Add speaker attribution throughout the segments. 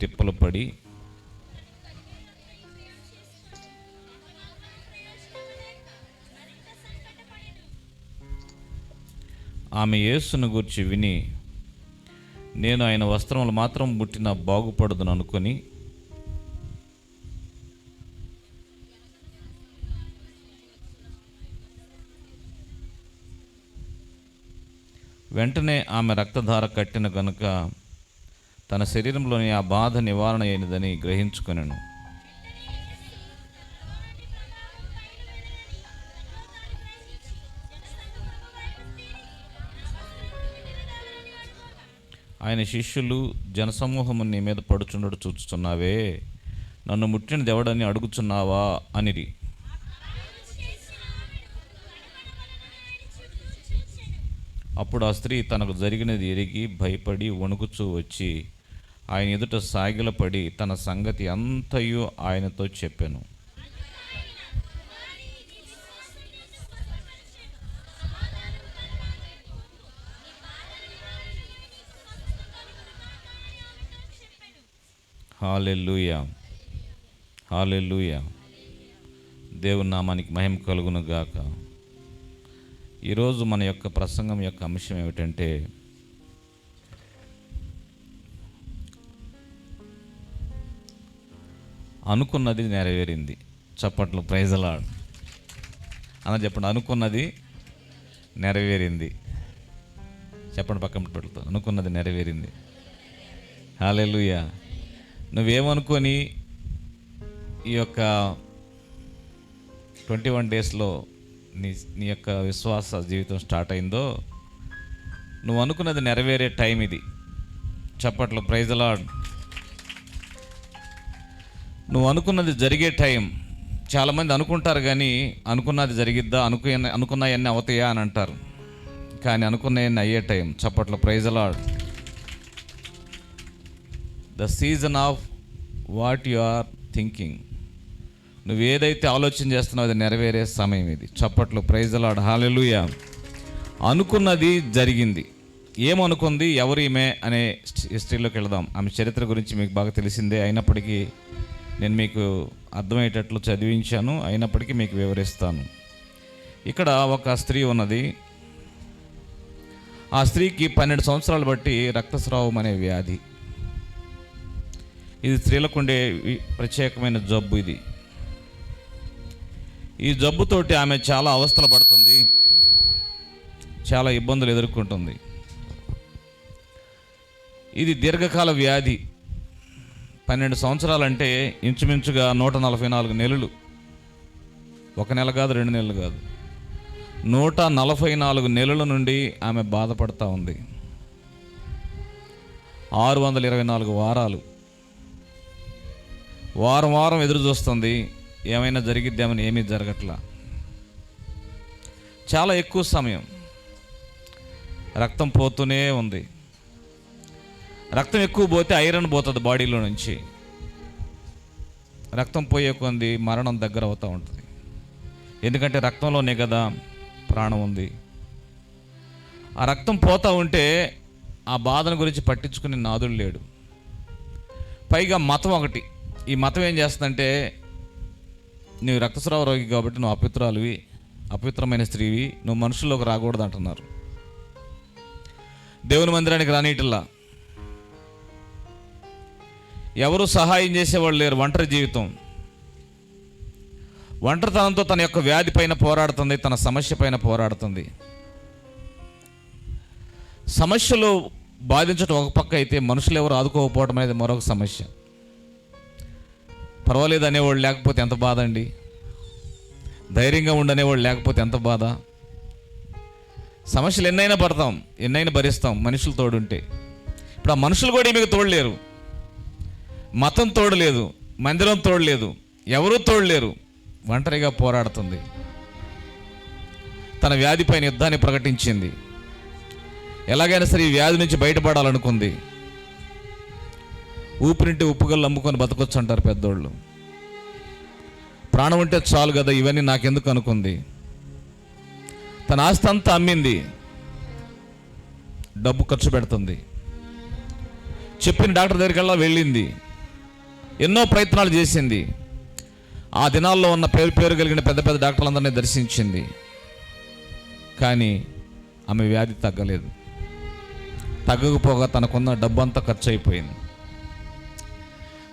Speaker 1: తిప్పలు పడి ఆమె యేసును గూర్చి విని, నేను ఆయన వస్త్రములు మాత్రం ముట్టినా బాగుపడదును అనుకొని వెంటనే ఆమె రక్తధార కట్టిన గనుక తన శరీరంలోని ఆ బాధ నివారణ అయినదని గ్రహించుకొనెను. ఆయన శిష్యులు జనసమూహము నీ మీద పడుచుండడు చూచుచున్నావే, నన్ను ముట్టిన దేవుడని అడుగుచున్నావా అనిరి. అప్పుడు ఆ స్త్రీ తనకు జరిగినది ఎరిగి భయపడి వణుకుచూ వచ్చి ఆయన ఎదుట సాగిలపడి తన సంగతి అంతయు ఆయనతో చెప్పాను. హల్లెలూయా, హల్లెలూయా. దేవుని నామానికి మహిమ కలుగును గాక. ఈరోజు మన యొక్క ప్రసంగం యొక్క అంశం ఏమిటంటే, అనుకున్నది నెరవేరింది. చప్పట్లు, ప్రైజ్ ది లార్డ్ అన్న చెప్పండి. అనుకున్నది నెరవేరింది. చెప్పండి పక్కన పెడుతూ, అనుకున్నది నెరవేరింది. హల్లెలూయా. నువ్వేమనుకొని ఈ యొక్క 21 డేస్లో నీ యొక్క విశ్వాస జీవితం స్టార్ట్ అయిందో, నువ్వు అనుకున్నది నెరవేరే టైం ఇది. చప్పట్లు, ప్రైజ్ ది లార్డ్. నువ్వు అనుకున్నది జరిగే టైం. చాలామంది అనుకుంటారు కానీ అనుకున్నది జరిగిద్దా, అనుకున్నాయన్నీ అవుతాయా అని అంటారు. కానీ అనుకున్నాయన్నీ అయ్యే టైం. చప్పట్లు, praise the lord. The season of what you are thinking. నువ్వు ఏదైతే ఆలోచన చేస్తున్నావు అది నెరవేరే సమయం ఇది. చప్పట్లు, ప్రైజ్ ది లార్డ్, హల్లెలూయా. అనుకున్నది జరిగింది. ఏమనుకుంది, ఎవరు ఈమె అనే హిస్టరీలోకి వెళదాం. ఆమె చరిత్ర గురించి మీకు బాగా తెలిసిందే. అయినప్పటికీ నేను మీకు అర్థమయ్యేటట్లు చదివించాను. అయినప్పటికీ మీకు వివరిస్తాను. ఇక్కడ ఒక స్త్రీ ఉన్నది. ఆ స్త్రీకి 12 సంవత్సరాలు బట్టి రక్తస్రావం అనే వ్యాధి. ఇది స్త్రీలకు ఉండే ప్రత్యేకమైన జబ్బు. ఇది ఈ జబ్బుతోటి ఆమె చాలా అవస్థలు పడుతుంది, చాలా ఇబ్బందులు ఎదుర్కొంటుంది. ఇది దీర్ఘకాల వ్యాధి. 12 సంవత్సరాలంటే ఇంచుమించుగా 144 నెలలు. 1 నెల కాదు, 2 నెలలు కాదు, 144 నెలల నుండి ఆమె బాధపడుతూ ఉంది. 624 వారాలు. వారం వారం ఎదురు చూస్తుంది, ఏమైనా జరిగిద్దామని. ఏమీ జరగట్లా. చాలా ఎక్కువ సమయం రక్తం పోతూనే ఉంది. రక్తం ఎక్కువ పోతే ఐరన్ పోతుంది బాడీలో నుంచి. రక్తం పోయే కొంది మరణం దగ్గర అవుతూ ఉంటుంది. ఎందుకంటే రక్తంలోనే కదా ప్రాణం ఉంది. ఆ రక్తం పోతూ ఉంటే ఆ బాధను గురించి పట్టించుకునే నాదుడు లేడు. పైగా మతం ఒకటి. ఈ మతం ఏం చేస్తుందంటే, నువ్వు రక్తస్రావ రోగి కాబట్టి నువ్వు అపవిత్రాలువి, అపవిత్రమైన స్త్రీవి, నువ్వు మనుషుల్లోకి రాకూడదు అంటున్నారు. దేవుని మందిరానికి రానియటల్లా. ఎవరు సహాయం చేసేవాళ్ళు లేరు. ఒంటరి జీవితం. ఒంటరితనంతో తన యొక్క వ్యాధి పైన పోరాడుతుంది, తన సమస్య పైన పోరాడుతుంది. సమస్యలు బాధించడం ఒక పక్క అయితే, మనుషులు ఎవరు ఆదుకోకపోవడం అనేది మరొక సమస్య. పర్వాలేదు అనేవాళ్ళు లేకపోతే ఎంత బాధ అండి. ధైర్యంగా ఉండనేవాళ్ళు లేకపోతే ఎంత బాధ. సమస్యలు ఎన్నైనా పడతాం, ఎన్నైనా భరిస్తాం మనుషులు తోడుంటే. ఇప్పుడు ఆ మనుషులు కూడా మీకు తోడలేరు. మతం తోడలేదు, మందిరం తోడలేదు, ఎవరూ తోడలేరు. ఒంటరిగా పోరాడుతుంది. తన వ్యాధి పైన యుద్ధాన్ని ప్రకటించింది. ఎలాగైనా సరే ఈ వ్యాధి నుంచి బయటపడాలనుకుంది. ఊపిరింటి ఉప్పుగల్లు అమ్ముకొని బతకొచ్చు అంటారు పెద్దోళ్ళు. ప్రాణం ఉంటే చాలు కదా, ఇవన్నీ నాకెందుకు అనుకుంది. తన ఆస్తి అంతా అమ్మింది, డబ్బు ఖర్చు పెడుతుంది. చెప్పిన డాక్టర్ దగ్గరికల్లా వెళ్ళింది, ఎన్నో ప్రయత్నాలు చేసింది. ఆ దినాల్లో ఉన్న పేరు కలిగిన పెద్ద పెద్ద డాక్టర్లందరినీ దర్శించింది. కానీ ఆమె వ్యాధి తగ్గలేదు. తగ్గకపోగా తనకున్న డబ్బు అంతా ఖర్చు అయిపోయింది.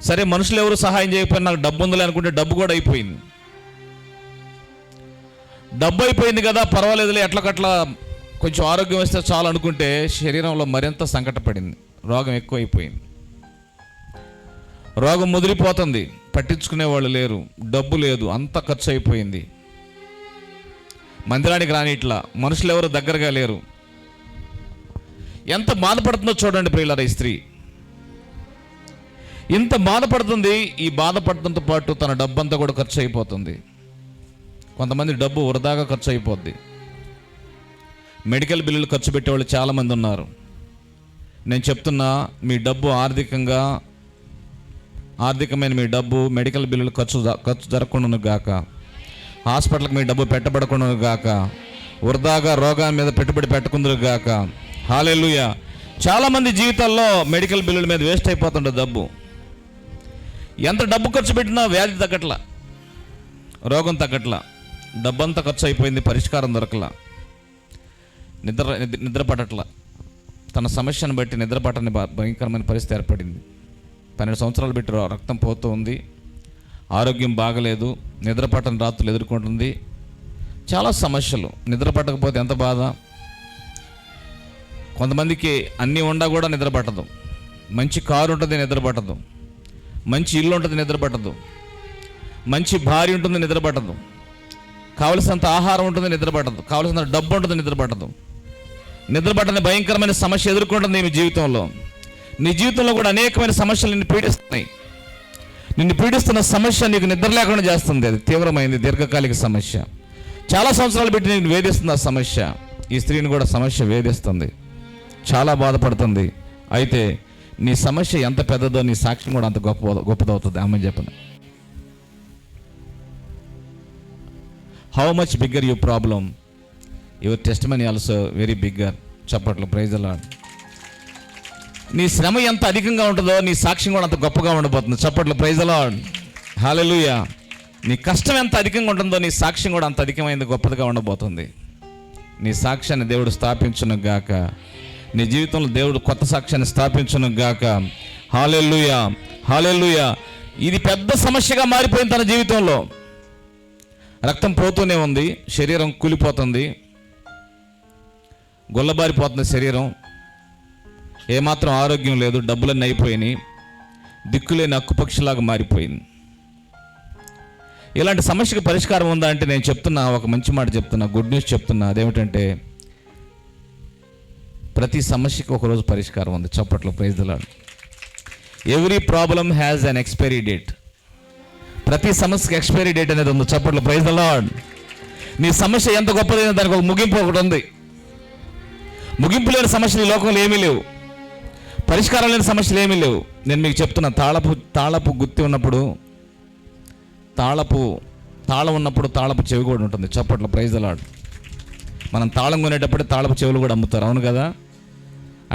Speaker 1: సరే, మనుషులు ఎవరు సహాయం చేయకపోయినా నాకు డబ్బు ఉందిలే అనుకుంటే డబ్బు కూడా అయిపోయింది. డబ్బు అయిపోయింది కదా, పర్వాలేదులే, ఎట్లకట్లా కొంచెం ఆరోగ్యం వస్తే చాలు అనుకుంటే శరీరంలో మరింత సంకటపడింది. రోగం ఎక్కువైపోయింది. రోగం ముదిరిపోతుంది. పట్టించుకునే వాళ్ళు లేరు, డబ్బు లేదు, అంత ఖర్చు అయిపోయింది. మందిరానికి రాని ఇట్లా మనుషులు ఎవరు దగ్గరగా లేరు. ఎంత బాధపడుతుందో చూడండి ప్రియులారా ఈ స్త్రీ. ఇంత బాధపడుతుంది. ఈ బాధపడటంతో పాటు తన డబ్బంతా కూడా ఖర్చు అయిపోతుంది. కొంతమంది డబ్బు వృధాగా ఖర్చు అయిపోద్ది. మెడికల్ బిల్లులు ఖర్చు పెట్టేవాళ్ళు చాలామంది ఉన్నారు. నేను చెప్తున్నా, మీ డబ్బు ఆర్థికమైన మీ డబ్బు మెడికల్ బిల్లులు ఖర్చు జరగకుండా గాక, హాస్పిటల్కి మీ డబ్బు పెట్టబడకుండా గాక, వృధాగా రోగాల మీద పెట్టుబడి పెట్టకుండా గాక. హల్లెలూయా. చాలామంది జీవితాల్లో మెడికల్ బిల్లుల మీద వేస్ట్ అయిపోతుండే డబ్బు. ఎంత డబ్బు ఖర్చు పెట్టినా వ్యాధి తగ్గట్లా, రోగం తగ్గట్లా, డబ్బంతా ఖర్చు అయిపోయింది, పరిష్కారం దొరకలా, నిద్ర పట్టట్లా. తన సమస్యను బట్టి నిద్ర పట్టని భయంకరమైన పరిస్థితి ఏర్పడింది. 12 సంవత్సరాలు పెట్టి రక్తం పోతూ ఉంది, ఆరోగ్యం బాగలేదు, నిద్ర పట్టని రాత్రులు ఎదుర్కొంటుంది. చాలా సమస్యలు. నిద్ర పట్టకపోతే ఎంత బాధ. కొంతమందికి అన్నీ ఉండా కూడా నిద్ర పట్టదు. మంచి కారు ఉంటుంది, నిద్ర పట్టదు. మంచి ఇల్లు ఉంటుంది, నిద్ర పట్టదు. మంచి భార్య ఉంటుంది, నిద్ర పట్టదు. కావలసినంత ఆహారం ఉంటుంది, నిద్ర పట్టదు. కావలసినంత డబ్బు ఉంటుంది, నిద్ర పట్టదు. నిద్ర పట్టని భయంకరమైన సమస్య ఎదుర్కొంటుంది మీ జీవితంలో. నీ జీవితంలో కూడా అనేకమైన సమస్యలు నిన్ను పీడిస్తున్నాయి. నిన్ను పీడిస్తున్న సమస్య నీకు నిద్ర లేకుండా చేస్తుంది. అది తీవ్రమైంది, దీర్ఘకాలిక సమస్య. చాలా సంవత్సరాలు పెట్టి నేను వేధిస్తున్న సమస్య. ఈ స్త్రీని కూడా సమస్య వేధిస్తుంది, చాలా బాధపడుతుంది. అయితే నీ సమస్య ఎంత పెద్దదో నీ సాక్ష్యం కూడా అంత గొప్పదవుతుంది. ఆమె చెప్పండి. How much bigger your problem, your testimony also very bigger. చప్పట్లు, ప్రైజ్ ది లార్డ్. నీ శ్రమ ఎంత అధికంగా ఉంటుందో నీ సాక్ష్యం కూడా అంత గొప్పగా ఉండబోతుంది. చప్పట్లు, ప్రైజ్ ది లార్డ్. హల్లెలూయా. నీ కష్టం ఎంత అధికంగా ఉంటుందో నీ సాక్ష్యం కూడా అంత అధికమైంది, గొప్పదిగా ఉండబోతుంది. నీ సాక్ష్యాన్ని దేవుడు స్థాపించును గాక. నీ జీవితంలో దేవుడు కొత్త సాక్ష్యాన్ని స్థాపించును గాక. హల్లెలూయా, హల్లెలూయా. ఇది పెద్ద సమస్యగా మారిపోయింది తన జీవితంలో. రక్తం పోతూనే ఉంది, శరీరం కూలిపోతుంది, గొల్లబారిపోతుంది శరీరం, ఏమాత్రం ఆరోగ్యం లేదు, డబ్బులన్నీ అయిపోయినాయి, దిక్కులేని అక్కుపక్షిలాగా మారిపోయింది. ఇలాంటి సమస్యకు పరిష్కారం ఉందా అంటే నేను చెప్తున్నా, ఒక మంచి మాట చెప్తున్నా, గుడ్ న్యూస్ చెప్తున్నా. అదేమిటంటే ప్రతి సమస్యకు ఒకరోజు పరిష్కారం ఉంది. చప్పట్లో, praise the Lord. Every problem has an expiry date. ప్రతి సమస్యకి ఎక్స్పైరీ డేట్ అనేది ఉంది. చప్పట్లో, ప్రైజ్ ది లార్డ్. నీ సమస్య ఎంత గొప్పదైనా దానికి ఒక ముగింపు ఒకటి ఉంది. ముగింపు లేని సమస్యలు ఈ లోకంలో ఏమీ లేవు, పరిష్కారం లేని సమస్యలు ఏమీ లేవు. నేను మీకు చెప్తున్నా, తాళపు గుత్తి ఉన్నప్పుడు, తాళం ఉన్నప్పుడు తాళపు చెవి కూడా ఉంటుంది. చప్పట్లో, ప్రైజ్ ది లార్డ్. మనం తాళం కొనేటప్పుడు తాళపు చెవులు కూడా అమ్ముతారు, అవును కదా?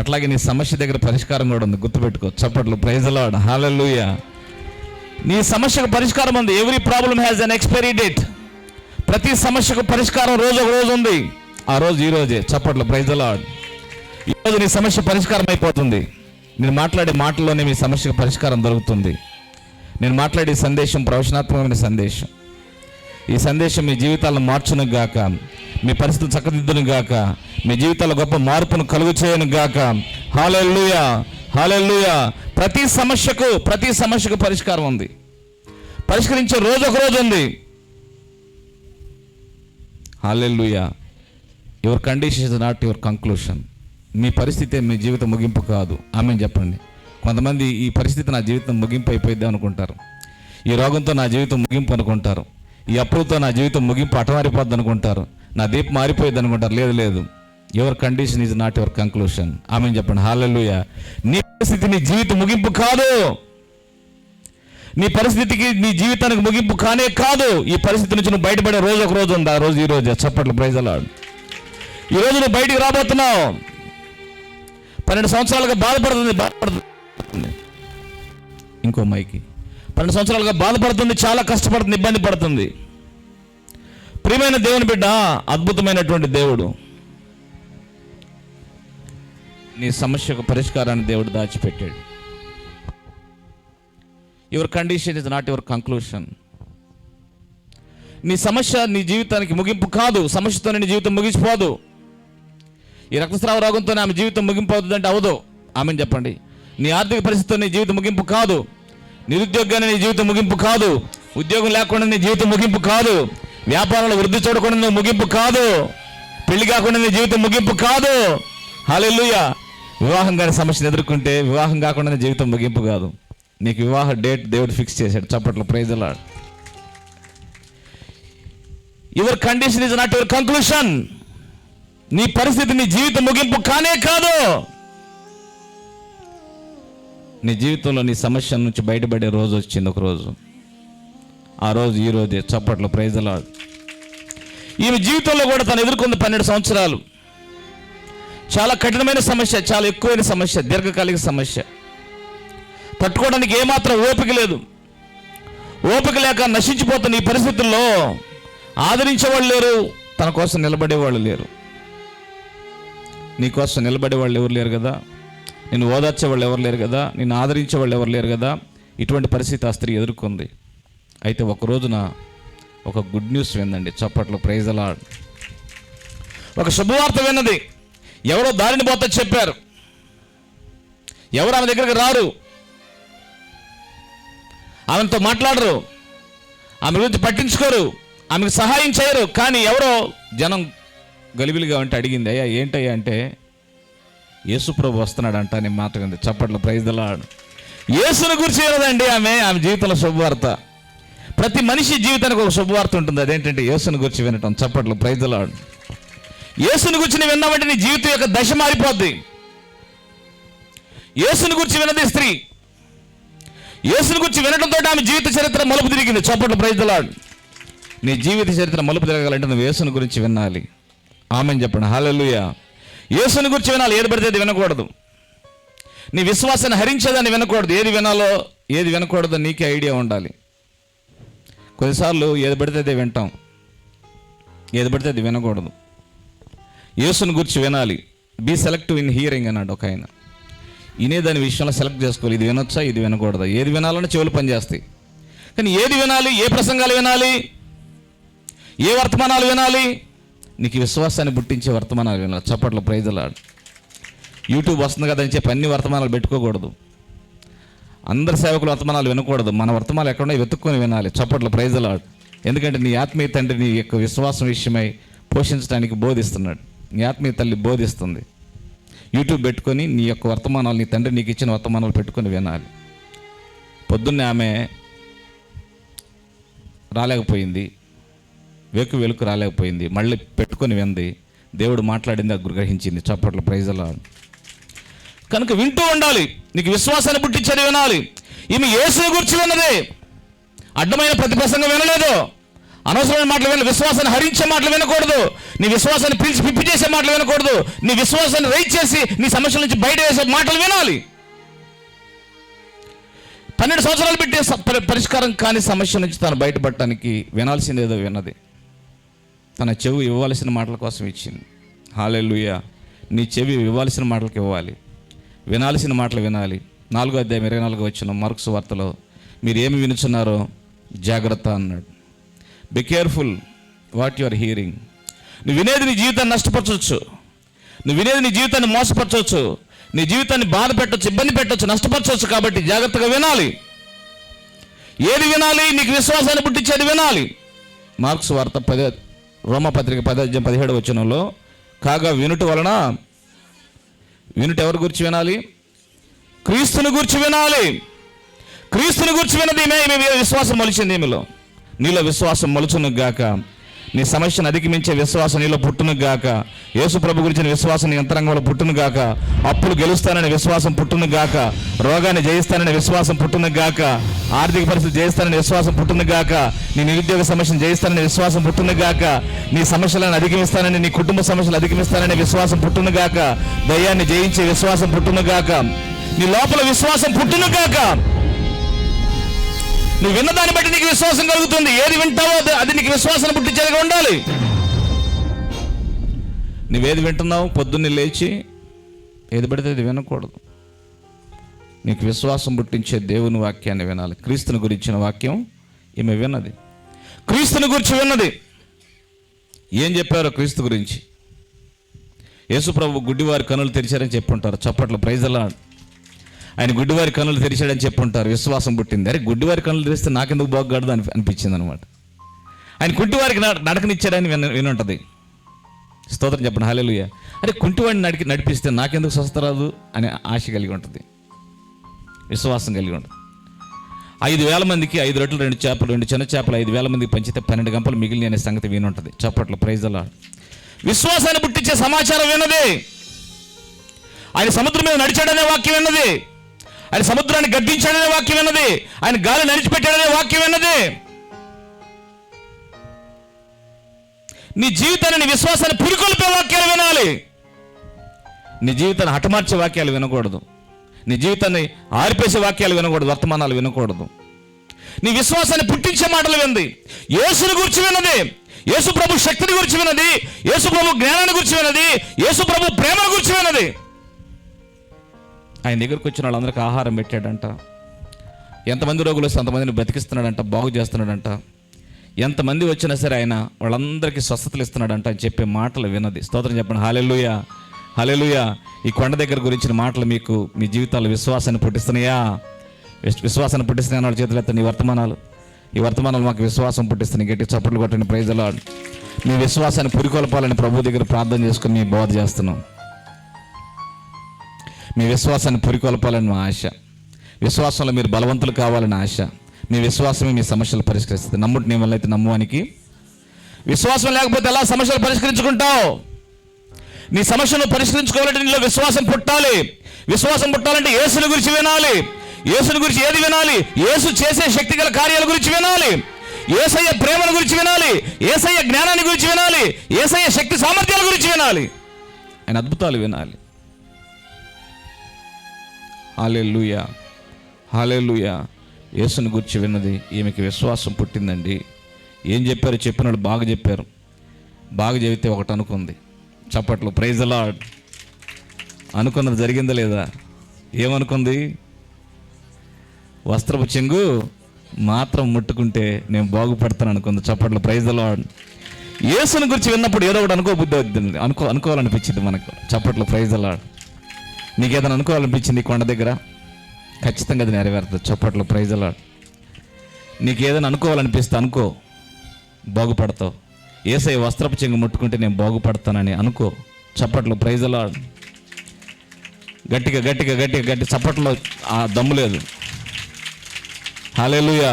Speaker 1: అట్లాగే నీ సమస్య దగ్గర పరిష్కారం కూడా ఉంది, గుర్తుపెట్టుకో. చప్పట్లో, ప్రైజ్ ది లార్డ్. హల్లెలూయా. నీ సమస్యకు పరిష్కారం ఉంది. Every problem has an expiry date. ప్రతి సమస్యకు పరిష్కారం రోజు ఒక రోజు ఉంది. ఆ రోజు ఈ రోజే. చప్పట్లో, ప్రైజ్ ది లార్డ్. ఈరోజు నీ సమస్య పరిష్కారం అయిపోతుంది. నేను మాట్లాడే మాటల్లోనే మీ సమస్యకు పరిష్కారం దొరుకుతుంది. నేను మాట్లాడే సందేశం ప్రవచనాత్మకమైన సందేశం. ఈ సందేశం మీ జీవితాలను మార్చును గాక, మీ పరిస్థితులు చక్కదిద్దును గాక, మీ జీవితాల్లో గొప్ప మార్పును కలుగు చేయను గాక. హల్లెలూయా, హల్లెలూయా. ప్రతి సమస్యకు పరిష్కారం ఉంది. పరిష్కరించే రోజు ఒక రోజు ఉంది. Hallelujah. Your condition is not your conclusion. మీ పరిస్థితి మీ జీవితం ముగింపు కాదు. ఆమెను చెప్పండి. కొంతమంది ఈ పరిస్థితి నా జీవితం ముగింపు అయిపోయిద్ది అనుకుంటారు, ఈ రోగంతో నా జీవితం ముగింపు అనుకుంటారు, ఈ అప్పులతో నా జీవితం ముగింపు అటమారిపోద్ది అనుకుంటారు, నా దీపం మారిపోయింది అనుకుంటారు. లేదు, your condition is not your conclusion. ఆమెను చెప్పండి. హల్లెలూయా. నీ పరిస్థితి నీ జీవితం ముగింపు కాదు. నీ పరిస్థితికి నీ జీవితానికి ముగింపు కానే కాదు. ఈ పరిస్థితి నుంచి నువ్వు బయటపడే రోజు ఒక రోజు ఉంది. ఆ రోజు ఈ రోజే. చప్పట్లు, ప్రైజ్ ది లార్డ్. ఈ రోజు నువ్వు బయటికి రాబోతున్నావు. 12 సంవత్సరాలుగా బాధపడుతుంది. ఇంకో మైకి 12 సంవత్సరాలుగా బాధపడుతుంది, చాలా కష్టపడుతుంది, ఇబ్బంది పడుతుంది. ప్రియమైన దేవుని బిడ్డ, అద్భుతమైనటువంటి దేవుడు నీ సమస్యకు పరిష్కారాన్ని దేవుడు దాచిపెట్టాడు. Your condition is not your conclusion. నీ సమస్య నీ జీవితానికి ముగింపు కాదు. సమస్యతో నీ జీవితం ముగిసిపోదు. ఈ రక్తస్రావ రోగంతో ఆమె జీవితం ముగింపు అవుతుందంటే అవదు. ఆమెను చెప్పండి. నీ ఆర్థిక పరిస్థితితో నీ జీవితం ముగింపు కాదు. నిరుద్యోగాన్ని నీ జీవితం ముగింపు కాదు. ఉద్యోగం లేకుండా నీ జీవితం ముగింపు కాదు. వ్యాపారంలో వృద్ధి చూడకుండా నీ ముగింపు కాదు. పెళ్లి కాకుండా నీ జీవితం ముగింపు కాదు. హల్లెలూయా. వివాహం కాని సమస్యను ఎదుర్కొంటే వివాహం కాకుండా నీ జీవితం ముగింపు కాదు. నీకు వివాహ డేట్ దేవుడు ఫిక్స్ చేశాడు. చప్పట్లు, praise the lord. Your condition is not your conclusion. నీ పరిస్థితి నీ జీవితం ముగింపు కానే కాదు. నీ జీవితంలో నీ సమస్య నుంచి బయటపడే రోజు వచ్చింది. ఒక రోజు, ఆ రోజు ఈ రోజే. చప్పట్లు, ప్రైజ్ ది లార్డ్. ఈమె జీవితంలో కూడా తను ఎదుర్కొంది 12 సంవత్సరాలు. చాలా కఠినమైన సమస్య, చాలా ఎక్కువైన సమస్య, దీర్ఘకాలిక సమస్య. తట్టుకోవడానికి ఏమాత్రం ఓపిక లేదు. ఓపిక లేక నశించిపోతున్న ఈ పరిస్థితుల్లో ఆదరించేవాళ్ళు లేరు, తన కోసం నిలబడేవాళ్ళు లేరు. నీ కోసం నిలబడేవాళ్ళు ఎవరు లేరు కదా, నిన్ను ఓదార్చేవాళ్ళు ఎవరు లేరు కదా, నిన్ను ఆదరించేవాళ్ళు ఎవరు లేరు కదా. ఇటువంటి పరిస్థితి ఆ స్త్రీ ఎదుర్కొంది. అయితే ఒక రోజున ఒక గుడ్ న్యూస్ విందండి. చప్పట్లు, ప్రైజ్ ది లార్డ్. ఒక శుభవార్త విన్నది. ఎవరో దారిని పోతా చెప్పారు. ఎవరు ఆమె దగ్గరికి రారు, ఆమెతో మాట్లాడరు, ఆమె గురించి పట్టించుకోరు, ఆమెకు సహాయం చేయరు. కానీ ఎవరో జనం గలిబిలిగా ఉంటే అడిగింది, అయ్యా ఏంటయ్యా అంటే, యేసుప్రభు వస్తున్నాడంట అని మాట ఉంది. చప్పట్లు, ప్రైజ్ ది లార్డ్. యేసుని గురించి వినదండి ఆమె జీవితంలో శుభవార్త. ప్రతి మనిషి జీవితానికి ఒక శుభవార్త ఉంటుంది. అదేంటంటే యేసుని గురించి వినటం. చప్పట్లు, ప్రైజ్ ది లార్డ్. యేసుని గురించి నువ్వు విన్నామంటే నీ జీవితం యొక్క దశ మారిపోద్ది. యేసుని గురించి విన్నది స్త్రీ. యేసుని గురించి వినడంతో ఆమె జీవిత చరిత్ర మలుపు తిరిగింది. చప్పట్లు, ప్రైజ్ ది లార్డ్. నీ జీవిత చరిత్ర మలుపు తిరగాలంటే నువ్వు యేసుని గురించి వినాలి. ఆమెన్ చెప్పండి. హల్లెలూయా. యేసుని గురించి వినాలి. ఏది పడితే అది వినకూడదు. నీ విశ్వాసాన్ని హరించేదాన్ని వినకూడదు. ఏది వినాలో ఏది వినకూడదో నీకే ఐడియా ఉండాలి. కొన్నిసార్లు ఏది పడితే అది వింటాం, ఏది పడితే అది వినకూడదు. యేసుని గురించి వినాలి. బీ సెలెక్టివ్ ఇన్ హియరింగ్ అన్నాడు ఒక ఆయన. వినేదాని విషయంలో సెలెక్ట్ చేసుకోవాలి. ఇది వినొచ్చా, ఇది వినకూడదా. ఏది వినాలని చెవులు పనిచేస్తాయి. కానీ ఏది వినాలి, ఏ ప్రసంగాలు వినాలి, ఏ వర్తమానాలు వినాలి, నీకు విశ్వాసాన్ని పుట్టించే వర్తమానాలు వినాలి. చప్పట్లు, ప్రైజ్ ది లార్డ్. యూట్యూబ్ వస్తుంది కదా అని చెప్పి అన్ని వర్తమానాలు పెట్టుకోకూడదు. అందరి సేవకుల వర్తమానాలు వినకూడదు. మన వర్తమానాలు ఎక్కడో వెతుక్కొని వినాలి. చప్పట్లు, ప్రైజ్ ది లార్డ్. ఎందుకంటే నీ ఆత్మీయ తండ్రి నీ యొక్క విశ్వాసం విషయమై పోషించడానికి బోధిస్తున్నాడు. నీ ఆత్మీయ తల్లి బోధిస్తుంది. యూట్యూబ్ పెట్టుకొని నీ యొక్క వర్తమానాలు, నీ తండ్రి నీకు ఇచ్చిన వర్తమానాలు పెట్టుకొని వినాలి. పొద్దున్నే ఆమె రాలేకపోయింది, వెలుకు రాలేకపోయింది. మళ్ళీ పెట్టుకొని వింది. దేవుడు మాట్లాడింది, అది గ్రహించింది. చప్పట్లు, ప్రైజ్ ది లార్డ్. కనుక వింటూ ఉండాలి. నీకు విశ్వాసాన్ని పుట్టించేది వినాలి. ఈమె యేసుని గురించి విన్నదే. అడ్డమైన ప్రతి ప్రసంగం వినలేదు. అనవసరమైన మాటలు వినాలి. విశ్వాసాన్ని హరించే మాటలు వినకూడదు. నీ విశ్వాసాన్ని పిప్పి చేసే మాటలు వినకూడదు. నీ విశ్వాసాన్ని రైట్ చేసి నీ సమస్యల నుంచి బయట వేసే మాటలు వినాలి. 12 సంవత్సరాలు పెట్టే పరిష్కారం కాని సమస్య నుంచి తను బయటపడటానికి వినాల్సిందేదో విన్నది. తన చెవి ఇవ్వాల్సిన మాటల కోసం ఇచ్చింది. హల్లెలూయా. నీ చెవి ఇవ్వాల్సిన మాటలకు ఇవ్వాలి, వినాల్సిన మాటలు వినాలి. 4వ అధ్యాయం 24వ వచనం మార్కు సువార్తలో, మీరు ఏమి వినుచున్నారో జాగ్రత్త అన్నాడు. Be careful what you are hearing. నువ్వు వినేది నీ జీవితాన్ని నష్టపరచవచ్చు, నువ్వు వినేది నీ జీవితాన్ని మోసపరచవచ్చు, నీ జీవితాన్ని బాధ పెట్టవచ్చు, ఇబ్బంది పెట్టవచ్చు, నష్టపరచవచ్చు. కాబట్టి జాగ్రత్తగా వినాలి. ఏది వినాలి? నీకు విశ్వాసాన్ని పుట్టించేది వినాలి. మార్కు సువార్త రోమపత్రిక 10:17 వచనంలో, కాగా వినుట వలన, వినుట ఎవరి గురించి వినాలి? క్రీస్తుని గురించి వినాలి. క్రీస్తుని గురించి వినది ఈమె విశ్వాసం మొలిచింది. ఈమెలో నీలో విశ్వాసం మొలుచును గాక. నీ సమస్యను అధిగమించే విశ్వాసం నీలో పుట్టును గాక. యేసు ప్రభు గురించిన విశ్వాసం నీ అంతరంగంలో పుట్టును గాక. అప్పులు గెలుస్తాననే విశ్వాసం పుట్టును గాక. రోగాన్ని జయిస్తాననే విశ్వాసం పుట్టును గాక. ఆర్థిక పరిస్థితి జయిస్తాననే విశ్వాసం పుట్టును గాక. నీ నిరుద్యోగ సమస్యను జయిస్తాననే విశ్వాసం పుట్టును గాక. నీ సమస్యలను అధిగమిస్తానని, నీ కుటుంబ సమస్యలు అధిగమిస్తాననే విశ్వాసం పుట్టును గాక. దయ్యాన్ని జయించే విశ్వాసం పుట్టును గాక. నీ లోపల విశ్వాసం పుట్టును గాక. నువ్వు విన్న దాన్ని బట్టి నీకు విశ్వాసం కలుగుతుంది. ఏది వింటావో అది నీకు విశ్వాసాన్ని పుట్టించేదిగా ఉండాలి. నువ్వేది వింటున్నావు, పొద్దున్నే లేచి ఏది పడితే అది వినకూడదు. నీకు విశ్వాసం పుట్టించే దేవుని వాక్యాన్ని వినాలి. క్రీస్తుని గురించిన వాక్యం ఈమె విన్నది, క్రీస్తుని గురించి విన్నది. ఏం చెప్పారో క్రీస్తు గురించి? యేసుప్రభు గుడ్డివారి కనులు తెరిచారని చెప్పుంటారు. చప్పట్లు, ప్రైజ్ ది లార్డ్. ఆయన గుడ్డివారి కనులు తెరిచాడని చెప్పుంటారు. విశ్వాసం పుట్టింది. అరే, గుడ్డివారి కనులు తెరిస్తే నాకెందుకు బాగుగాడదు అనిపించింది అనమాట. ఆయన కుంటివారికి నడకనిచ్చాడని వినుంటుంది. స్తోత్రం చెప్పండి, హల్లెలూయా. అరే, కుంటివాడిని నడిపిస్తే నాకెందుకు స్వస్థత రాదు అనే ఆశ కలిగి ఉంటుంది, విశ్వాసం కలిగి ఉంటుంది. 5,000 మందికి 5 రొట్టెలు 2 చేపలు 2 చిన్న చేపలు 5,000 మందికి పంచితే 12 గంపలు మిగిలిన అనే సంగతి వినుంటుంది. చప్పట్లు, ప్రైజ్ ది లార్డ్. విశ్వాసాన్ని పుట్టించే సమాచారం విన్నది. ఆయన సముద్రం మీద నడిచాడనే వాక్యం విన్నది. ఆయన సముద్రాన్ని గద్దించాడనే వాక్యం విన్నది. ఆయన గాలి నడిచిపెట్టాడనే వాక్యం విన్నది. నీ జీవితాన్ని, నీ విశ్వాసాన్ని పురికొల్పే వాక్యాలు వినాలి. నీ జీవితాన్ని హఠమార్చే వాక్యాలు వినకూడదు. నీ జీవితాన్ని ఆరిపేసే వాక్యాలు వినకూడదు, వర్తమానాలు వినకూడదు. నీ విశ్వాసాన్ని పుట్టించే మాటలు విన్నది. యేసుని గురించి విన్నది, యేసు ప్రభు శక్తిని గురించి విన్నది, యేసు ప్రభు జ్ఞానాన్ని గురించి విన్నది, యేసు ప్రభు ప్రేమను గురించి విన్నది. ఆయన దగ్గరకు వచ్చిన వాళ్ళందరికీ ఆహారం పెట్టాడంట. ఎంతమంది రోగులు వస్తే అంతమందిని బతికిస్తున్నాడంట, బాగు చేస్తున్నాడంట. ఎంతమంది వచ్చినా సరే ఆయన వాళ్ళందరికీ స్వస్థతలు ఇస్తున్నాడంట అని చెప్పే మాటలు విన్నది. స్తోత్రం చెప్పండి, హల్లెలూయా, హల్లెలూయా. ఈ కొండ దగ్గర గురించిన మాటలు మీకు మీ జీవితాల్లో విశ్వాసాన్ని పుట్టిస్తున్నాయా? విశ్వాసాన్ని పుట్టిస్తున్నాయి వాళ్ళ చేతులు ఎత్తండి. ఈ వర్తమానాలు మాకు విశ్వాసం పుట్టిస్తున్నాయి. గట్టి చప్పట్లు కొట్టండి, ప్రైజ్ ది లార్డ్. మీ విశ్వాసాన్ని పురికొల్పాలని ప్రభు దగ్గర ప్రార్థన చేసుకుని మీ బోధ చేస్తున్నాం. మీ విశ్వాసాన్ని పురికొల్పాలని మా ఆశ. విశ్వాసంలో మీరు బలవంతులు కావాలని ఆశ. మీ విశ్వాసమే మీ సమస్యలు పరిష్కరిస్తుంది. నమ్ముటి నీ వల్ల అయితే నమ్మువానికి. విశ్వాసం లేకపోతే ఎలా సమస్యలు పరిష్కరించుకుంటావు? నీ సమస్యను పరిష్కరించుకోవాలంటే నీలో విశ్వాసం పుట్టాలి. విశ్వాసం పుట్టాలంటే యేసుని గురించి వినాలి. యేసుని గురించి ఏది వినాలి? యేసు చేసే శక్తి గల కార్యాల గురించి వినాలి. యేసయ్య ప్రేమల గురించి వినాలి. యేసయ్య జ్ఞానాన్ని గురించి వినాలి. యేసయ్య శక్తి సామర్థ్యాల గురించి వినాలి. ఆయన అద్భుతాలు వినాలి. హల్లెలూయా, హల్లెలూయా. యేసుని గురించి విన్నది. ఈమెకి విశ్వాసం పుట్టిందండి. ఏం చెప్పారు? చెప్పిన వాళ్ళు బాగా చెప్పారు. బాగా చెబితే ఒకటి అనుకుంది. చప్పట్లు, ప్రైజ్ ది లార్డ్. అనుకున్నది జరిగిందా లేదా? ఏమనుకుంది? వస్త్రపు చెంగు మాత్రం ముట్టుకుంటే నేను బాగుపడతాను అనుకుంది. చప్పట్లు, ప్రైజ్ ది లార్డ్. యేసుని గురించి విన్నప్పుడు ఏదో ఒకటి అనుకోబుద్ధి అవుతుంది, అనుకోవాలనిపించింది మనకు. చప్పట్లు, ప్రైజ్ ది లార్డ్. నీకేదైనా అనుకోవాలనిపించింది కొండ దగ్గర, ఖచ్చితంగా అది నెరవేరుతుంది. చప్పట్లు, ప్రైజ్ ది లార్డ్. నీకు ఏదైనా అనుకోవాలనిపిస్తే అనుకో, బాగుపడతావు. యేసయ్య వస్త్రపు చెంగు ముట్టుకుంటే నేను బాగుపడతానని అనుకో. చప్పట్లు, ప్రైజ్ ది లార్డ్. గట్టిగా గట్టిగా గట్టిగా గట్టి చప్పట్లో ఆ దమ్ము లేదు. హల్లెలూయా.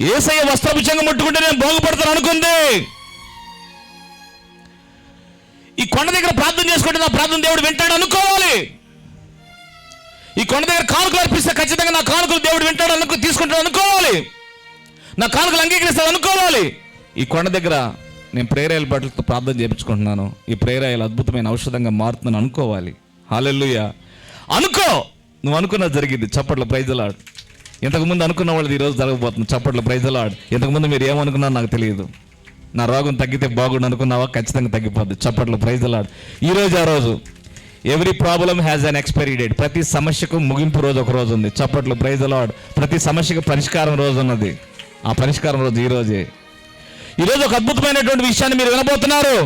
Speaker 1: యేసయ్య వస్త్రపు చెంగు ముట్టుకుంటే నేను బాగుపడతాను అనుకుంది. ఈ కొండ దగ్గర ప్రార్థన చేసుకుంటే నా ప్రార్థన దేవుడు వింటాడు అనుకోవాలి. ఈ కొండ దగ్గర కానుకలు అర్పిస్తే ఖచ్చితంగా నా కానుకలు దేవుడు వింటాడు తీసుకుంటాడు అనుకోవాలి. నా కానుకలు అంగీకరిస్తాడు అనుకోవాలి. ఈ కొండ దగ్గర నేను ప్రేరాయల బట్టలతో ప్రార్థన చేయించుకుంటున్నాను. ఈ ప్రేరాయలు అద్భుతమైన ఔషధంగా మారుతున్నాను అనుకోవాలి. హల్లెలూయా. అనుకో, నువ్వు అనుకున్నది జరిగింది. చప్పట్లు, ప్రైజ్ ది లార్డ్. ఇంతకుముందు అనుకున్న వాళ్ళది ఈరోజు జరగబోతుంది. చప్పట్లు, ప్రైజ్ ది లార్డ్. ఇంతకుముందు మీరు ఏమనుకున్నారో నాకు తెలియదు. నా రోగం తగ్గితే బాగుండు అనుకున్నావా? ఖచ్చితంగా తగ్గిపోద్ది. చప్పట్లు, ప్రైజ్ ది లార్డ్. ఈరోజు ఆ రోజు. Every problem has an expiry date. ప్రతి సమస్యకు ముగింపు రోజు ఒక రోజు ఉంది. చప్పట్లు, ప్రైజ్ ది లార్డ్. ప్రతి సమస్యకు పరిష్కారం రోజు ఉన్నది. ఆ పరిష్కారం రోజు ఈరోజే. ఈరోజు ఒక అద్భుతమైనటువంటి విషయాన్ని మీరు వినబోతున్నారు.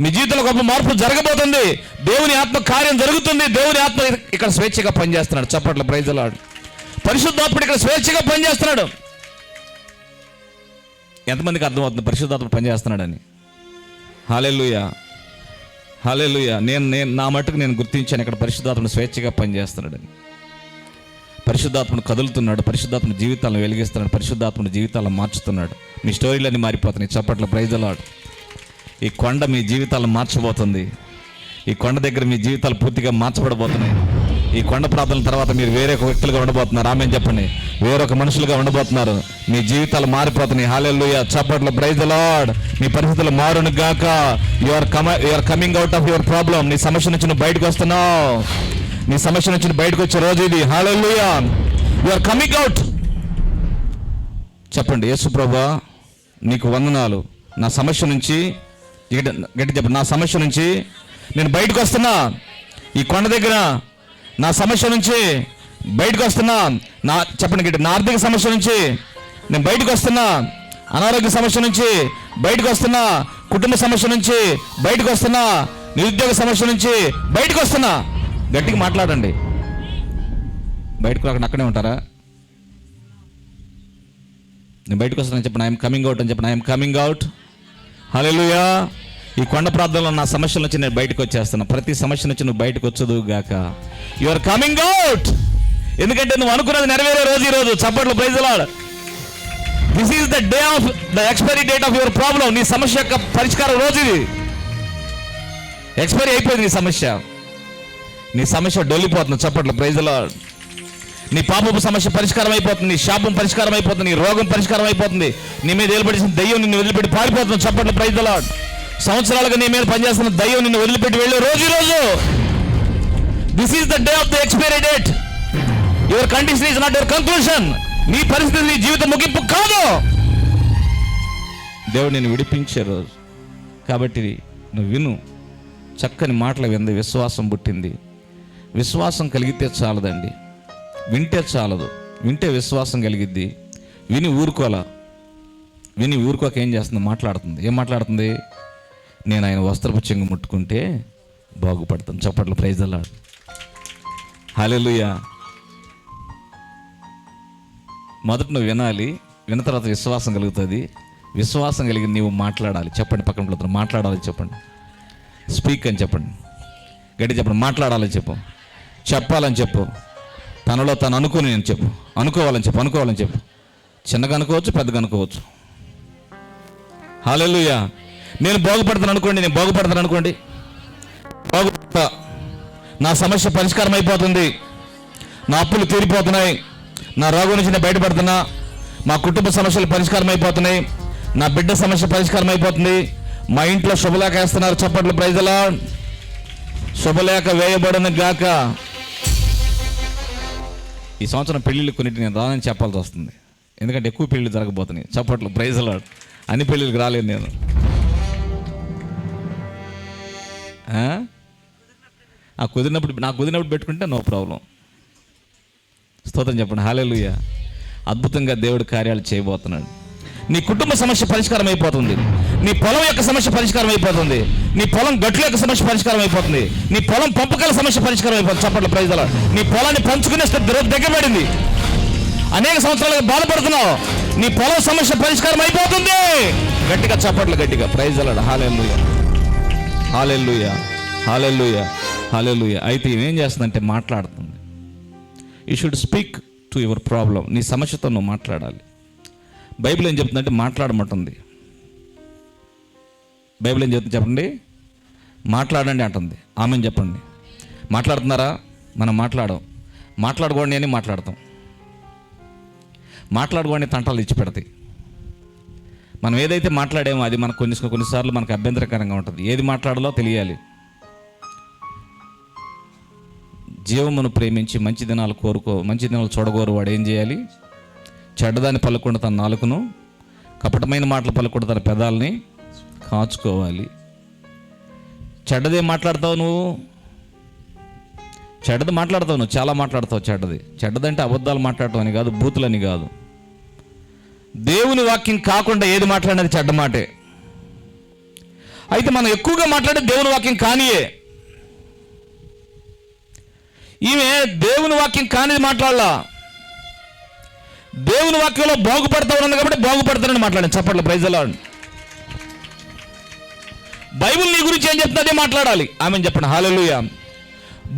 Speaker 1: మీ జీవితంలో గొప్ప మార్పు జరగబోతుంది. దేవుని ఆత్మ కార్యం జరుగుతుంది. దేవుని ఆత్మ ఇక్కడ స్వేచ్ఛగా పనిచేస్తున్నాడు. చప్పట్లు, ప్రైజ్ ది లార్డ్. పరిశుద్ధాత్ముడు ఇక్కడ స్వేచ్ఛగా పనిచేస్తున్నాడు. ఎంతమందికి అర్థమవుతుంది పరిశుద్ధాత్మ పనిచేస్తున్నాడని? హల్లెలూయా, హల్లెలూయా. నా మట్టుకు నేను గుర్తించాను ఇక్కడ పరిశుద్ధాత్ముడు స్వేచ్ఛగా పనిచేస్తున్నాడని. పరిశుద్ధాత్ముడు కదులుతున్నాడు. పరిశుద్ధాత్ముడు జీవితాలను వెలిగిస్తున్నాడు. పరిశుద్ధాత్ముడు జీవితాలను మార్చుతున్నాడు. మీ స్టోరీలన్నీ మారిపోతున్నాయి. చప్పట్లు, ప్రైజ్ ది లార్డ్. ఈ కొండ మీ జీవితాలను మార్చబోతుంది. ఈ కొండ దగ్గర మీ జీవితాలు పూర్తిగా మార్చబడబోతున్నాయి. ఈ కొండ ప్రార్థన తర్వాత మీరు వేరొక వ్యక్తులుగా ఉండబోతున్నారు. ఆమేన్ చెప్పండి. వేరొక మనుషులుగా ఉండబోతున్నారు. మీ జీవితాలు మారిపోతున్నాయి. హల్లెలూయా. చప్పట్లు, ప్రైజ్ ది లార్డ్. మీ పరిస్థితులు మారును గాక. You are coming out of your problem. నీ సమస్య నుంచి నువ్వు బయటకు వస్తున్నావు. నీ సమస్య నుంచి బయటకు వచ్చే రోజు ఇది. Hallelujah. You are coming out. చెప్పండి, యేసు ప్రభువా నీకు వందనాలు, నా సమస్య నుంచి గట్టి చెప్పండి, నా సమస్య నుంచి నేను బయటకు వస్తున్నా. ఈ కొండ దగ్గర నా సమస్య నుంచి బయటకు వస్తున్నా. చెప్పండి గట్టి, నా ఆర్థిక సమస్య నుంచి నేను బయటకు వస్తున్నా. అనారోగ్య సమస్య నుంచి బయటకు వస్తున్నా. కుటుంబ సమస్య నుంచి బయటకు వస్తున్నా. నిరుద్యోగ సమస్య నుంచి బయటకు వస్తున్నా. గట్టిగా మాట్లాడండి. బయటకు రాకుండా అక్కడే ఉంటారా? నేను బయటకు వస్తున్నాను చెప్పండి, ఐఎమ్ కమింగ్ అవుట్ అని చెప్పండి, ఐఎమ్ కమింగ్ అవుట్. హల్లెలూయా. ఈ కొండ ప్రాంతంలో నా సమస్యల నుంచి నేను బయటకు వచ్చేస్తున్నా. ప్రతి సమస్య నుంచి నువ్వు బయటకు వచ్చదు గాక. You are coming out. ఎందుకంటే నువ్వు అనుకున్నది నెరవేరే రోజు ఈ రోజు. చప్పట్లు, praise the lord. This is the day of the expiry date of your problem. నీ సమస్య యొక్క పరిష్కారం రోజు ఇది. ఎక్స్పైరీ అయిపోయింది నీ సమస్య. నీ సమస్య డొల్లిపోతుంది. చప్పట్లు, ప్రైజ్ ది లార్డ్. నీ పాపపు సమస్య పరిష్కారం అయిపోతుంది. నీ శాపం పరిష్కారం అయిపోతుంది. నీ రోగం పరిష్కారం అయిపోతుంది. నీ మీద ఏలుబడిసిన దయ్యం నిన్ను వదిలిపెట్టి పారిపోతుంది. చప్పట్లు, ప్రైజ్ ది లార్డ్. సంవత్సరాలుగా నీ మీద పనిచేస్తున్న దయ్యం నిన్ను వదిలిపెట్టి వెళ్ళే రోజు ఈ రోజు. This is the day of the expiry date. Your condition is not your conclusion. నీ పరిస్థితి నీ జీవితం ముగింపు కాదు. దేవుడు నేను విడిపించే రోజు. కాబట్టి నువ్వు విను. చక్కని మాటలు వింది, విశ్వాసం పుట్టింది. విశ్వాసం కలిగితే చాలదండి, వింటే చాలదు. వింటే విశ్వాసం కలిగిద్ది. విని ఊరుకోలా. విని ఊరుకోక ఏం చేస్తుంది? మాట్లాడుతుంది. ఏం మాట్లాడుతుంది? నేను ఆయన వస్త్రపు చెంగు ముట్టుకుంటే బాగుపడతాను. చప్పట్లు, ప్రైజ్ ది లార్డ్. హల్లెలూయా. మొదట నువ్వు వినాలి. విన్న తర్వాత విశ్వాసం కలుగుతుంది. విశ్వాసం కలిగి నీవు మాట్లాడాలి. చెప్పండి, పక్కన పిల్లలు మాట్లాడాలి. చెప్పండి, స్పీక్ అని చెప్పండి. గట్టి చెప్పండి, మాట్లాడాలని చెప్పు, చెప్పాలని చెప్పు. తనలో తను అనుకుని నేను చెప్పు, అనుకోవాలని చెప్పు, అనుకోవాలని చెప్పు. చిన్నగా అనుకోవచ్చు, పెద్దగా అనుకోవచ్చు. హల్లెలూయా. నేను బాగుపడతాను అనుకోండి, నేను బాగుపడతాను అనుకోండి, బాగుపడతా. నా సమస్య పరిష్కారం అయిపోతుంది. నా అప్పులు తీరిపోతున్నాయి. నా రోగం నుంచి నేను బయటపడుతున్నా. మా కుటుంబ సమస్యలు పరిష్కారం అయిపోతున్నాయి. నా బిడ్డ సమస్య పరిష్కారం అయిపోతుంది. మా ఇంట్లో శుభలేఖ వేస్తున్నారు. చప్పట్లు, ప్రైజ్ ది లార్డ్. శుభలేఖ వేయబడను గాక. ఈ సంవత్సరం పెళ్ళిళ్ళు కొన్నిటి నేను రానని చెప్పాల్సి వస్తుంది. ఎందుకంటే ఎక్కువ పెళ్ళిళ్ళు జరగబోతున్నాయి. చప్పట్లు, ప్రైజ్ ది లార్డ్. అన్ని పెళ్ళిళ్ళకి రాలేదు నేను. నాకు కుదిరినప్పుడు పెట్టుకుంటే నో ప్రాబ్లం. స్తోత్రం చెప్పండి. హల్లెలూయా. అద్భుతంగా దేవుడు కార్యాలు చేయబోతున్నాడు. నీ కుటుంబ సమస్య పరిష్కారం అయిపోతుంది. నీ పొలం యొక్క సమస్య పరిష్కారం అయిపోతుంది. నీ పొలం గట్ల యొక్క సమస్య పరిష్కారం అయిపోతుంది. నీ పొలం పంపకాల సమస్య పరిష్కారం అయిపోతుంది. చప్పట్లు, ప్రైజ్ ది లార్డ్. నీ పొలాన్ని పంచుకునే దగ్గర పడింది. అనేక సంవత్సరాలుగా బాధపడుతున్నావు. నీ పొలం సమస్య పరిష్కారం అయిపోతుంది. గట్టిగా చప్పట్లు, గట్టిగా praise the Lord. Hallelujah, hallelujah, hallelujah, హల్లెలూయా. అయితే ఏం చేస్తుందంటే మాట్లాడుతుంది. You should speak to your problem. నీ సమస్యతో నువ్వు మాట్లాడాలి. బైబిల్ ఏం చెప్తుందంటే మాట్లాడమంటుంది. బైబిల్ ఏం చెప్తుంది చెప్పండి? మాట్లాడండి అంటుంది. ఆమెను చెప్పండి. మాట్లాడుతున్నారా? మనం మాట్లాడకూడని అని మాట్లాడతాం. మాట్లాడకూడని తంటాలు ఇచ్చి పెడతాయి. మనం ఏదైతే మాట్లాడామో అది మనకు కొన్నిసార్లు మనకు అభ్యంతరకరంగా ఉంటుంది. ఏది మాట్లాడాలో తెలియాలి. జీవమును ప్రేమించి మంచి దినాలు చూడగోరు వాడు ఏం చేయాలి? చెడ్డదాన్ని పలకుండా తన నాలుకను, కపటమైన మాటలు పలకుండా తన పెదాలని కాచుకోవాలి. చెడ్డదేం మాట్లాడతావు నువ్వు? చెడ్డది మాట్లాడతావు నువ్వు, చాలా మాట్లాడతావు చెడ్డది. చెడ్డదంటే అబద్ధాలు మాట్లాడటం అని కాదు, బూతులని కాదు. దేవుని వాక్యం కాకుండా ఏది మాట్లాడినది చెడ్డ మాటే. అయితే మనం ఎక్కువగా మాట్లాడే దేవుని వాక్యం కానియే. ఈమె దేవుని వాక్యం కానిది మాట్లాడాల. దేవుని వాక్యంలో బాగుపడతా ఉన్నది కాబట్టి బాగుపడతానని మాట్లాడాను. చప్పట్లు, ప్రైజ్ ది లార్డ్. బైబిల్ నీ గురించి ఏం చెప్తుంది మాట్లాడాలి. ఆమెను చెప్పండి. హల్లెలూయా.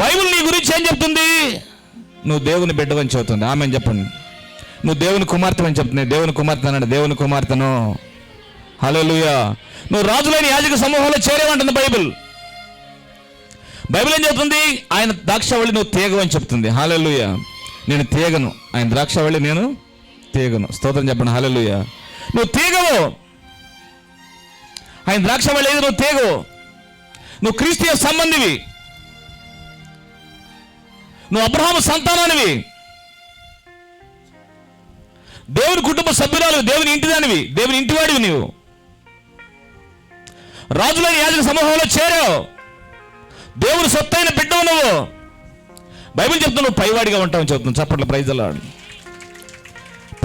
Speaker 1: బైబిల్ నీ గురించి ఏం చెప్తుంది? నువ్వు దేవుని బిడ్డవని చెబుతుంది. ఆమెను చెప్పండి. నువ్వు దేవుని కుమార్తె అని చెప్తుంది. దేవుని కుమార్తె అన్నాడు, దేవుని కుమార్తెను. హల్లెలూయా. నువ్వు రాజులైన యాజక సమూహంలో చేరేవంటుంది బైబిల్. బైబిల్ ఏం చెప్తుంది? ఆయన ద్రాక్షవల్లి, నువ్వు తీగవని చెప్తుంది. హల్లెలూయా. నేను తీగను, ఆయన ద్రాక్షవల్లి, నేను తీగను. స్తోత్రం చెప్పండి. హల్లెలూయా. నువ్వు తీగవు, ఆయన ద్రాక్షవల్లి ఏది, నువ్వు తీగవు. నువ్వు క్రీస్తు సంబంధివి, నువ్వు అబ్రహాము సంతానానివి, దేవుని కుటుంబ సభ్యురాలు, దేవుని ఇంటిదానివి, దేవుని ఇంటివాడివి నీవు. రాజులైన యాజక సమూహంలో చేరావు. దేవుని సొత్తైన బిడ్డవు నువ్వు. బైబిల్ చెప్తున్నావు నువ్వు పైవాడిగా ఉంటావని చెప్తున్నావు. చప్పట్లు ప్రైజ్ ది లార్డ్.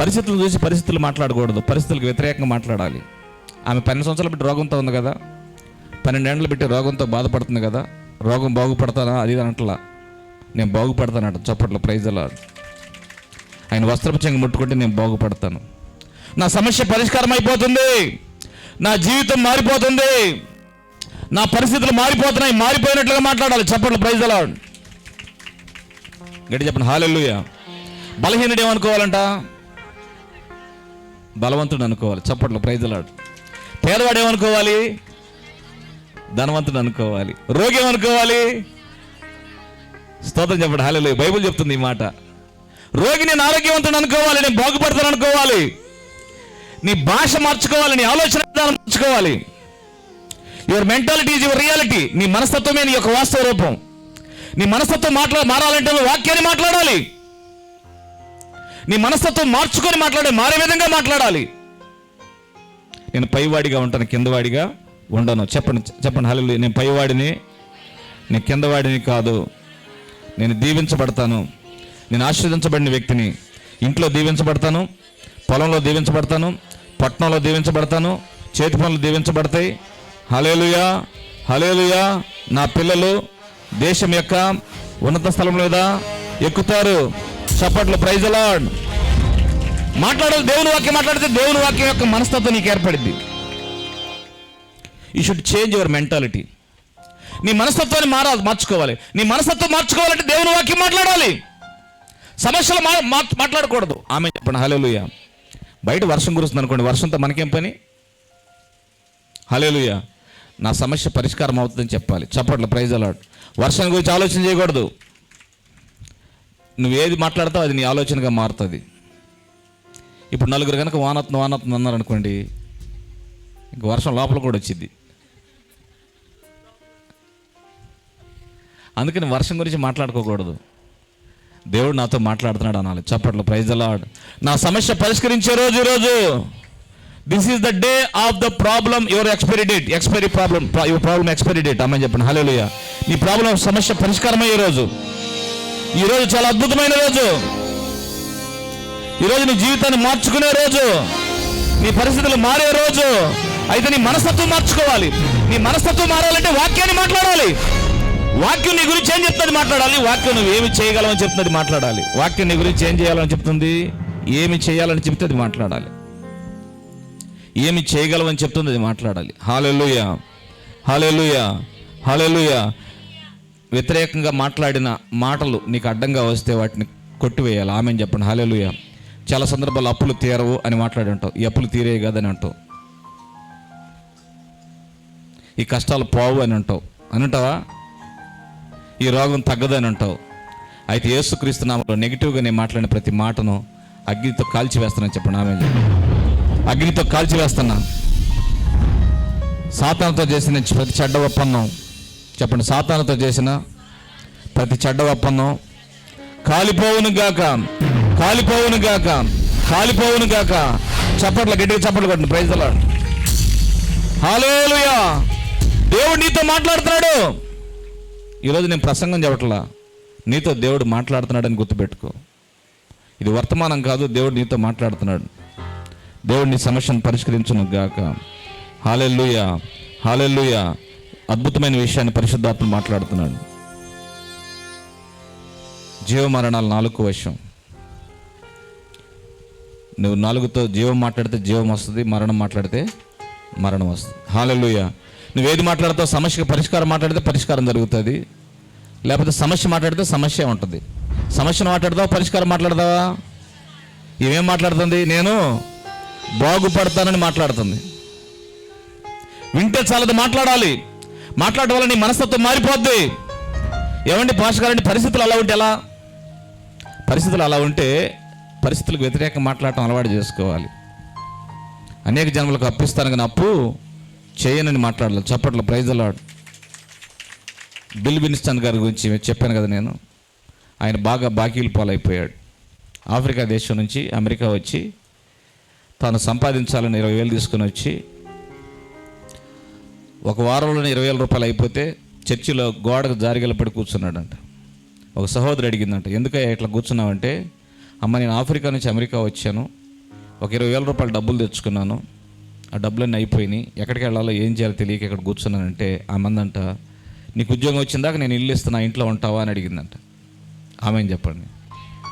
Speaker 1: పరిస్థితులు చూసి పరిస్థితులు మాట్లాడకూడదు, పరిస్థితులకు వ్యతిరేకంగా మాట్లాడాలి. ఆమె 12 సంవత్సరాలు పెట్టి రోగంతో ఉంది కదా, 12 ఏళ్ళు పెట్టి రోగంతో బాధపడుతుంది కదా, రోగం బాగుపడతానా అది అనట్లా, నేను బాగుపడతానట. చప్పట్లు ప్రైజ్ ది లార్డ్. ఆయన వస్త్రపు చెంగు ముట్టుకుంటే నేను బాగుపడతాను, నా సమస్య పరిష్కారం అయిపోతుంది, నా జీవితం మారిపోతుంది, నా పరిస్థితులు మారిపోతున్నాయి, మారిపోయినట్లుగా మాట్లాడాలి. చప్పట్లు ప్రైజ్ ది లార్డ్. గట్టి చెప్పండి హల్లెలూయా. బలహీనుడు ఏమనుకోవాలంట? బలవంతుడు అనుకోవాలి. చప్పట్లు ప్రైజ్ ది లార్డ్. పేదవాడు ఏమనుకోవాలి? ధనవంతుడు అనుకోవాలి. రోగి ఏమనుకోవాలి? స్తోత్రం చెప్పండి హల్లెలూయా. బైబిల్ చెప్తుంది ఈ మాట. రోగి నేను ఆరోగ్యవంతుడు అనుకోవాలి, నేను బాగుపడతాను అనుకోవాలి. నీ భాష మార్చుకోవాలి, నీ ఆలోచన విధానం మార్చుకోవాలి. Your mentality is your reality. నీ మనస్తత్వమే నీ యొక్క వాస్తవ రూపం. నీ మనస్తత్వం మారాలంటే నువ్వు వాక్యాన్ని మాట్లాడాలి. నీ మనస్తత్వం మార్చుకొని మారే విధంగా మాట్లాడాలి. నేను పైవాడిగా ఉంటాను, కిందవాడిగా ఉండను. చెప్పండి హల్లెలూయా. నేను పైవాడిని, నేను కిందవాడిని కాదు. నేను దీవించబడతాను, నేను ఆశీర్వదించబడిన వ్యక్తిని. ఇంట్లో దీవించబడతాను, పొలంలో దీవించబడతాను, పట్టణంలో దీవించబడతాను, చేతి పనులు దీవించబడతాయి. హల్లెలూయా హల్లెలూయా. నా పిల్లలు దేశం యొక్క ఉన్నత స్థలం మీద ఎక్కుతారు. చప్పట్లు ప్రైజ్ ది లార్డ్. మాట్లాడాలి. దేవుని వాక్యం మాట్లాడితే దేవుని వాక్యం యొక్క మనస్తత్వం నీకు ఏర్పడింది. You should change your mentality. నీ మనస్తత్వాన్ని మార్చుకోవాలి. నీ మనస్తత్వం మార్చుకోవాలంటే దేవుని వాక్యం మాట్లాడాలి. సమస్యలు మాట్లాడకూడదు. ఆమె చెప్పండి హల్లెలూయా. బయట వర్షం కురుస్తుంది అనుకోండి, వర్షంతో మనకేం పని? హల్లెలూయా. నా సమస్య పరిష్కారం అవుతుందని చెప్పాలి. చప్పట్లు ప్రైజ్ ది లార్డ్. వర్షం గురించి ఆలోచన చేయకూడదు. నువ్వు ఏది మాట్లాడతావు అది నీ ఆలోచనగా మారుతుంది. ఇప్పుడు నలుగురు కనుక వానొత్తుంది అన్నారు అనుకోండి, ఇంక వర్షం లోపల కూడా వచ్చింది. అందుకని వర్షం గురించి మాట్లాడుకోకూడదు. దేవుడు నాతో మాట్లాడుతున్నాడు అనాలి. చప్పట్లు ప్రైజ్ ది లార్డ్. నా సమస్య పరిష్కరించే రోజు ఈరోజు. This is the day of the problem your expiry date. Your problem expiry date. అమ్మని చెప్పండి హల్లెలూయా. నీ ప్రాబ్లం సమస్య పరిష్కారం అయ్యే రోజు. ఈరోజు చాలా అద్భుతమైన రోజు. ఈరోజు నీ జీవితాన్ని మార్చుకునే రోజు, నీ పరిస్థితులు మారే రోజు. అయితే నీ మనస్తత్వం మార్చుకోవాలి. నీ మనస్తత్వం మారాలంటే వాక్యాన్ని మాట్లాడాలి. వాక్యం నీ గురించి ఏం చెప్తుంది మాట్లాడాలి. వాక్యం నువ్వు ఏమి చేయగలవని చెప్తుంది మాట్లాడాలి. వాక్యం నీ గురించి ఏం చేయాలని చెప్తుంది, ఏమి చేయాలని చెప్తే అది మాట్లాడాలి. ఏమి చేయగలవని చెప్తుంది అది మాట్లాడాలి. హల్లెలూయా హల్లెలూయా హల్లెలూయా. వ్యతిరేకంగా మాట్లాడిన మాటలు నీకు అడ్డంగా వస్తే వాటిని కొట్టివేయాలి. ఆమెను చెప్పండి హల్లెలూయా. చాలా సందర్భాలు అప్పులు తీరవు అని మాట్లాడి అంటావు. ఈ అప్పులు తీరే కదని అంటావు. ఈ కష్టాలు పోవు అని అంటావు. అంటావా? ఈ రోగం తగ్గదని అంటావు. అయితే యేసుక్రీస్తు నామములో నెగిటివ్గా నేను మాట్లాడిన ప్రతి మాటను అగ్నితో కాల్చివేస్తానని చెప్పండి. ఆమె అగ్నితో కాల్చివేస్తున్నా. సాతానుతో చేసిన ప్రతి చెడ్డ ఒప్పందం చెప్పండి. సాతానుతో చేసిన ప్రతి చెడ్డ ఒప్పందం కాలిపోవును గాక, కాలిపోవును గాక, కాలిపోవును గాక. చప్పట్లు గట్టిగా చప్పట్లు కొట్టండి. Praise the Lord. హల్లెలూయా. దేవుడు నీతో మాట్లాడుతున్నాడు. ఈరోజు నేను ప్రసంగం చెప్పట్లా, నీతో దేవుడు మాట్లాడుతున్నాడని గుర్తుపెట్టుకో. ఇది వర్తమానం కాదు, దేవుడు నీతో మాట్లాడుతున్నాడు. దేవుడు నీ సమస్యను పరిష్కరించును గాక. హల్లెలూయా హల్లెలూయా. అద్భుతమైన విషయాన్ని పరిశుద్ధాత్మ మాట్లాడుతున్నాడు. జీవ మరణాలు 4 వశం. నువ్వు 4తో జీవం మాట్లాడితే జీవం వస్తుంది, మరణం మాట్లాడితే మరణం వస్తుంది. హల్లెలూయా. నువ్వేది మాట్లాడతావు, సమస్యకు పరిష్కారం మాట్లాడితే పరిష్కారం జరుగుతుంది, లేకపోతే సమస్య మాట్లాడితే సమస్య ఉంటుంది. సమస్యను మాట్లాడతావా, పరిష్కారం మాట్లాడతావా? ఇవేం మాట్లాడుతుంది? నేను బాగుపడతానని మాట్లాడుతుంది. వింటే చాలదు, మాట్లాడాలి. మాట్లాడటం వల్ల నీ మనస్తత్వం మారిపోద్ది. ఏమండి పాస్టర్ గారండి, పరిస్థితులు అలా ఉంటే ఎలా? పరిస్థితులు అలా ఉంటే పరిస్థితులకు వ్యతిరేకంగా మాట్లాడటం అలవాటు చేసుకోవాలి. అనేక జన్మలకు అప్పిస్తాను కానీ అప్పు చేయనని మాట్లాడాలి. చప్పట్లు praise the lord. Bill Winston గారి గురించి చెప్పాను కదా నేను. ఆయన బాగా బాకీలు పాలైపోయాడు. ఆఫ్రికా దేశం నుంచి అమెరికా వచ్చి తాను సంపాదించాలని 20,000 తీసుకుని వచ్చి ఒక వారంలోనే 20,000 రూపాయలు అయిపోతే చర్చిలో గోడకు జారిగలపడి కూర్చున్నాడంట. ఒక సహోదరు అడిగిందంట, ఎందుకయ్యా ఇట్లా కూర్చున్నావంటే, అమ్మ నేను ఆఫ్రికా నుంచి అమెరికా వచ్చాను, ఒక 20,000 రూపాయలు డబ్బులు తెచ్చుకున్నాను, ఆ డబ్బులన్నీ అయిపోయినాయి, ఎక్కడికి వెళ్ళాలో ఏం చేయాలో తెలియక ఇక్కడ కూర్చున్నానంటే, ఆ మందంట నీకు ఉద్యోగం వచ్చిందాక నేను ఇల్లు ఇస్తున్నా, ఇంట్లో ఉంటావా అని అడిగిందంట. ఆమె చెప్పండి,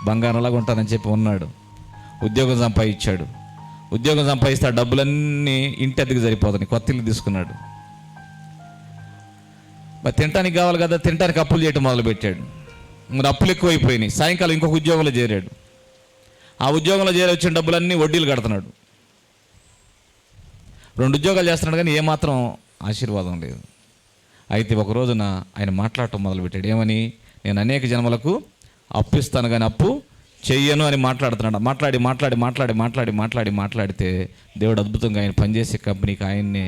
Speaker 1: బంగారంలాగా ఉంటానని చెప్పి ఉన్నాడు, ఉద్యోగం సంపాదించాడు, ఉద్యోగం సంపాదిస్తే ఆ డబ్బులన్నీ ఇంటి అద్దెకి సరిపోతాయి, కొత్త ఇల్లు తీసుకున్నాడు. మరి తినడానికి కావాలి కదా, తినడానికి అప్పులు చేయటం మొదలుపెట్టాడు. మరి అప్పులు ఎక్కువైపోయినాయి. సాయంకాలం ఇంకొక ఉద్యోగంలో చేరాడు. ఆ ఉద్యోగంలో చేరి వచ్చిన డబ్బులన్నీ వడ్డీలు కడుతున్నాడు. 2 ఉద్యోగాలు చేస్తున్నాడు కానీ ఏమాత్రం ఆశీర్వాదం లేదు. అయితే ఒక రోజున ఆయన మాట్లాడటం మొదలుపెట్టాడు. ఏమని? నేను అనేక జన్మలకు అప్పు ఇస్తాను కానీ అప్పు చెయ్యను అని మాట్లాడుతున్నాడు. మాట్లాడితే దేవుడు అద్భుతంగా ఆయన పనిచేసే కంపెనీకి ఆయన్నే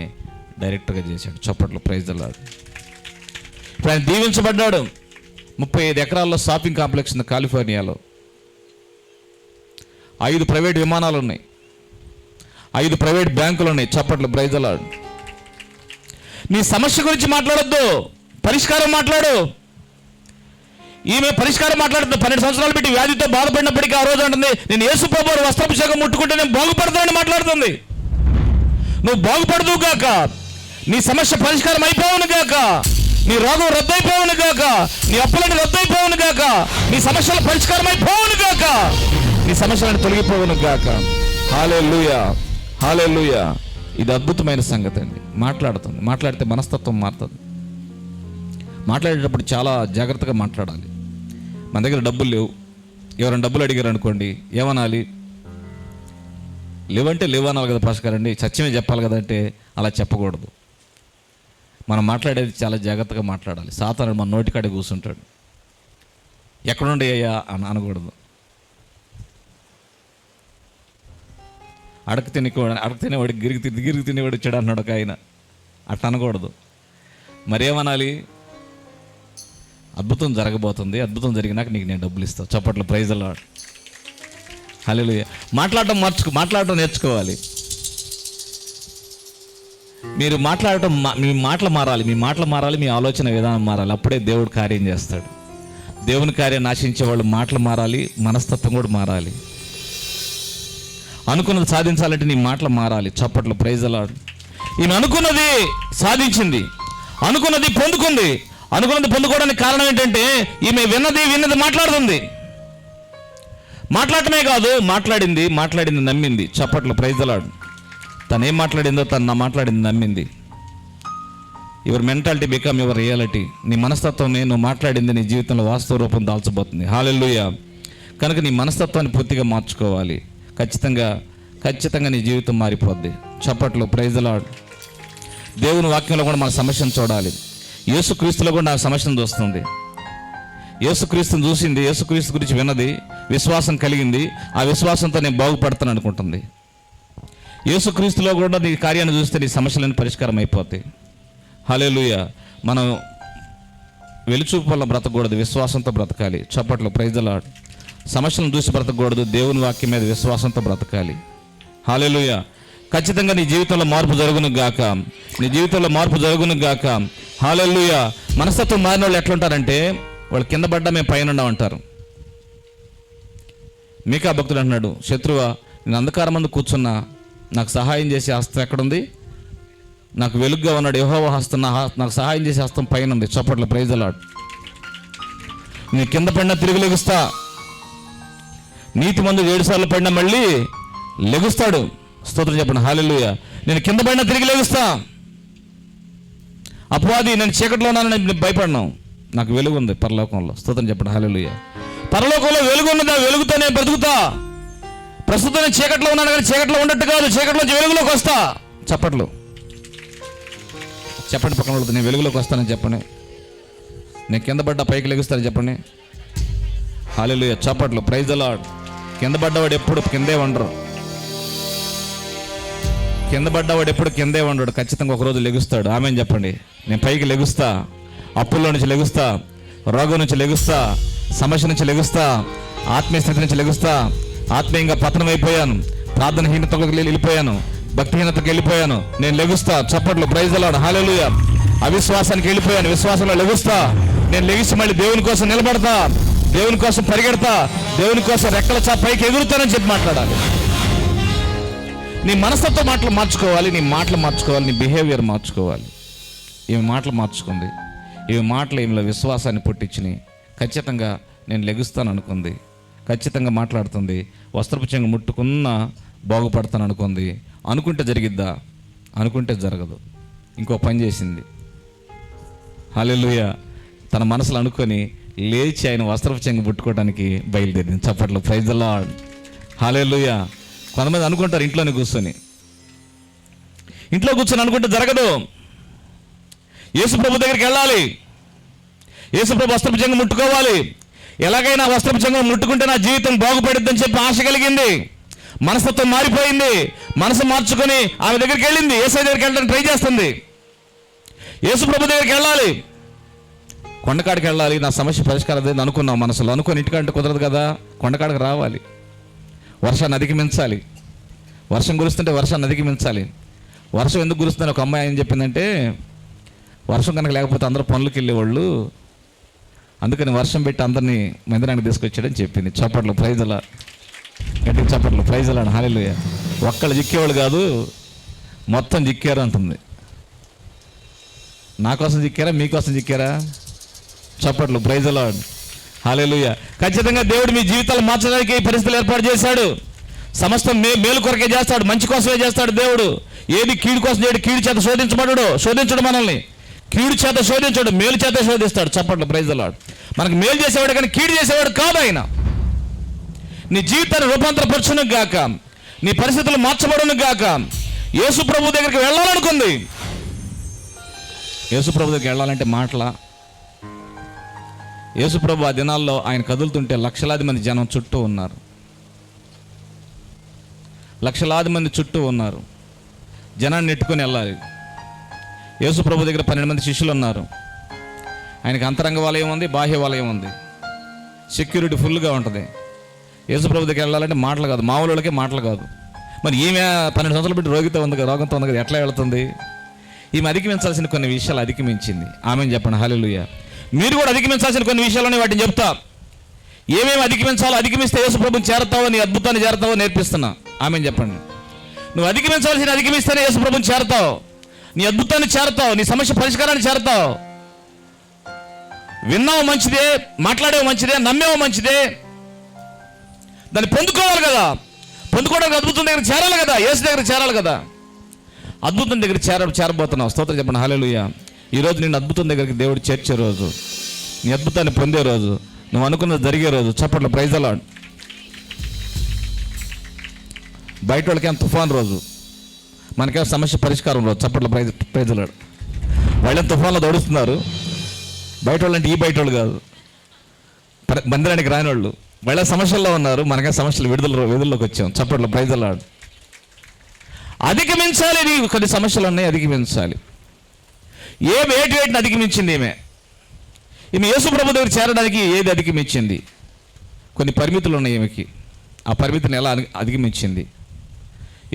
Speaker 1: డైరెక్టర్గా చేశాడు. చప్పట్లు, ప్రైజ్ ది లార్డ్. ఇప్పుడు ఆయన దీవించబడ్డాడు. 35 ఎకరాల్లో షాపింగ్ కాంప్లెక్స్ ఉంది కాలిఫోర్నియాలో. 5 ప్రైవేట్ విమానాలు ఉన్నాయి, 5 ప్రైవేట్ బ్యాంకులు ఉన్నాయి. చప్పట్లు, ప్రైజ్ ది లార్డ్. నీ సమస్య గురించి మాట్లాడొద్దు, పరిష్కారం మాట్లాడు. ఈమె పరిష్కారం మాట్లాడుతుంది. 12 సంవత్సరాలు పెట్టి వ్యాధితో బాధపడినప్పటికీ ఆ రోజు అంటుంది, నేను యేసుప్రభువు వస్త్రాభిషేకం ముట్టుకుంటే నేను బాగుపడతానని మాట్లాడుతుంది. నువ్వు బాగుపడదువు గాక, నీ సమస్య పరిష్కారం అయిపోవును గాక, నీ రోగం రద్దయిపోవును గాక, నీ అప్పులను రద్దయిపోవును గాక, నీ సమస్యల పరిష్కారం అయిపోవును గాక, నీ సమస్యలను తొలగిపోవును గాక. హల్లెలూయా, హల్లెలూయా. ఇది అద్భుతమైన సంగతి అండి. మాట్లాడితే మనస్తత్వం మారుతుంది. మాట్లాడేటప్పుడు చాలా జాగ్రత్తగా మాట్లాడాలి. మన దగ్గర డబ్బులు లేవు, ఎవరైనా డబ్బులు అడిగారు అనుకోండి, ఏమనాలి? లేవంటే లేవు అనాలి కదా పాస్టర్ అండి, సత్యమే చెప్పాలి కదంటే అలా చెప్పకూడదు. మనం మాట్లాడేది చాలా జాగ్రత్తగా మాట్లాడాలి. సాతానుడు మన నోటికాడే కూర్చుంటాడు. ఎక్కడుండే అయ్యా అని అనకూడదు. అడక తినేవాడు గిరికి తినేవాడు వచ్చాడు అన్నాడు ఒక ఆయన. అట్లా అనకూడదు. మరేమనాలి? అద్భుతం జరగబోతుంది, అద్భుతం జరిగినాక నీకు నేను డబ్బులు ఇస్తాను. చప్పట్లు, ప్రైజ్ ది లార్డ్. హల్లెలూయా. మాట్లాడటం నేర్చుకోవాలి. మీరు మాట్లాడటం, మీ మాటలు మారాలి, మీ ఆలోచన విధానం మారాలి. అప్పుడే దేవుడు కార్యం చేస్తాడు. దేవుని కార్యం నాశించే వాళ్ళు మాటలు మారాలి, మనస్తత్వం కూడా మారాలి. అనుకున్నది సాధించాలంటే నీ మాటలు మారాలి. చప్పట్లు, ప్రైజ్ ది లార్డ్. ఈయన అనుకున్నది సాధించింది, అనుకున్నది పొందుకుంది. అనుకున్నది పొందుకోవడానికి కారణం ఏంటంటే ఈమె విన్నది మాట్లాడుతుంది. మాట్లాడటమే కాదు, మాట్లాడింది నమ్మింది. చప్పట్లు, ప్రైజ్ ది లార్డ్. తను ఏం మాట్లాడిందో తను మాట్లాడింది నమ్మింది. Your mentality become your reality. నీ మనస్తత్వం నువ్వు మాట్లాడింది నీ జీవితంలో వాస్తవ రూపం దాల్చబోతుంది. హల్లెలూయా. కనుక నీ మనస్తత్వాన్ని పూర్తిగా మార్చుకోవాలి. ఖచ్చితంగా నీ జీవితం మారిపోద్ది. చప్పట్లు, ప్రైజ్ ది లార్డ్. దేవుని వాక్యంలో కూడా మన సమస్యను చూడాలి. యేసుక్రీస్తులో కూడా నా సమస్యను చూస్తుంది. యేసుక్రీస్తుని చూసింది, యేసుక్రీస్తు గురించి విన్నది, విశ్వాసం కలిగింది. ఆ విశ్వాసంతో నేను బాగుపడతాను అనుకుంటుంది. యేసుక్రీస్తులో కూడా నీ కార్యాన్ని చూస్తే నీ సమస్యలను పరిష్కారం అయిపోతాయి. హల్లెలూయా. మనం వెలుచూపు వల్ల బ్రతకూడదు, విశ్వాసంతో బ్రతకాలి. చప్పట్లు, ప్రైజ్ ది లార్డ్. సమస్యలను చూసి బ్రతకూడదు, దేవుని వాక్యం మీద విశ్వాసంతో బ్రతకాలి. హల్లెలూయా. ఖచ్చితంగా నీ జీవితంలో మార్పు జరుగును గాక. హల్లెలూయా. మనస్తత్వం మారిన వాళ్ళు ఎట్లుంటారంటే, వాళ్ళు కింద పడ్డా మేము పైన ఉంటారు. మీకా భక్తుడు అంటున్నాడు, శత్రువా నేను అంధకారం మందు కూర్చున్నా, నాకు సహాయం చేసే హస్తం ఎక్కడుంది? నాకు వెలుగుగా ఉన్నాడు యెహోవా హస్తం, నాకు సహాయం చేసే హస్తం పైన ఉంది. చప్పట్లు, ప్రైజ్ ది లార్డ్. నేను కింద పడినా తిరిగి లెగుస్తా. నీతిమంతుడు 7 సార్లు పడినా మళ్ళీ లెగుస్తాడు. స్తోత్రం చెప్పండి. హల్లెలూయా. నేను కింద పడినా తిరిగి లెగుస్తా. అపవాది నేను చీకట్లో ఉన్నానని భయపడినావు, నాకు వెలుగు ఉంది పరలోకంలో. స్తోత్రం చెప్పండి. హల్లెలూయా. పరలోకంలో వెలుగు ఉన్నదా? వెలుగుతో నేను బ్రతుకుతా. ప్రస్తుతం నేను చీకట్లో ఉన్నాను కానీ చీకట్లో ఉన్నట్టు కాదు, చీకట్లోంచి వెలుగులోకి వస్తా. చెప్పండి పక్కన వాళ్ళతో, నేను వెలుగులోకి వస్తానని చెప్పండి. నేను కింద పడ్డా పైకి లెగుస్తానని చెప్పండి. హల్లెలూయా. చప్పట్లు, ప్రైజ్ ది లార్డ్. కింద పడ్డవాడు ఎప్పుడు కిందే ఉండడు. ఖచ్చితంగా ఒకరోజు లెగుస్తాడు. ఆమేన్ చెప్పండి. నేను పైకి లెగుస్తా, అప్పుల్లో నుంచి లెగుస్తా, రోగం నుంచి లెగుస్తా, సమస్య నుంచి లెగుస్తా, ఆత్మీయ స్థితి నుంచి లెగుస్తా. ఆత్మీయంగా పతనం అయిపోయాను, ప్రార్థనహీనతకు వెళ్ళిపోయాను, భక్తిహీనతకు వెళ్ళిపోయాను, నేను లెగుస్తా. చప్పట్లు, ప్రైజ్ ది లార్డ్, హల్లెలూయా. అవిశ్వాసానికి వెళ్ళిపోయాను, విశ్వాసంలో లెగుస్తా. నేను లెగిసి మళ్ళీ దేవుని కోసం నిలబడతా, దేవుని కోసం పరిగెడతా, దేవుని కోసం రెక్కల పైకి ఎగురుతానని చెప్పి మాట్లాడాలి. నీ మనస్తత్వం మాటలు మార్చుకోవాలి, నీ మాటలు మార్చుకోవాలి, నీ బిహేవియర్ మార్చుకోవాలి. ఈమె మాటలు మార్చుకుంది, ఈమె మాటలు ఈమెలో విశ్వాసాన్ని పుట్టించినాయి. ఖచ్చితంగా నేను లెగుస్తాను అనుకుంది, ఖచ్చితంగా మాట్లాడుతుంది. వస్త్రపు చెంగు ముట్టుకున్నా బాగుపడతాను అనుకుంది. అనుకుంటే జరిగిద్దా? అనుకుంటే జరగదు. ఇంకో పని చేసింది. హల్లెలూయా. తన మనసులో అనుకొని లేచి ఆయన వస్త్రపు చెంగు ముట్టుకోవడానికి బయలుదేరింది. చప్పట్లు, ప్రైజ్ ది లార్డ్, హల్లెలూయా. కొంతమంది అనుకుంటారు ఇంట్లో కూర్చొని అనుకుంటే జరగదు. యేసుప్రభు దగ్గరికి వెళ్ళాలి, యేసుప్రభు వస్త్రపు చెంగు ముట్టుకోవాలి. ఎలాగైనా వస్త్రపు చెంగు ముట్టుకుంటే నా జీవితం బాగుపడిద్దని చెప్పి ఆశ కలిగింది. మనస్తత్వం మారిపోయింది. మనసు మార్చుకొని ఆమె దగ్గరికి వెళ్ళింది. యేసయ్య దగ్గరికి వెళ్ళడానికి ట్రై చేస్తుంది. యేసుప్రభు దగ్గరికి వెళ్ళాలి, కొండకాడికి వెళ్ళాలి, నా సమస్య పరిష్కారం అనుకున్నాం. మనసులో అనుకుని ఇంటికంటే కుదరదు కదా, కొండకాడికి రావాలి, వర్షాన్ని అధిగమించాలి. వర్షం కురుస్తుంటే వర్షాన్ని అధిగమించాలి. వర్షం ఎందుకు కురుస్తుందని ఒక అమ్మాయి ఏం చెప్పిందంటే, వర్షం కనుక లేకపోతే అందరూ పనులకు వెళ్ళేవాళ్ళు, అందుకని వర్షం పెట్టి అందరినీ మందిరానికి తీసుకొచ్చాడని చెప్పింది. చప్పట్లు, ప్రైజ్ ది లార్డ్, గట్టిగా చప్పట్లు, ప్రైజ్ ది లార్డ్, హల్లెలూయా. ఒక్కళ్ళు చిక్కేవాళ్ళు కాదు, మొత్తం చిక్కారు అంటుంది. నా కోసం చిక్కారా, మీకోసం చిక్కారా? చప్పట్లు, ప్రైజ్ ది లార్డ్, హల్లెలూయా. ఖచ్చితంగా దేవుడు మీ జీవితాలు మార్చడానికి పరిస్థితులు ఏర్పాటు చేశాడు. సమస్తం మేలు కొరకే చేస్తాడు, మంచి కోసమే చేస్తాడు దేవుడు. ఏది కీడు కోసం చేయడు, కీడు చేత శోధించడు మనల్ని. కీడు చేత శోధించడు, మేలు చేత శోధిస్తాడు. చప్పట్లు, ప్రైజ్ ది లార్డ్. మనకు మేలు చేసేవాడు కానీ కీడు చేసేవాడు కాదు ఆయన. నీ జీవితాన్ని రూపాంతరపరచును గాక, నీ పరిస్థితులు మార్చబడును గాక. యేసు ప్రభు దగ్గరికి వెళ్ళాలనుకుంది. యేసు ప్రభు దగ్గరికి వెళ్ళాలంటే మాటలా? యేసు ప్రభు ఆ దినాల్లో ఆయన కదులుతుంటే లక్షలాది మంది జనం చుట్టూ ఉన్నారు, లక్షలాది మంది చుట్టూ ఉన్నారు. జనాన్ని నెట్టుకొని వెళ్ళాలి. యేసు ప్రభు దగ్గర 12 మంది శిష్యులు ఉన్నారు. ఆయనకి అంతరంగ వలయం ఉంది, బాహ్య వలయం ఉంది. సెక్యూరిటీ ఫుల్గా ఉంటుంది. యేసు ప్రభు దగ్గర వెళ్ళాలంటే మాటలు కాదు, మామూలు వాళ్ళకే మాటలు కాదు. మరి ఈమె 12 సంవత్సరాలు పెట్టి రోగంతో ఉంది కదా, ఎట్లా వెళుతుంది? ఈమె అధిగమించాల్సిన కొన్ని విషయాలు అధిగమించింది. ఆమెను చెప్పండి, హల్లెలూయా. మీరు కూడా అధిగమించాల్సిన కొన్ని విషయాలని వాటిని చెప్తా. ఏమేమి అధిగమించాలో అధిగమిస్తే యేసు ప్రభుని చేరతావో, నీ అద్భుతాన్ని చేరతావో నేర్పిస్తున్నా. ఆమెను చెప్పండి. నువ్వు అధిగమించాల్సిన అధిగమిస్తేనే యేసు ప్రభుని చేరతావు, నీ అద్భుతాన్ని చేరతావు, నీ సమస్య పరిష్కారాన్ని చేరతావు. విన్నావు మంచిదే, మాట్లాడేవు మంచిదే, నమ్మేవు మంచిదే, దాన్ని పొందుకోవాలి కదా. పొందుకోవడానికి అద్భుతం దగ్గర చేరాలి కదా, యేసు దగ్గర చేరాలి కదా. అద్భుతం దగ్గర చేరబోతున్నావు. స్తోత్రం చెప్పండి, హల్లెలూయా. ఈరోజు నేను అద్భుతం దగ్గరికి దేవుడు చేర్చే రోజు, నీ అద్భుతాన్ని పొందే రోజు, నువ్వు అనుకున్నది జరిగే రోజు. చప్పట్లు, ప్రైజ్ ది లార్డ్. బయట వాళ్ళకేం తుఫాన్ రోజు, మనకేం సమస్య పరిష్కారం రోజు. చప్పట్లు, ప్రైజ్ ది లార్డ్. వాళ్ళేం తుఫాన్లో దొడుస్తున్నారు. బయట వాళ్ళు అంటే ఈ బయట వాళ్ళు కాదు, మందిరానికి రాని వాళ్ళు. వాళ్ళ సమస్యల్లో ఉన్నారు, మనకే సమస్యలు విడుదలలోకి వచ్చాం. చప్పట్లు, ప్రైజ్ ది లార్డ్. అధిగమించాలి. నీ కొన్ని సమస్యలు ఉన్నాయి, అధిగమించాలి. వేటిని అధిగమించింది ఈమె యేసు ప్రభు దగ్గర చేరడానికి ఏది అధిగమించింది? కొన్ని పరిమితులు ఉన్నాయి ఈమెకి. ఆ పరిమితిని ఎలా అధిగమించింది?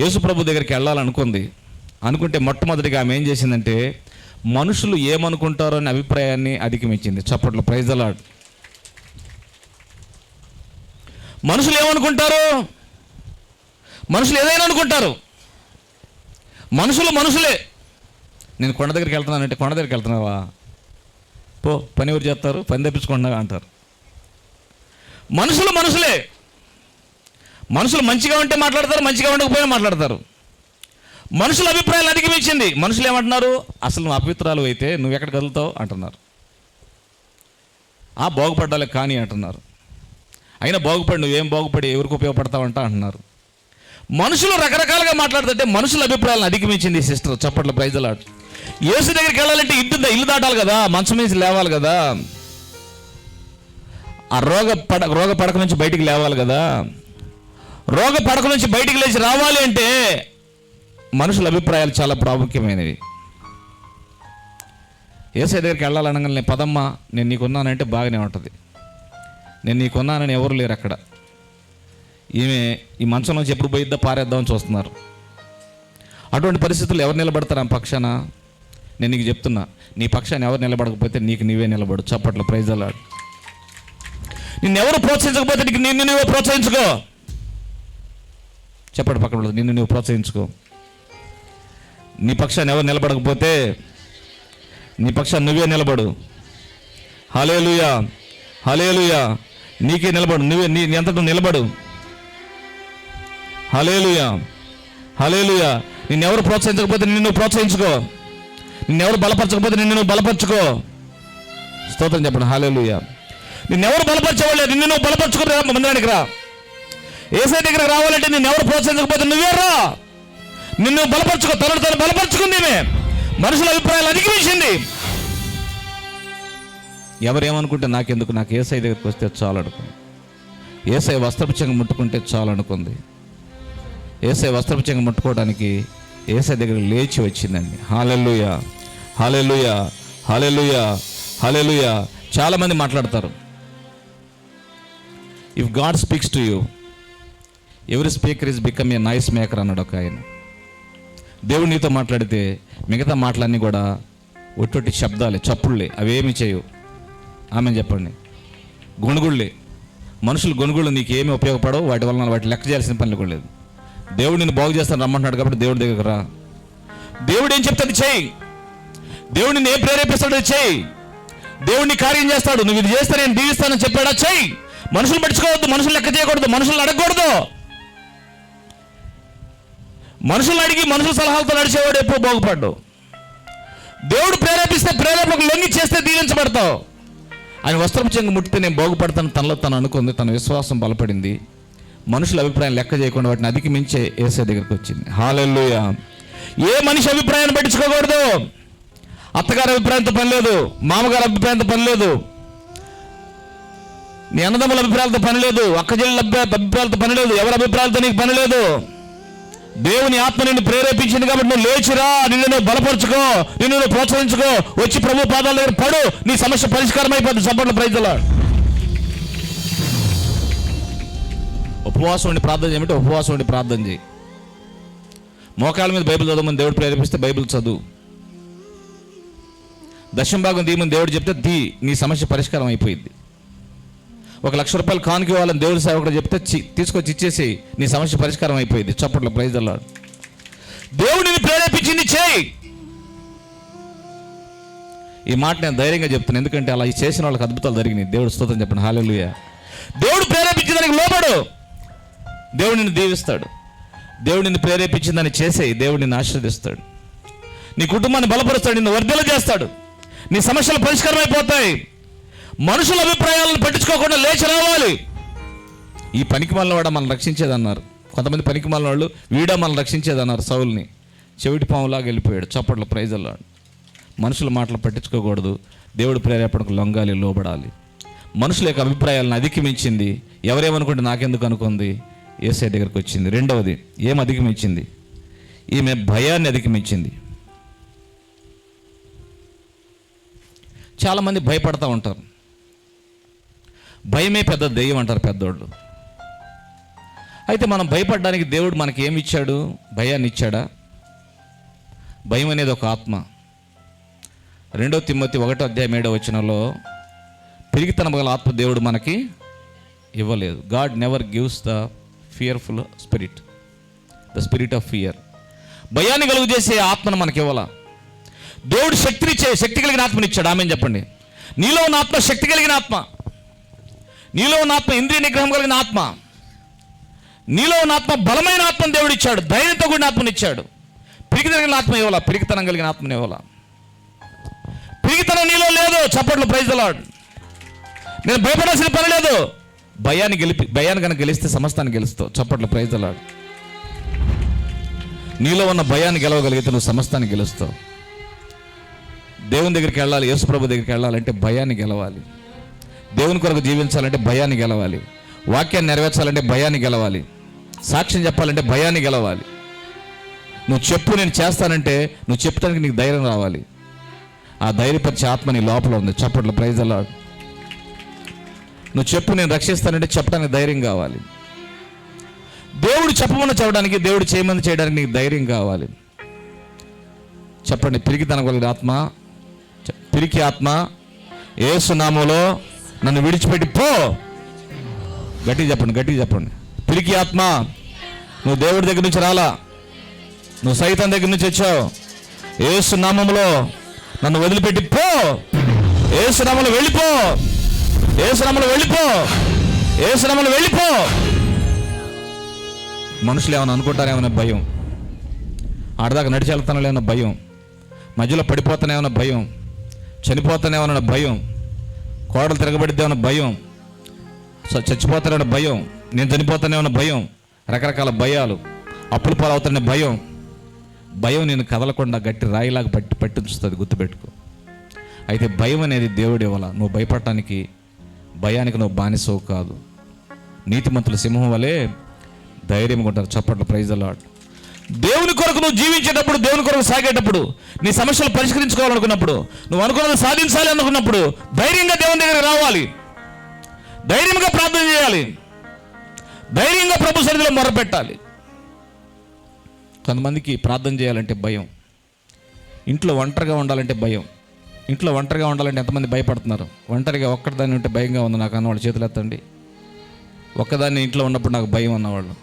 Speaker 1: యేసు ప్రభు దగ్గరికి వెళ్ళాలనుకుంది. అనుకుంటే మొట్టమొదటిగా ఆమె ఏం చేసిందంటే, మనుషులు ఏమనుకుంటారో అనే అభిప్రాయాన్ని అధిగమించింది. చప్పట్లు, ప్రైజ్ ది లార్డ్. మనుషులు ఏమనుకుంటారు? మనుషులు ఏదైనా అనుకుంటారు. మనుషులే. నేను కొండ దగ్గరికి వెళ్తున్నానంటే, కొండ దగ్గరికి వెళ్తున్నావా, పో, పని ఎవరు చేస్తారు, పని తప్పించుకుంటున్నావా అంటారు. మనుషులే. మనుషులు మంచిగా ఉంటే మాట్లాడతారు, మంచిగా ఉండకపోయినా మాట్లాడతారు. మనుషుల అభిప్రాయాలు అధిగమించింది. మనుషులు ఏమంటున్నారు? అసలు నువ్వు అపవిత్రాలు అయితే నువ్వు ఎక్కడ కదులుతావు అంటున్నారు. బాగుపడ్డాలే కానీ అంటున్నారు. అయినా బాగుపడి నువ్వేం బాగుపడి ఎవరికి ఉపయోగపడతావంట అంటున్నారు. మనుషులు రకరకాలుగా మాట్లాడుతుంటే మనుషుల అభిప్రాయాలను అధిగమించింది సిస్టర్. చప్పట్లు, ప్రైజ్ ది లార్డ్. యేసు దగ్గరికి వెళ్ళాలంటే ఇల్లు దాటాలి కదా, మంచం నుంచి లేవాలి కదా, ఆ రోగ పడక నుంచి బయటికి లేవాలి కదా. రోగ పడక నుంచి బయటికి లేచి రావాలి అంటే మనుషుల అభిప్రాయాలు చాలా ప్రాముఖ్యమైనవి. యేసయ్య దగ్గరికి వెళ్ళాలనగానే, పదమ్మా నేను నీకున్నానంటే బాగానే ఉంటుంది. నేను నీకున్నానని ఎవరు లేరు అక్కడ. ఈమె ఈ మంచంలోంచి ఎప్పుడు పోయిద్దా పారేద్దామని చూస్తున్నారు. అటువంటి పరిస్థితులు ఎవరు నిలబడతారు ఆ పక్షాన? నేను నీకు చెప్తున్నా, నీ పక్షాన్ని ఎవరు నిలబడకపోతే నీకు నీవే నిలబడు. చప్పట్లు, ప్రైజ్ ది లార్డ్. నిన్నెవరు ప్రోత్సహించకపోతే నీకు నిన్ను నువ్వు ప్రోత్సహించుకో. చెప్పండి పక్కన, నిన్ను నువ్వు ప్రోత్సహించుకో. నీ పక్షాన్ని ఎవరు నిలబడకపోతే నీ పక్షాన్ని నువ్వే నిలబడు. హల్లెలూయా, హల్లెలూయా. నీకే నిలబడు, నువ్వే నీ అంతటా నిలబడు. హల్లెలూయా, హల్లెలూయా. నిన్నెవరు ప్రోత్సహించకపోతే నిన్ను నువ్వు ప్రోత్సహించుకో. నిన్నెవరు బలపరచకపోతే నిన్ను నువ్వు బలపరచుకో. స్తోత్రం చెప్పండి. హల్లెలూయా. నిన్నెవరు బలపరచేవాళ్ళు, నిన్ను నువ్వు బలపరచుకుని రా మందిరానికి రా. యేసయ్య దగ్గరికి రావాలంటే నిన్నెవరు ప్రోత్సహించకపోతే నువ్వే రా. నిన్ను బలపరచుకో. తను బలపరచుకుంది. మనుషుల అభిప్రాయాలు అధిగమించింది. ఎవరేమనుకుంటే నాకెందుకు, నాకు యేసయ్య దగ్గరికి వస్తే చాలు అనుకుంది. యేసయ్య వస్త్రపు చెంగు ముట్టుకుంటే చాలు అనుకుంది. యేసయ్య వస్త్రపు చెంగు ముట్టుకోవడానికి యేసయ్య దగ్గర లేచి వచ్చిందండి. హల్లెలూయా, హల్లెలూయా, హల్లెలూయా, హల్లెలూయా. చాలామంది మాట్లాడతారు, if God speaks to you every speaker is become a noise maker అన్నాడు ఒక ఆయన. దేవుడు నీతో మాట్లాడితే మిగతా మాటలన్నీ కూడా ఒట్టొట్టి శబ్దాలే, చప్పుళ్ళే, అవేమి చేయవు. ఆమె చెప్పండి. గొణుగుళ్ళే, మనుషులు గొణుగుళ్ళు నీకు ఏమి ఉపయోగపడవు. వాటి వలన వాటి లెక్క చేయాల్సిన పనులు కూడా లేదు. దేవుడు నిన్ను బాగు చేస్తాను రమ్మంటున్నాడు కాబట్టి దేవుడి దగ్గరకు రా. దేవుడు ఏం చెప్తాడు చెయ్యి. దేవుడు నిన్ను ఏం ప్రేరేపిస్తాడు చెయ్యి. దేవుడిని కార్యం చేస్తాడు. నువ్వు ఇది చేస్తే నేను దీవిస్తానని చెప్పాడా చెయ్యి. మనుషులు పట్టించుకోవద్దు, మనుషులు లెక్క చేయకూడదు, మనుషులు అడగకూడదు. మనుషులు అడిగి మనుషుల సలహాలతో నడిచేవాడు ఎప్పుడు బాగుపడ్డు. దేవుడు ప్రేరేపిస్తే ప్రేరేపకు లొంగి చేస్తే దీవించబడతావు. ఆయన వస్త్రం చెంగు ముట్టితే నేను బాగుపడతాను తనలో తను అనుకుంది. తన విశ్వాసం బలపడింది. మనుషుల అభిప్రాయం లెక్క చేయకుండా వాటిని అధిగమించే యేసయ్య దగ్గరికి వచ్చింది. హల్లెలూయా. ఏ మనిషి అభిప్రాయాన్ని పట్టించుకోకూడదు. అత్తగారి అభిప్రాయంతో పని లేదు, మామగారి అభిప్రాయంతో పని లేదు, నీ అన్నదమ్ముల అభిప్రాయాలతో పని లేదు, అక్కచెల్లెల అభిప్రాయాలతో పని లేదు, ఎవరి అభిప్రాయాలతో నీకు పని లేదు. దేవుని ఆత్మ నిన్ను ప్రేరేపించింది కాబట్టి నువ్వు లేచిరా, నిన్ను నువ్వు బలపరుచుకో, నిన్ను నువ్వు ప్రోత్సహించుకో. వచ్చి ప్రభు పాదాల దగ్గర పడు, నీ సమస్య పరిష్కారం అయిపోతుంది. చప్పట్లు, ప్రైజ్ ది లార్డ్. ఉపవాసం ఉండి ప్రార్థన చేయమంటే ఉపవాసం ఉండి ప్రార్థన చేయి. మోకాళ్ళ మీద బైబిల్ చదవమని దేవుడు ప్రేరేపిస్తే బైబిల్ చదువు. దశమ భాగం దీమని దేవుడు చెప్తే నీ సమస్య పరిష్కారం అయిపోయింది. 1,00,000 రూపాయలు కానుక ఇవ్వాలని దేవుడి సేవకుడు చెప్తే తీసుకొచ్చి ఇచ్చేసి నీ సమస్య పరిష్కారం అయిపోయింది. చప్పట్లో, ప్రైజ్ ది లార్డ్. దేవుడిని ప్రేరేపించింది చేయి. ఈ మాట నేను ధైర్యంగా చెప్తాను, ఎందుకంటే అలా చేసిన వాళ్ళకి అద్భుతాలు జరిగినాయి. దేవుడు స్తోత్రం చెప్పండి. హల్లెలూయా. దేవుడు ప్రేరేపించిన దానికి లోబడు, దేవుడు నిన్ను దీవిస్తాడు. దేవుడు నిన్ను ప్రేరేపించిన దాన్ని చేసేయి, దేవుడు నిన్ను ఆశీర్వదిస్తాడు. నీ కుటుంబాన్ని బలపరుస్తాడు, నిన్ను వర్ధల చేస్తాడు. నీ సమస్యలు పరిష్కారం అయిపోతాయి. మనుషుల అభిప్రాయాలను పట్టించుకోకుండా లేచి రావాలి. ఈ పనికిమాలిన వాడు మనల్ని రక్షించేదన్నారు. కొంతమంది పనికిమాలిన వాళ్ళు వీడా మనల్ని రక్షించేదన్నారు. సౌల్ని చెవిటి పాములాగా వెళ్ళిపోయాడు. చప్పట్లు, ప్రైజ్ ది లార్డ్. మనుషుల మాటలు పట్టించుకోకూడదు. దేవుడి ప్రేరేపణకు లొంగాలి, లోబడాలి. మనుషుల యొక్క అభిప్రాయాలను అధిగమించింది. ఎవరేమనుకుంటే నాకెందుకు అనుకుంది. యేసయ్య దగ్గరికి వచ్చింది. రెండవది ఏం అధిగమించింది? ఈమె భయాన్ని అధిగమించింది. చాలామంది భయపడతా ఉంటారు. భయమే పెద్ద దెయ్యం అంటారు పెద్దోళ్ళు. అయితే మనం భయపడడానికి దేవుడు మనకి ఏమి ఇచ్చాడు? భయాన్ని ఇచ్చాడా? భయం అనేది ఒక ఆత్మ. 2 తిమోతి 1:7 పిరికితనం గల ఆత్మ దేవుడు మనకి ఇవ్వలేదు. God never gives the fearful spirit, the spirit of fear. భయాన్ని కలుగు చేసే ఆత్మను మనకి ఇవ్వాల. దేవుడు శక్తి కలిగిన ఆత్మని ఇచ్చాడు. ఆమెను చెప్పండి. నీలో ఉన్న ఆత్మ శక్తి కలిగిన ఆత్మ, నీలో ఉన్న ఆత్మ ఇంద్రియ నిగ్రహం కలిగిన ఆత్మ, నీలో ఉన్న ఆత్మ బలమైన ఆత్మను దేవుడు ఇచ్చాడు. ధైర్యంతో కూడిన ఆత్మని ఇచ్చాడు. పిరికితనం కలిగిన ఆత్మ ఇవ్వాల, పిరికితనం కలిగిన ఆత్మని ఇవ్వాల. పిరికితనం నీలో లేదు. చప్పట్లు, ప్రైజ్ ది లార్డ్. నేను భయపడాల్సిన పని లేదు. భయాన్ని కనుక గెలిస్తే సమస్తాన్ని గెలుస్తావు. చప్పట్లు, ప్రైజ్ ది లార్డ్. నీలో ఉన్న భయాన్ని గెలవగలిగితే నువ్వు సమస్తాన్ని గెలుస్తావు. దేవుని దగ్గరికి వెళ్ళాలి, యేసు ప్రభు దగ్గరికి వెళ్ళాలంటే భయాన్ని గెలవాలి. దేవుని కొరకు జీవించాలంటే భయాన్ని గెలవాలి. వాక్యాన్ని నెరవేర్చాలంటే భయాన్ని గెలవాలి. సాక్ష్యం చెప్పాలంటే భయాన్ని గెలవాలి. నువ్వు చెప్పు నేను చేస్తానంటే నువ్వు చెప్తానికి నీకు ధైర్యం రావాలి. ఆ ధైర్యపరిచే ఆత్మ నీ లోపల ఉంది. చప్పట్లు, ప్రైజ్ ది లార్డ్. నువ్వు చెప్పు నేను రక్షిస్తానంటే చెప్పడానికి ధైర్యం కావాలి. దేవుడు చెప్పడానికి, దేవుడు చేయమని చేయడానికి నీకు ధైర్యం కావాలి. చెప్పండి, పిరికితనం కలిగిన ఆత్మ, పిరికి ఆత్మ యేసు నామములో నన్ను విడిచిపెట్టి పో. గట్టిగా చెప్పండి. పిరికి ఆత్మ, నువ్వు దేవుడి దగ్గర నుంచి రాలా, నువ్వు సైతాన్ దగ్గర నుంచి వచ్చావు. యేసు నామములో నన్ను వదిలిపెట్టి పో. యేసు నామములో వెళ్ళిపో. యేసు నామములో వెళ్ళిపో. యేసు నామములో వెళ్ళిపో. మనుషులు ఏమైనా అనుకుంటారేమన్నా భయం, ఆడదాకా నడిచి వెళ్తానేమన్నా భయం, మధ్యలో పడిపోతానేమన్నా భయం, చనిపోతానేమన్నా భయం, కోడలు తిరగబడిద్దేమన్నా భయం, చచ్చిపోతానేమన్నా భయం, నేను చనిపోతానేమన్నా భయం, రకరకాల భయాలు, అప్పులు పాలవుతానే భయం. భయం నేను కదలకుండా గట్టి రాయిలాగా పట్టించుతుంది, గుర్తుపెట్టుకో. అయితే భయం అనేది దేవుడు ఇవ్వాల. నువ్వు భయపడటానికి, భయానికి నువ్వు బానిసవు కాదు. నీతిమంతుల సింహం వలె ధైర్యంగా ఉంటారు. చప్పట్లు, ప్రైజ్ ది లార్డ్. దేవుని కొరకు నువ్వు జీవించేటప్పుడు, దేవుని కొరకు సాగేటప్పుడు, నీ సమస్యలు పరిష్కరించుకోవాలనుకున్నప్పుడు, నువ్వు అనుకున్నది సాధించాలి అనుకున్నప్పుడు ధైర్యంగా దేవుని దగ్గరికి రావాలి, ధైర్యంగా ప్రార్థన చేయాలి, ధైర్యంగా ప్రభు సన్నిధిలో మొరపెట్టాలి. కొంతమందికి ప్రార్థన చేయాలంటే భయం, ఇంట్లో ఒంటరిగా ఉండాలంటే భయం. ఇంట్లో ఒంటరిగా ఉండాలంటే ఎంతమంది భయపడుతున్నారు? ఒంటరిగా ఒక్కదాన్ని ఉంటే భయంగా ఉంది నాకు అన్నవాళ్ళు చేతులు ఎత్తండి. ఒక్కదాన్ని ఇంట్లో ఉన్నప్పుడు నాకు భయం అన్నవాళ్ళు.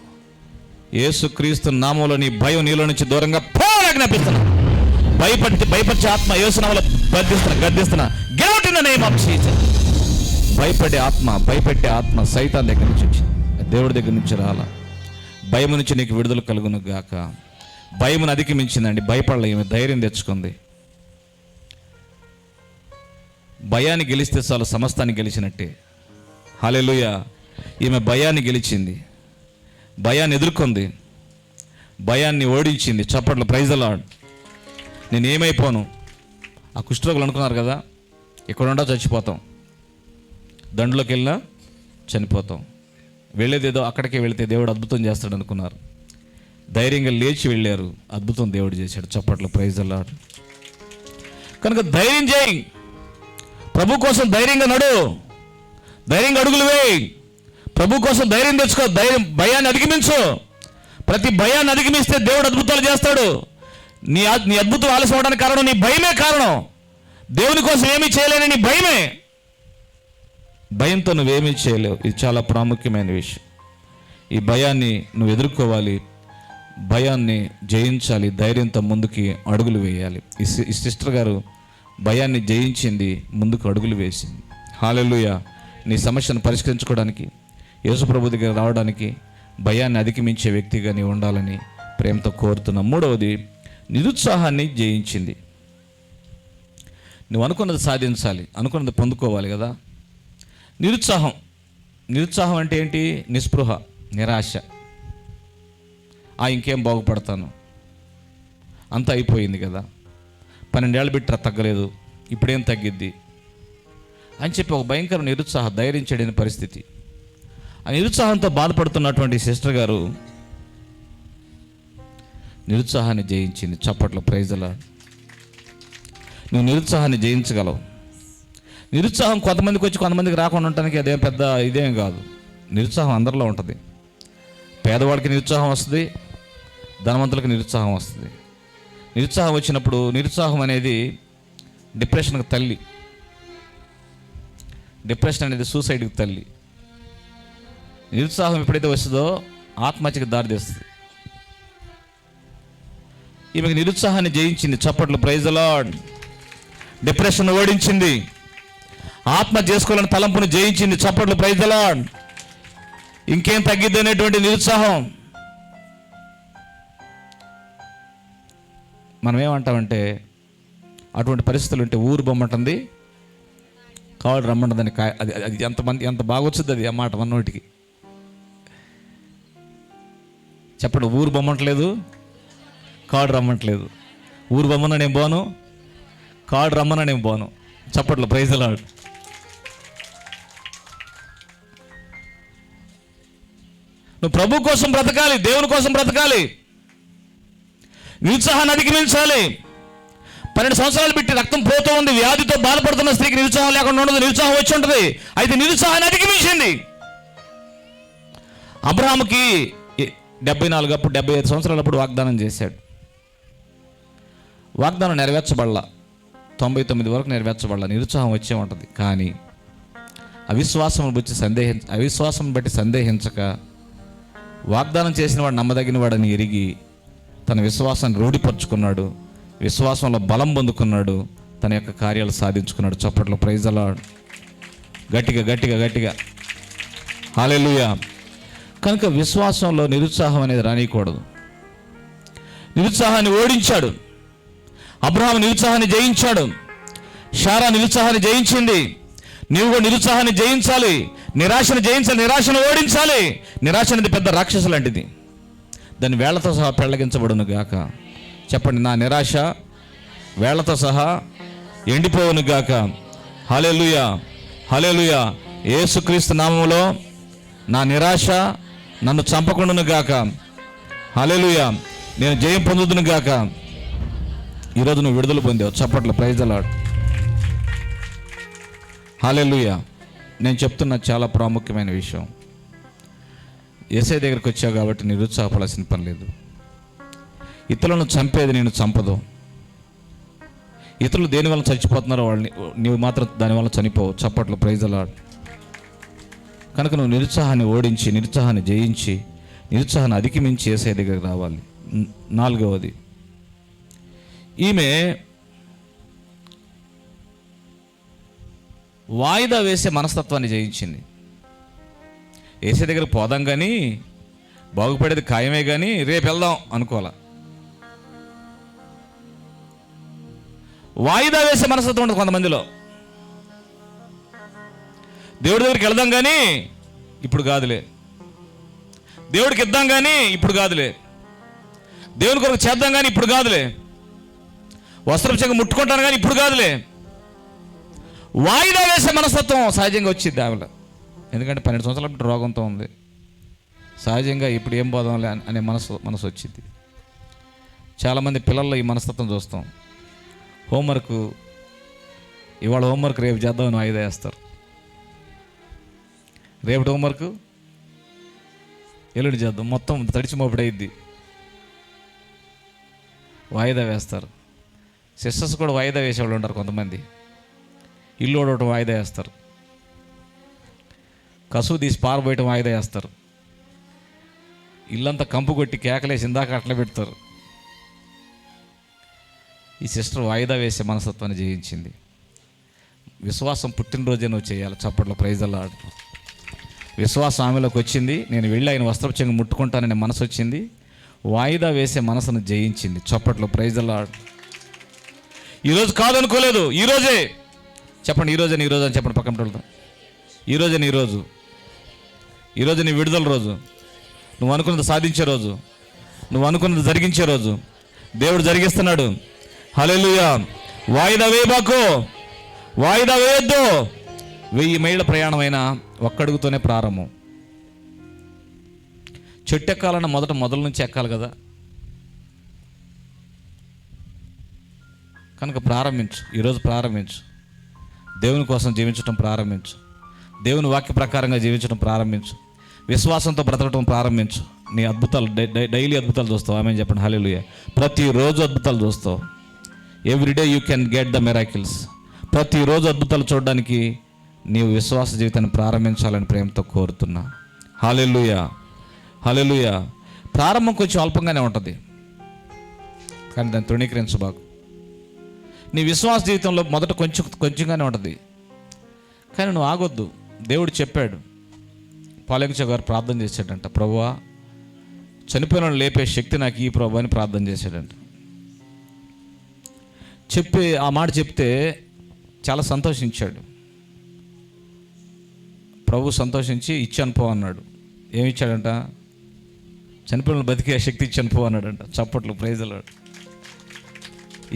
Speaker 1: యేసుక్రీస్తు నామములో నీ భయం నీలో నుంచి దూరంగా పోరాజ్ఞాపిస్తున్నా. భయపరిచే ఆత్మ యేసు నామములో గద్దిస్తున్నా. Get out in the name of Jesus. భయపెట్టే ఆత్మ సైతాన్ దగ్గర నుంచి వచ్చింది, దేవుడి దగ్గర నుంచి రాలా. భయం నుంచి నీకు విడుదల కలుగును గాక. భయమును అధిగమించిందండి, భయపడలే, ఈమె ధైర్యం తెచ్చుకుంది. భయాన్ని గెలిస్తే చాలు సమస్తాన్ని గెలిచినట్టే. హల్లెలూయా. ఈమె భయాన్ని గెలిచింది, భయాన్ని ఎదుర్కొంది, భయాన్ని ఓడించింది. చప్పట్లు, ప్రైజ్ ది లార్డ్. నేను ఏమైపోను? ఆ కుష్ఠరోగులు అనుకున్నారు కదా, ఇక్కడ ఉండా చచ్చిపోతాం, దండులోకి వెళ్ళినా చనిపోతాం, వెళ్ళేదేదో అక్కడికే వెళితే దేవుడు అద్భుతం చేస్తాడు అనుకున్నారు. ధైర్యంగా లేచి వెళ్ళారు, అద్భుతం దేవుడు చేశాడు. చప్పట్లు, ప్రైజ్ ది లార్డ్. కనుక ధైర్యం చేయి, ప్రభు కోసం ధైర్యంగా నడు, ధైర్యంగా అడుగులు వేయి, ప్రభు కోసం ధైర్యం తెచ్చుకో, భయాన్ని అధిగమించు. ప్రతి భయాన్ని అధిగమిస్తే దేవుడు అద్భుతాలు చేస్తాడు. నీ అద్భుతం ఆలస్యం అవడానికి కారణం నీ భయమే కారణం. దేవుని కోసం ఏమీ చేయలేని నీ భయమే. భయంతో నువ్వేమీ చేయలేవు. ఇది చాలా ప్రాముఖ్యమైన విషయం. ఈ భయాన్ని నువ్వు ఎదుర్కోవాలి, భయాన్ని జయించాలి, ధైర్యంతో ముందుకి అడుగులు వేయాలి. ఈ సిస్టర్ గారు భయాన్ని జయించింది, ముందుకు అడుగులు వేసింది. హల్లెలూయా. నీ సమస్యను పరిష్కరించుకోవడానికి, యేసు ప్రభు దగ్గర రావడానికి భయాన్ని అధిగమించే వ్యక్తిగా నీవు ఉండాలని ప్రేమతో కోరుతున్నాం. మూడవది, నిరుత్సాహాన్ని జయించింది. నువ్వు అనుకున్నది సాధించాలి, అనుకున్నది పొందుకోవాలి కదా. నిరుత్సాహం అంటే ఏంటి? నిస్పృహ, నిరాశ. ఇంకేం బాగుపడతాను, అంతా అయిపోయింది కదా, 12 ఏళ్ళు బిట్రా తగ్గలేదు, ఇప్పుడేం తగ్గిద్ది అని చెప్పి ఒక భయంకర నిరుత్సాహం, ధైర్యం చేయలేని పరిస్థితి. ఆ నిరుత్సాహంతో బాధపడుతున్నటువంటి సిస్టర్ గారు నిరుత్సాహాన్ని జయించింది. చప్పట్లో, ప్రైజ్ ది లార్డ్. నువ్వు నిరుత్సాహాన్ని జయించగలవు. నిరుత్సాహం కొంతమందికి వచ్చి కొంతమందికి రాకుండా ఉండటానికి అదేం పెద్ద ఇదేం కాదు. నిరుత్సాహం అందరిలో ఉంటుంది. పేదవాడికి నిరుత్సాహం వస్తుంది, ధనవంతులకు నిరుత్సాహం వస్తుంది. నిరుత్సాహం వచ్చినప్పుడు, నిరుత్సాహం అనేది డిప్రెషన్కి తల్లి. డిప్రెషన్ అనేది సూసైడ్కి తల్లి. నిరుత్సాహం ఎప్పుడైతే వస్తుందో ఆత్మహత్యకి దారితీస్తుంది. ఈమెకి నిరుత్సాహాన్ని జయించింది. చప్పట్లు, ప్రైజ్ ది లార్డ్. డిప్రెషన్ ఓడించింది, ఆత్మహత్య చేసుకోవాలని తలంపును జయించింది. చప్పట్లు, ప్రైజ్ ది లార్డ్. ఇంకేం తగ్గిద్ది అనేటువంటి నిరుత్సాహం. మనం ఏమంటామంటే, అటువంటి పరిస్థితులు ఉంటే ఊరు బొమ్మంటుంది, కావాడు రమ్మంటుందని. అది ఎంత బాగా వచ్చింది అది ఆ మాట వన్నోటికి. చెప్పండి, ఊరు బొమ్మంటలేదు, కాడు రమ్మంటలేదు. ఊరు బొమ్మన నేను పోను, కాడు రమ్మన నేను పోను. చప్పట్లు, ప్రైజ్ ది లార్డ్. నువ్వు ప్రభు కోసం బ్రతకాలి, దేవుని కోసం బ్రతకాలి, నిరుత్సాహాన్ని అధిగమించాలి. 12 సంవత్సరాలు పెట్టి రక్తం పోతూ ఉంది, వ్యాధితో బాధపడుతున్న స్త్రీకి నిరుత్సాహం లేకుండా ఉండదు, నిరుత్సాహం వచ్చి ఉంటుంది. అయితే నిరుత్సాహాన్ని అధిగమించింది. అబ్రహాముకి 74 అప్పుడు 75 సంవత్సరాలప్పుడు వాగ్దానం చేశాడు. వాగ్దానం నెరవేర్చబడలా, 99 వరకు నెరవేర్చబడలా, నిరుత్సాహం వచ్చే ఉంటుంది. కానీ అవిశ్వాసం బట్టి సందేహించక వాగ్దానం చేసిన వాడు నమ్మదగిన వాడని ఎరిగి తన విశ్వాసాన్ని రూఢిపరుచుకున్నాడు, విశ్వాసంలో బలం పొందుకున్నాడు, తన యొక్క కార్యాలు సాధించుకున్నాడు. చప్పట్లో ప్రైజ్ ది లార్డ్. గట్టిగా గట్టిగా గట్టిగా హల్లెలూయా. కనుక విశ్వాసంలో నిరుత్సాహం అనేది రానియకూడదు. నిరుత్సాహాన్ని ఓడించాడు. అబ్రహాము నిరుత్సాహాన్ని జయించాడు. శారా నిరుత్సాహాన్ని జయించింది. నీవు కూడా నిరుత్సాహాన్ని జయించాలి, నిరాశను జయించాలి, నిరాశను ఓడించాలి. నిరాశ అనేది పెద్ద రాక్షసు లాంటిది, దాన్ని వేళ్లతో సహా పెళ్ళగించబడును గాక. చెప్పండి, నా నిరాశ వేళ్లతో సహా ఎండిపోవును గాక. హల్లెలూయా హల్లెలూయా. యేసుక్రీస్తు నామములో నా నిరాశ నన్ను చంపకుండును గాక. హల్లెలూయా. నేను జయం పొందుదును గాక. ఈరోజు నువ్వు విడుదల పొందావు. చప్పట్లు ప్రైజ్ ది లార్డ్. హల్లెలూయా. నేను చెప్తున్న చాలా ప్రాముఖ్యమైన విషయం. యేసయ్య దగ్గరికి వచ్చావు కాబట్టి నిరుత్సాహపడాల్సిన పని లేదు. ఇతరులను చంపేది నేను చంపదు. ఇతరులు దేని వల్ల చచ్చిపోతున్నారో వాళ్ళని, నీవు మాత్రం దానివల్ల చనిపోవు. చప్పట్లు ప్రైజ్ ది లార్డ్. కనుక నువ్వు నిరుత్సాహాన్ని ఓడించి, నిరుత్సాహాన్ని జయించి, నిరుత్సాహాన్ని అధిగమించి యేసయ్య దగ్గరికి రావాలి. 4వది, ఈమె వాయిదా వేసే మనస్తత్వాన్ని జయించింది. యేసయ్య దగ్గరికి పోదాం కానీ, బాగుపడేది ఖాయమే కానీ రేపు వెళ్దాం అనుకోవాలా. వాయిదా వేసే మనస్తత్వం ఉంటుంది కొంతమందిలో. దేవుడి దగ్గరికి వెళ్దాం కానీ ఇప్పుడు కాదులే, దేవుడికి ఇద్దాం కానీ ఇప్పుడు కాదులే, దేవుని కొరకు చేద్దాం కానీ ఇప్పుడు కాదులే, వస్త్రం చెంగ ముట్టుకుంటాను కానీ ఇప్పుడు కాదులే. వాయిదా వేసే మనస్తత్వం సహజంగా వచ్చింది ఆమెలో. ఎందుకంటే 12 సంవత్సరాల రోగంతో ఉంది. సహజంగా ఇప్పుడు ఏం పోదాంలే అనే మనసు వచ్చింది. చాలామంది పిల్లల్లో ఈ మనస్తత్వం చూస్తాం. హోంవర్క్ ఇవాళ హోంవర్క్ రేపు చేద్దామని వాయిదా వేస్తారు. రేపటి హోంవర్క్ ఎల్లుండి చేద్దాం, మొత్తం తడిచి మోపిడైద్ది, వాయిదా వేస్తారు. సిస్టర్స్ కూడా వాయిదా వేసేవాళ్ళు ఉంటారు కొంతమంది. ఇల్లు ఓడవటం వాయిదా వేస్తారు, కసువు తీసి పారబోయటం వాయిదా వేస్తారు, ఇల్లంతా కంపు కొట్టి కేకలేసి ఇందాక అట్లా పెడతారు. ఈ సిస్టర్ వాయిదా వేసే మనస్తత్వాన్ని జయించింది. విశ్వాసం పుట్టినరోజే నువ్వు చేయాలి. చప్పట్లో ప్రైజ్ ది లార్డ్. విశ్వాసం ఆమెలోకి వచ్చింది. నేను వెళ్ళి ఆయన వస్త్రపు చెంగు ముట్టుకుంటాననే మనసు వచ్చింది. వాయిదా వేసే మనసును జయించింది. చప్పట్లో ప్రైజ్ ది లార్డ్. ఈరోజు కాదనుకోలేదు, ఈరోజే చెప్పండి. ఈరోజే నీ రోజు అని చెప్పండి పక్కన వాళ్ళతో. ఈరోజే నీ రోజు, ఈరోజు నీ విడుదల రోజు, నువ్వు అనుకున్నది సాధించే రోజు, నువ్వు అనుకున్నది జరిగించే రోజు. దేవుడు జరిగిస్తున్నాడు. హల్లెలూయా. వాయిదా వేయబాకు, వాయిదా వేయొద్దు. 1000 మైళ్ళ ప్రయాణమైన ఒక్కడుగుతోనే ప్రారంభం. చెట్టు ఎక్కాలన్న మొదల నుంచి ఎక్కాలి కదా. కనుక ప్రారంభించు, ఈరోజు ప్రారంభించు. దేవుని కోసం జీవించడం ప్రారంభించు. దేవుని వాక్య ప్రకారంగా జీవించడం ప్రారంభించు. విశ్వాసంతో బ్రతకడం ప్రారంభించు. నీ అద్భుతాలు డైలీ అద్భుతాలు చూస్తావు. ఆమె చెప్పండి హల్లెలూయా. ప్రతిరోజు అద్భుతాలు చూస్తావు. Everyday you can get the miracles. ప్రతిరోజు అద్భుతాలు చూడడానికి నీవు విశ్వాస జీవితాన్ని ప్రారంభించాలని ప్రేమతో కోరుతున్నా. హల్లెలూయా హల్లెలూయా. ప్రారంభం కొంచెం అల్పంగానే ఉంటుంది, కానీ దాన్ని తృణీకరించబాకు. నీ విశ్వాస జీవితంలో మొదట కొంచెంగానే ఉంటుంది, కానీ నువ్వు ఆగొద్దు. దేవుడు చెప్పాడు. పాలెంచ గారు ప్రార్థన చేశాడంట, ప్రభువా చనిపోయిన లేపే శక్తి నాకు ఈ ప్రభు అని ప్రార్థన చేశాడంట. ఆ మాట చెప్తే చాలా సంతోషించాడు. ప్రభు సంతోషించి ఇచ్చాను పో అన్నాడు. ఏమి ఇచ్చాడంట? చనిపోయిన బతికే శక్తి ఇచ్చాను పో అన్నాడంట. చప్పట్లు ప్రైజ్ ది లార్డ్.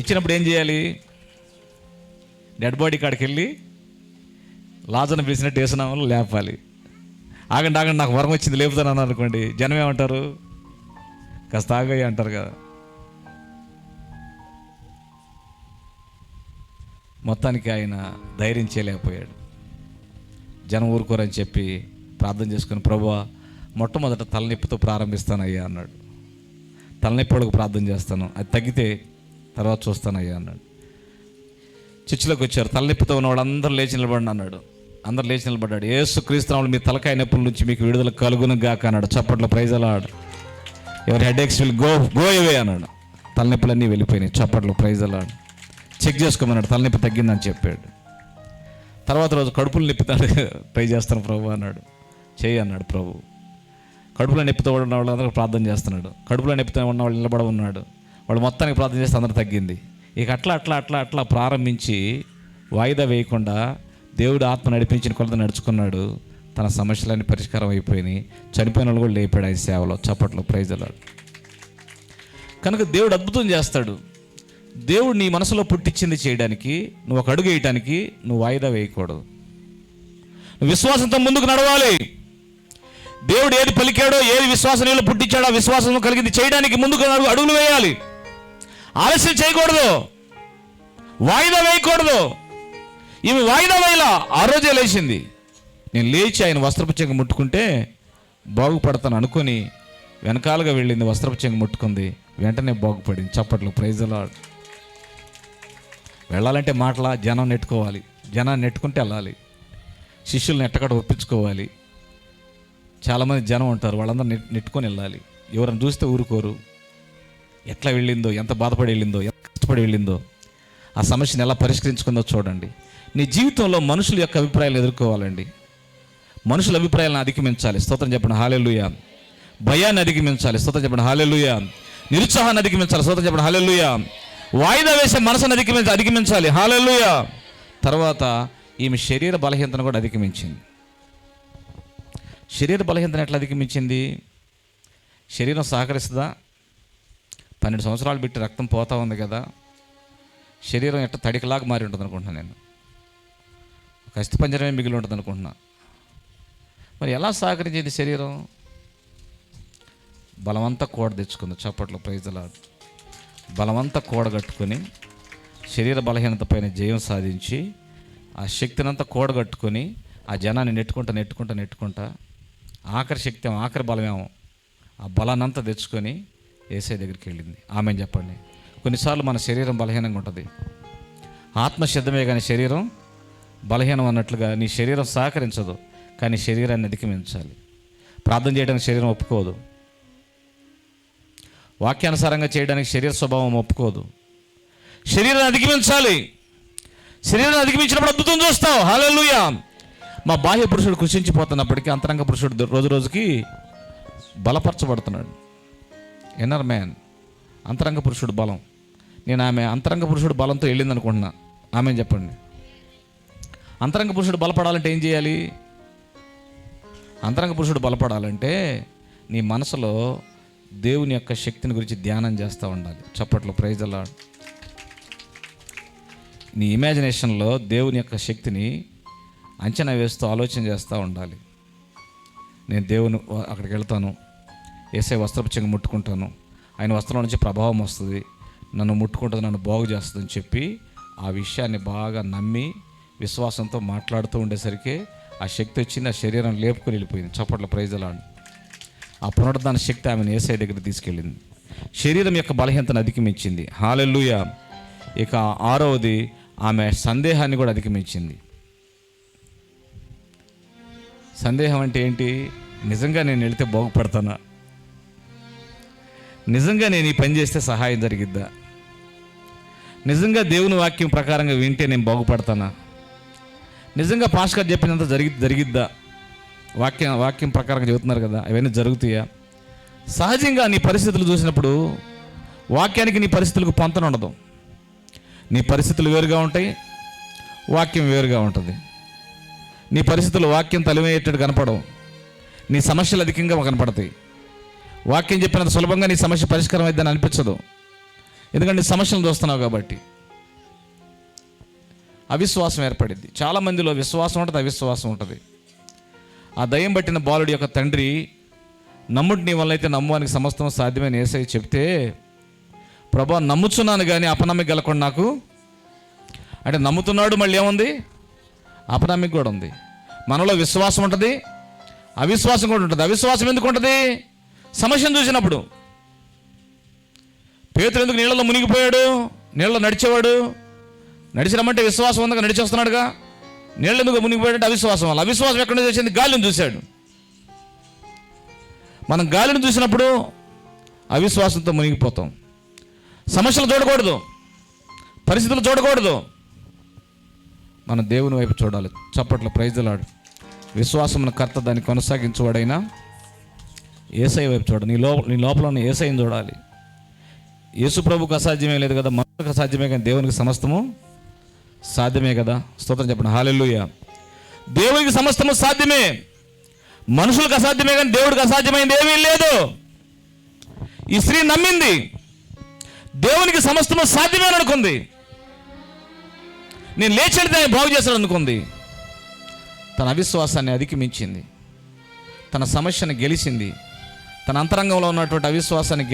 Speaker 1: ఇచ్చినప్పుడు ఏం చేయాలి? డెడ్ బాడీ కాడికి వెళ్ళి లాజర్ని పిలిచినట్టు వేసినామని లేపాలి. ఆగండి ఆగండి నాకు వరం వచ్చింది లేపుతాను అనుకోండి, జనం ఏమంటారు? కాస్త ఆగయ్య అంటారు కదా. మొత్తానికి ఆయన ధైర్యం చేయలేకపోయాడు. జనం ఊరుకోరని చెప్పి ప్రార్థన చేసుకుని, ప్రభువా మొట్టమొదట తలనొప్పితో ప్రారంభిస్తానయ్యా అన్నాడు. తలనొప్పి వాళ్ళకు ప్రార్థన చేస్తాను, అది తగ్గితే తర్వాత చూస్తానయ్యా అన్నాడు. చర్చిలోకి వచ్చారు. తలనొప్పితో ఉన్న వాళ్ళందరూ లేచి నిలబడి అన్నాడు. అందరు లేచి నిలబడ్డాడు. యేసుక్రీస్తు నామములో మీ తలకాయ నొప్పుల నుంచి మీకు విడుదల కలుగును గాక అన్నాడు. చప్పట్లో ప్రైజ్ అలాడ్. ఎవరి హెడేక్స్ విల్ గో అవే అన్నాడు. తలనొప్పులన్నీ వెళ్ళిపోయినాయి. చప్పట్లో ప్రైజ్ అలాడ్. చెక్ చేసుకోమన్నాడు. తలనొప్పి తగ్గిందని చెప్పాడు. తర్వాత రోజు కడుపులు నొప్పితాడు. ట్రై చేస్తాను ప్రభు అన్నాడు. చెయ్యి అన్నాడు ప్రభు. కడుపులో నొప్పితో ఉన్న వాళ్ళందరూ ప్రార్థన చేస్తున్నాడు. కడుపులో నొప్పితో ఉన్న వాళ్ళు నిలబడ ఉన్నాడు. వాళ్ళు మొత్తానికి ప్రార్థన చేస్తే అందరూ తగ్గింది. ఇక అట్లా ప్రారంభించి వాయిదా వేయకుండా దేవుడు ఆత్మ నడిపించిన కొలత నడుచుకున్నాడు. తన సమస్యలన్నీ పరిష్కారం అయిపోయినాయి. చనిపోయిన వాళ్ళు కూడా లేపాడు ఆయన సేవలో. చప్పట్లో ప్రైజ్ అలాడ్. కనుక దేవుడు అద్భుతం చేస్తాడు. దేవుడు నీ మనసులో పుట్టించింది చేయడానికి, నువ్వు ఒక అడుగు వేయటానికి నువ్వు వాయిదా వేయకూడదు. నువ్వు విశ్వాసంతో ముందుకు నడవాలి. దేవుడు ఏది పలికాడో, ఏది విశ్వాసం నీళ్ళు పుట్టించాడో ఆ విశ్వాసం కలిగింది చేయడానికి ముందుకు అడుగులు వేయాలి. ఆలస్యం చేయకూడదు, వాయిదా వేయకూడదు. ఈమె వాయిదా వేయలా, ఆ రోజే లేచింది. నేను లేచి ఆయన వస్త్రపు చెంగు ముట్టుకుంటే బాగుపడతాను అనుకొని వెనకాలుగా వెళ్ళింది. వస్త్రపు చెంగు ముట్టుకుంది, వెంటనే బాగుపడింది. చప్పట్లు ప్రైజ్ అలాడ్. వెళ్ళాలంటే మాటలా జనం నెట్టుకోవాలి. జనాన్ని నెట్టుకుంటే వెళ్ళాలి. శిష్యుల్ని ఎట్టకడ ఒప్పించుకోవాలి. చాలామంది జనం ఉంటారు, వాళ్ళందరూ నెట్టుకొని వెళ్ళాలి. ఎవరైనా చూస్తే ఊరుకోరు. ఎట్లా వెళ్ళిందో, ఎంత బాధపడి వెళ్ళిందో, ఎంత కష్టపడి వెళ్ళిందో, ఆ సమస్యను ఎలా పరిష్కరించుకుందో చూడండి. నీ జీవితంలో మనుషుల యొక్క అభిప్రాయాలు ఎదుర్కోవాలండి. మనుషుల అభిప్రాయాలను అధిగమించాలి. స్తోత్రం చెప్పండి హల్లెలూయా. భయాన్ని అధిగమించాలి. స్తోత్రం చెప్పండి హల్లెలూయా. నిరుత్సాహాన్ని అధిగమించాలి. స్తోత్రం చెప్పండి హల్లెలూయా. వాయిదా వేసే మనసును అధిగమించాలి. హల్లెలూయా. తర్వాత ఈమె శరీర బలహీనతను కూడా అధిగమించింది. శరీర బలహీనతను ఎట్లా అధిగమించింది? శరీరం సహకరిస్తుందా? 12 సంవత్సరాలు పెట్టి రక్తం పోతా ఉంది కదా, శరీరం ఎట్లా తడికలాగా మారి ఉంటుంది అనుకుంటున్నాను నేను. ఒక అస్థిపంజరమే మిగిలి ఉంటుంది అనుకుంటున్నా. మరి ఎలా సహకరించేది శరీరం? బలమంతా కూడ తెచ్చుకుంది. చప్పట్లో ప్రైజ్ అలాడ్. బలమంతా కూడగట్టుకొని శరీర బలహీనత పైన జయం సాధించి ఆ శక్తినంతా కూడగట్టుకొని ఆ జనాన్ని నెట్టుకుంటా ఆఖరి శక్తి, ఆఖరి బలమేమో, ఆ బలాన్నంతా తెచ్చుకొని యేసయ్య దగ్గరికి వెళ్ళింది. ఆమెను చెప్పండి. కొన్నిసార్లు మన శరీరం బలహీనంగా ఉంటుంది. ఆత్మ సిద్ధమే కానీ శరీరం బలహీనం అన్నట్లుగా నీ శరీరం సహకరించదు. కానీ శరీరాన్ని అధిగమించాలి. ప్రార్థన చేయడానికి శరీరం ఒప్పుకోదు. వాక్యానుసారంగా చేయడానికి శరీర స్వభావం ఒప్పుకోదు. శరీరాన్ని అధిగమించాలి. శరీరాన్ని అధిగమించినప్పుడు అద్భుతం చూస్తావు. హల్లెలూయా. మా బాహ్య పురుషుడు కృషించిపోతున్నప్పటికీ అంతరంగ పురుషుడు రోజు రోజుకి బలపరచబడుతున్నాడు. ఇన్నర్ మ్యాన్, అంతరంగ పురుషుడు బలం. నేను ఆమె అంతరంగ పురుషుడు బలంతో వెళ్ళింది అనుకుంటున్నా. ఆమె చెప్పండి. అంతరంగ పురుషుడు బలపడాలంటే ఏం చేయాలి? అంతరంగ పురుషుడు బలపడాలంటే నీ మనసులో దేవుని యొక్క శక్తిని గురించి ధ్యానం చేస్తూ ఉండాలి. చప్పట్లో ప్రైజ్ అలాడ్. నీ ఇమాజినేషన్లో దేవుని యొక్క శక్తిని అంచనా వేస్తూ ఆలోచన చేస్తూ ఉండాలి. నేను దేవుని అక్కడికి వెళ్తాను, యేసయ్య వస్త్రపు చెంగు ముట్టుకుంటాను, ఆయన వస్త్రం నుంచి ప్రభావం వస్తుంది, నన్ను ముట్టుకుంటుంది, నన్ను బాగు చేస్తుంది అని చెప్పి ఆ విషయాన్ని బాగా నమ్మి విశ్వాసంతో మాట్లాడుతూ ఉండేసరికి ఆ శక్తి వచ్చింది. ఆ శరీరం లేపుకొని వెళ్ళిపోయింది. చప్పట్లో ప్రైజ్ అలాడ్. ఆ పునరుద్ధాన శక్తి ఆమెను యేసయ్య దగ్గర తీసుకెళ్ళింది. శరీరం యొక్క బలహీనతను అధిగమించింది. హల్లెలూయా. ఇక 6వది, ఆమె సందేహాన్ని కూడా అధిగమించింది. సందేహం అంటే ఏంటి? నిజంగా నేను వెళితే బాగుపడతానా? నిజంగా నేను ఈ పని చేస్తే సహాయం జరిగిద్దా? నిజంగా దేవుని వాక్యం ప్రకారంగా వింటే నేను బాగుపడతానా? నిజంగా పాస్టర్ గారు చెప్పినంత జరిగిద్దా? వాక్యం ప్రకారంగా చెబుతున్నారు కదా, అవన్నీ జరుగుతాయా? సహజంగా నీ పరిస్థితులు చూసినప్పుడు వాక్యానికి నీ పరిస్థితులకు పొంతన ఉండదు. నీ పరిస్థితులు వేరుగా ఉంటాయి, వాక్యం వేరుగా ఉంటుంది. నీ పరిస్థితులు వాక్యం తలిమేటట్టు కనపడవు. నీ సమస్యలు అధికంగా కనపడతాయి. వాక్యం చెప్పినంత సులభంగా నీ సమస్య పరిష్కారం అయిద్దని అనిపించదు. ఎందుకంటే సమస్యలు చూస్తున్నావు కాబట్టి. అవిశ్వాసం ఏర్పడింది. చాలామందిలో విశ్వాసం ఉంటుంది, అవిశ్వాసం ఉంటుంది. ఆ దయ్యం పట్టిన బాలుడి యొక్క తండ్రి, నమ్ముడు నీ వల్ల అయితే నమ్మువానికి సమస్తం సాధ్యమైన యేసయ్య చెప్తే, ప్రభా నమ్ముచున్నాను కానీ అపనమ్మిక గలకుండా నాకు, అంటే నమ్ముతున్నాడు, మళ్ళీ ఏముంది? అపనమ్మిక కూడా ఉంది. మనలో విశ్వాసం ఉంటుంది, అవిశ్వాసం కూడా ఉంటుంది. అవిశ్వాసం ఎందుకు ఉంటుంది? సమస్యను చూసినప్పుడు. పేతురు ఎందుకు నీళ్ళలో మునిగిపోయాడు? నీళ్ళలో నడిచేవాడు. నడిచిరమ్మంటే విశ్వాసం ఉందిగా, నడిచి వస్తున్నాడుగా. నీళ్ళు ఎందుకు మునిగిపోయాడంటే అవిశ్వాసం వల్ల. అవిశ్వాసం ఎక్కడ నుంచి వచ్చింది? గాలిని చూశాడు. మనం గాలిని చూసినప్పుడు అవిశ్వాసంతో మునిగిపోతాం. సమస్యలు చూడకూడదు, పరిస్థితులు చూడకూడదు, మన దేవుని వైపు చూడాలి. చప్పట్లు, ప్రైజ్ ది లార్డ్. విశ్వాసమున కర్త, దాన్ని కొనసాగించువాడైనా యేసయ్య వైపు చూడాలి. నీ లోపల ఉన్న యేసయ్యని చూడాలి. యేసు ప్రభువుకు అసాధ్యమే లేదు కదా, మనుషులకు అసాధ్యమే, కానీ దేవునికి సమస్తము సాధ్యమే కదా. స్తోత్రం చెప్పండి, హల్లెలూయా. దేవునికి సమస్తము సాధ్యమే, మనుషులకు అసాధ్యమే, కానీ దేవుడికి అసాధ్యమైంది ఏమీ లేదు. ఈ స్త్రీ నమ్మింది, దేవునికి సమస్తము సాధ్యమే అనుకుంది. నేను లేచెడితే ఆయన బాగు చేస్తాడు అనుకుంది. తన అవిశ్వాసాన్ని అధిగమించింది, తన సమస్యను గెలిచింది, తన అంతరంగంలో ఉన్నటువంటి అవిశ్వాసాన్ని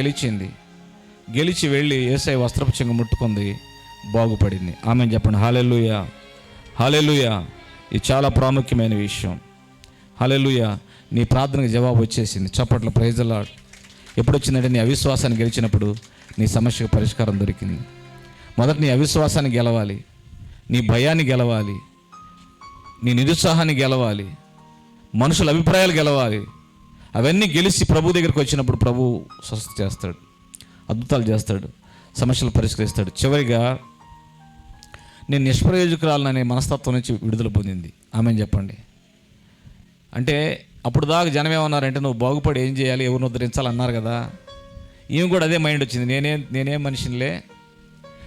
Speaker 1: గెలిచి వెళ్ళి యేసయ్య వస్త్రపు చెంగు ముట్టుకుంది, బాగుపడింది. ఆమెను చెప్పండి, హల్లెలూయా, హల్లెలూయా. ఇది చాలా ప్రాముఖ్యమైన విషయం. హల్లెలూయా. నీ ప్రార్థనకు జవాబు వచ్చేసింది. చప్పట్ల, ప్రైజ్ ది లార్డ్. ఎప్పుడు వచ్చిందంటే నీ అవిశ్వాసాన్ని గెలిచినప్పుడు నీ సమస్యకు పరిష్కారం దొరికింది. మొదట నీ అవిశ్వాసాన్ని గెలవాలి, నీ భయాన్ని గెలవాలి, నీ నిరుత్సాహాన్ని గెలవాలి, మనుషుల అభిప్రాయాలు గెలవాలి. అవన్నీ గెలిచి ప్రభు దగ్గరికి వచ్చినప్పుడు ప్రభు స్వస్థ చేస్తాడు, అద్భుతాలు చేస్తాడు, సమస్యలు పరిష్కరిస్తాడు. చివరిగా నేను నిష్ప్రయోజకురాలనే మనస్తత్వం నుంచి విడుదల పొందింది. ఆమెను చెప్పండి. అంటే అప్పుడు దాకా జనం ఏమన్నారంటే నువ్వు బాగుపడి ఏం చేయాలి, ఎవరిని ఉద్ధరించాలి అన్నారు కదా. ఈమె కూడా అదే మైండ్ వచ్చింది. నేనేం మనిషినిలే,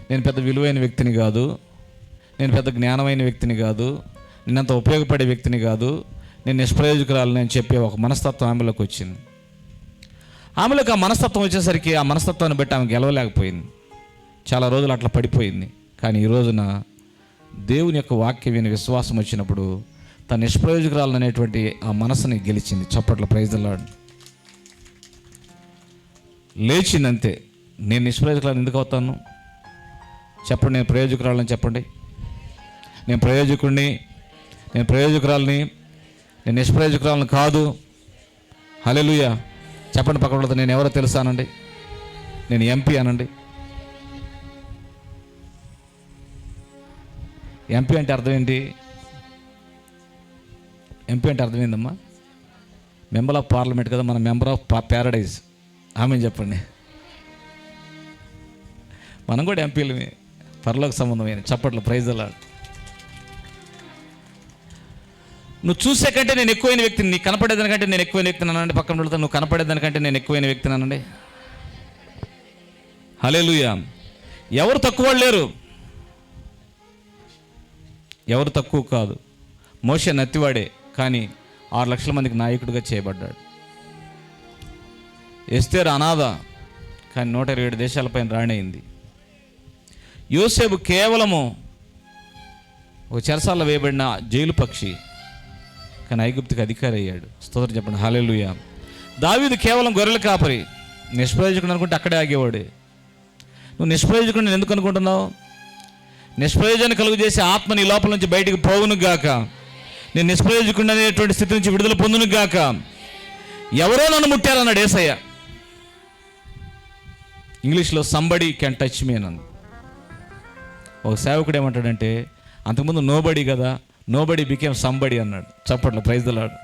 Speaker 1: నేను పెద్ద విలువైన వ్యక్తిని కాదు, నేను పెద్ద జ్ఞానమైన వ్యక్తిని కాదు, నేనంత ఉపయోగపడే వ్యక్తిని కాదు, నేను నిష్ప్రయోజకురాలని అని చెప్పే ఒక మనస్తత్వం ఆమెలోకి వచ్చింది. ఆమెలోకి ఆ మనస్తత్వం వచ్చేసరికి ఆ మనస్తత్వాన్ని బట్టి ఆమె గెలవలేకపోయింది. చాలా రోజులు అట్లా పడిపోయింది. కానీ ఈ రోజున దేవుని యొక్క వాక్యం విని విశ్వాసం వచ్చినప్పుడు తన నిష్ప్రయోజకురాలు అనేటువంటి ఆ మనసుని గెలిచింది. చప్పట్ల, ప్రైజ్ ది లార్డ్. లేచిందంతే. నేను నిష్ప్రయోజకురాలు ఎందుకు అవుతాను చెప్పండి? నేను ప్రయోజకురాలని చెప్పండి. నేను ప్రయోజకుడిని, నేను ప్రయోజకురాలని, నేను నిష్ప్రయోజకురాలను కాదు. హల్లెలూయా. చెప్పండి పక్కన వాళ్ళతో, నేను ఎవరో తెలుసా అనండి. నేను ఎంపీ అనండి. ఎంపీ అంటే అర్థం ఏంటి? ఎంపీ అంటే అర్థం ఏందమ్మా? మెంబర్ ఆఫ్ పార్లమెంట్ కదా, మన మెంబర్ ఆఫ్ ప్యారడైజ్. ఆమె చెప్పండి. మనం కూడా ఎంపీలమే, పరలోక సంబంధమైన. చప్పట్లు, ప్రైజ్ ది లార్డ్. నువ్వు చూసే కంటే నేను ఎక్కువైన వ్యక్తిని, నీకు కనపడేదానికంటే నేను ఎక్కువైన వ్యక్తిని అనండి. పక్కన వెళ్తాను, నువ్వు కనపడేదానికంటే నేను ఎక్కువైన వ్యక్తిని అనండి. హల్లెలూయా. ఎవరు తక్కువ లేరు, ఎవరు తక్కువ కాదు. మోషే నత్తివాడే, కానీ 6 లక్షల మందికి నాయకుడిగా చేయబడ్డాడు. ఎస్తేరు అనాథ, కానీ 127 దేశాలపైన రాణయింది. యోసేపు కేవలము ఒక చెరసాలలో వేయబడిన జైలు పక్షి, కానీ ఐగుప్తుకి అధికారి అయ్యాడు. స్తోత్రం చెప్పండి, హల్లెలూయా. దావీదు కేవలం గొర్రెల కాపరి, నిష్ప్రయోజకుడు అనుకుంటే అక్కడే ఆగేవాడు. నువ్వు నిష్ప్రయోజకుడిని ఎందుకు అనుకుంటున్నావు? నిష్ప్రయోజనం కలుగు చేసే ఆత్మ నీ లోపల నుంచి బయటికి పోవును గాక. నేను నిష్ప్రయోజకుడిని అనేటువంటి స్థితి నుంచి విడుదల పొందును గాక. ఎవరో నన్ను ముట్టారన్నాడు యేసయ్య. ఇంగ్లీష్లో సంబడి కెన్ టచ్ మీ అన్నాను. ఒక సేవకుడు ఏమంటాడంటే, అంతకుముందు నోబడి కదా, నోబడి బికేమ్ సంబడి అన్నాడు. చప్పట్లో, ప్రైజ్ ది లార్డ్.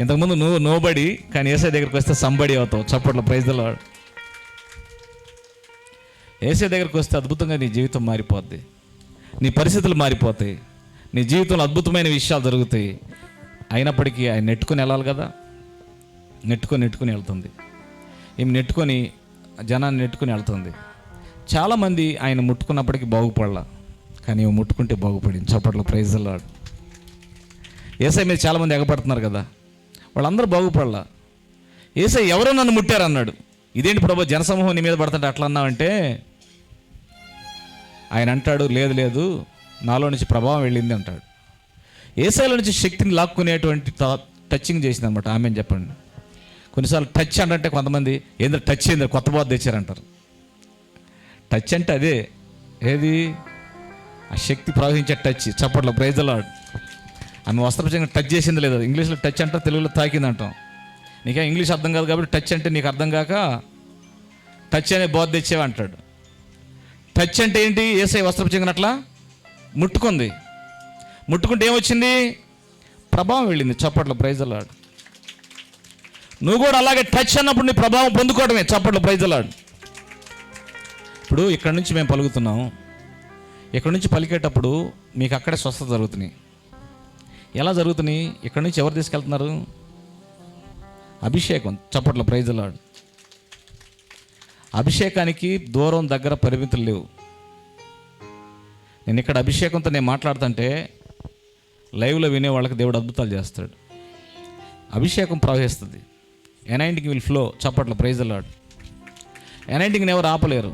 Speaker 1: ఇంతకుముందు నువ్వు నోబడి, కానీ యేసయ్య దగ్గరికి వస్తే సంబడి అవుతావు. చప్పట్లో, ప్రైజ్ ది లార్డ్. యేసయ్య దగ్గరికి వస్తే అద్భుతంగా నీ జీవితం మారిపోద్ది, నీ పరిస్థితులు మారిపోతాయి, నీ జీవితంలో అద్భుతమైన విషయాలు జరుగుతాయి. అయినప్పటికీ ఆయన నెట్టుకొని వెళ్ళాలి కదా. నెట్టుకొని వెళ్తుంది. ఈమె నెట్టుకొని జనాన్ని నెట్టుకొని వెళ్తుంది. చాలామంది ఆయన ముట్టుకున్నప్పటికీ బాగుపడలా, కానీ ఈమె ముట్టుకుంటే బాగుపడింది. చప్పట్లో, ప్రైజ్ ది లార్డ్. యేసయ్య మీద చాలామంది ఎగపడుతున్నారు కదా, వాళ్ళందరూ బాగుపడలా. యేసయ్య ఎవరో నన్ను ముట్టారన్నాడు. ఇదేంటి ప్రభు, జనసమూహం నీ మీద పడుతుంటే అట్లా అన్నావంటే, ఆయన అంటాడు, లేదు నాలో నుంచి ప్రభావం వెళ్ళింది అంటాడు. యేసయ్యలో నుంచి శక్తిని లాక్కునేటువంటి టచింగ్ చేసింది అనమాట. ఆమెను చెప్పండి. కొన్నిసార్లు టచ్ అంటే కొంతమంది ఏందో టచ్ అయింది, కొత్త బాధ తెచ్చారంటారు. టచ్ అంటే అదే, ఏది? ఆ శక్తి ప్రవహించే టచ్. చప్పట్లో, ప్రైజ్ ది లార్డ్. ఆమె వస్త్రపంచకం టచ్ చేసింది లేదు. ఇంగ్లీష్లో టచ్ అంటాం, తెలుగులో తాకింది అంటాం. నీకే ఇంగ్లీష్ అర్థం కాదు కాబట్టి టచ్ అంటే నీకు అర్థం కాక టచ్ అనే బోధ తెచ్చేవి అంటాడు. టచ్ అంటే ఏంటి? యేసయ్య వస్త్రపంచకం అట్లా ముట్టుకుంది. ముట్టుకుంటే ఏమొచ్చింది? ప్రభావం వెళ్ళింది. చప్పట్లు, ప్రైజ్ ది లార్డ్. నువ్వు కూడా అలాగే టచ్ అన్నప్పుడు నీ ప్రభావం పొందుకోవడమే. చప్పట్లు, ప్రైజ్ ది లార్డ్. ఇప్పుడు ఇక్కడ నుంచి మేము పలుకుతున్నాం. ఇక్కడ నుంచి పలికేటప్పుడు మీకు అక్కడే స్వస్థత జరుగుతున్నాయి. ఎలా జరుగుతున్నాయి? ఇక్కడ నుంచి ఎవరు తీసుకెళ్తున్నారు? అభిషేకం. చప్పట్ల, ప్రైజ్ ది లార్డ్. అభిషేకానికి దూరం దగ్గర పరిమితులు లేవు. నేను ఇక్కడ అభిషేకంతో నేను మాట్లాడుతుంటే లైవ్లో వినే వాళ్ళకి దేవుడు అద్భుతాలు చేస్తాడు. అభిషేకం ప్రవహిస్తుంది. Anointing will flow. చప్పట్ల, ప్రైజ్ ది లార్డ్. ఎనైంటింగ్ని ఎవరు ఆపలేరు.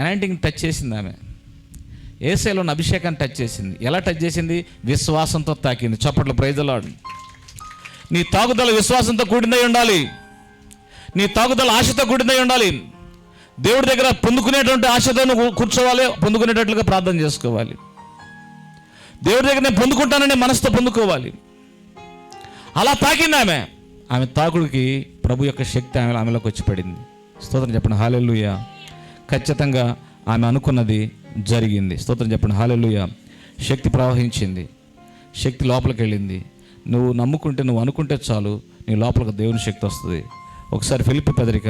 Speaker 1: ఎనైంటింగ్ టచ్ చేసింది ఆమె. యేసయ్యలో ఉన్న అభిషేకాన్ని టచ్ చేసింది. ఎలా టచ్ చేసింది? విశ్వాసంతో తాకింది. చప్పట్లు, ప్రైజ్ ది లార్డ్. నీ తాగుదల విశ్వాసంతో కూడిందై ఉండాలి. నీ తాగుదల ఆశతో కూడిందై ఉండాలి. దేవుడి దగ్గర పొందుకునేటువంటి ఆశతో నువ్వు కూర్చోవాలి, పొందుకునేటట్లుగా ప్రార్థన చేసుకోవాలి. దేవుడి దగ్గర నేను పొందుకుంటానని మనసుతో పొందుకోవాలి. అలా తాకింది ఆమె. ఆమె తాకుడికి ప్రభు యొక్క శక్తి ఆమెలోకి వచ్చి పడింది. స్తోత్రం చెప్పండి, హల్లెలూయా. ఖచ్చితంగా ఆమె అనుకున్నది జరిగింది. స్తోత్రం చెప్పండి, హల్లెలూయా. శక్తి ప్రవహించింది. శక్తి లోపలికి వెళ్ళింది. నువ్వు నమ్ముకుంటే, నువ్వు అనుకుంటే చాలు, నీ లోపలికి దేవుని శక్తి వస్తుంది. ఒకసారి ఫిలిప్పీ పత్రిక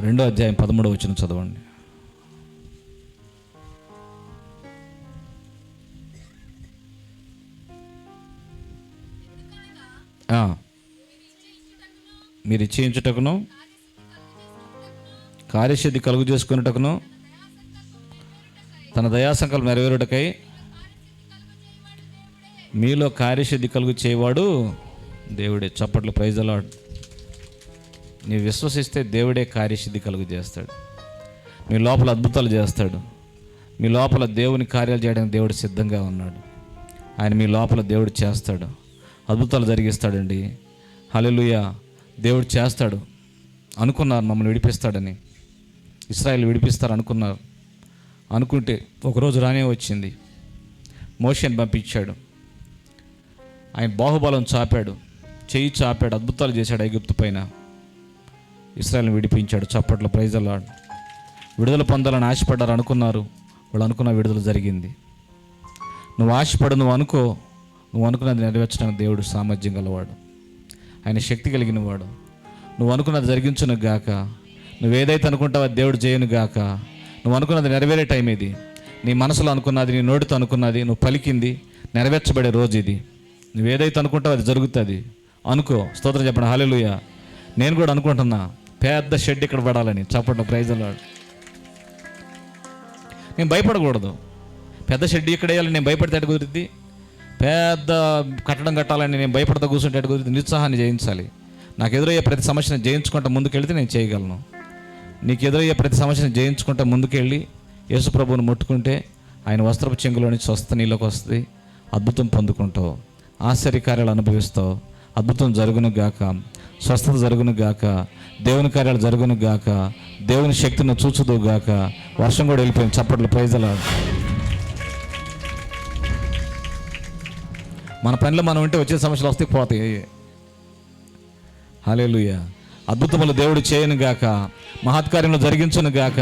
Speaker 1: 2:13 చదవండి. మీరు ఇచ్చేయించుటకును కార్యసిద్ధి కలుగు చేసుకున్నటకును తన దయాసంకల్పం నెరవేరుటకై మీలో కార్యసిద్ధి కలుగు చేయవాడు దేవుడే. చప్పట్లు, ప్రైజ్ ది లార్డ్. నీవు విశ్వసిస్తే దేవుడే కార్యసిద్ధి కలుగు చేస్తాడు. మీ లోపల అద్భుతాలు చేస్తాడు. మీ లోపల దేవుని కార్యాలు చేయడానికి దేవుడు సిద్ధంగా ఉన్నాడు. ఆయన మీ లోపల దేవుడు చేస్తాడు, అద్భుతాలు జరిగిస్తాడండి. హల్లెలూయా. దేవుడు చేస్తాడు. అనుకున్నారు మమ్మల్ని విడిపిస్తాడని, ఇశ్రాయేలు విడిపిస్తారు అనుకున్నారు. అనుకుంటే ఒకరోజు రానే వచ్చింది. మోషేని పంపించాడు. ఆయన బాహుబలం చాపాడు, చెయ్యి చాపాడు, అద్భుతాలు చేశాడు ఐగుప్తు పైన. ఇశ్రాయేలుని విడిపించాడు. చప్పట్లు, ప్రైజ్ ది లార్డ్. విడుదల పొందాలని ఆశపడ్డారు, అనుకున్నారు. వాళ్ళు అనుకున్న విడుదల జరిగింది. నువ్వు ఆశపడు, నువ్వు అనుకో, నువ్వు అనుకున్నది నెరవేర్చడానికి దేవుడు సామర్థ్యం గలవాడు. ఆయన శక్తి కలిగిన వాడు. నువ్వు అనుకున్నది జరిగించును గాక. నువ్వేదైతే అనుకుంటావో దేవుడు చేయను గాక. నువ్వు అనుకున్నది నెరవేరే టైం ఇది. నీ మనసులో అనుకున్నది, నీ నోటితో అనుకున్నది, నువ్వు పలికింది నెరవేర్చబడే రోజు ఇది. నువ్వేదైతే అనుకుంటావో అది జరుగుతుంది. అనుకో. స్తోత్రం చెప్పండి, హల్లెలూయా. నేను కూడా అనుకుంటున్నా పెద్ద షెడ్ ఇక్కడ పడాలని. చప్పండి, ప్రైజ్ ది లార్డ్. నేను భయపడకూడదు. పెద్ద షెడ్ ఇక్కడ వేయాలని నేను భయపడితే ఎటు కుదిరిద్ది? పెద్ద కట్టడం కట్టాలని నేను భయపడతా కూర్చుంటే ఎటు కుదిరిద్ది? నిరుత్సాహాన్ని జయించాలి. నాకు ఎదురయ్యే ప్రతి సమస్యను జయించుకుంటా ముందుకెళ్తే నేను చేయగలను. నీకు ఎదురయ్యే ప్రతి సమస్యను జయించుకుంటా ముందుకెళ్ళి యేసు ప్రభువుని ముట్టుకుంటే ఆయన వస్త్రపు చెంగులో నుంచి స్వస్థ నీళ్ళకి వస్తుంది. అద్భుతం పొందుకుంటావు, ఆశ్చర్యకార్యాలు అనుభవిస్తావు. అద్భుతం జరుగును గాక, స్వస్థత జరుగును గాక, దేవుని కార్యాలు జరుగును గాక, దేవుని శక్తిని చూచుదు గాక. వర్షం కూడా వెళ్ళిపోయింది. చప్పట్లు, ప్రైజ్ ది లార్డ్. మన పనిలో మనం ఉంటే వచ్చే సమస్యలు వస్తే పోతాయి. హల్లెలూయా. అద్భుతములు దేవుడు చేయను గాక, మహత్కార్యంలో జరిగించును గాక.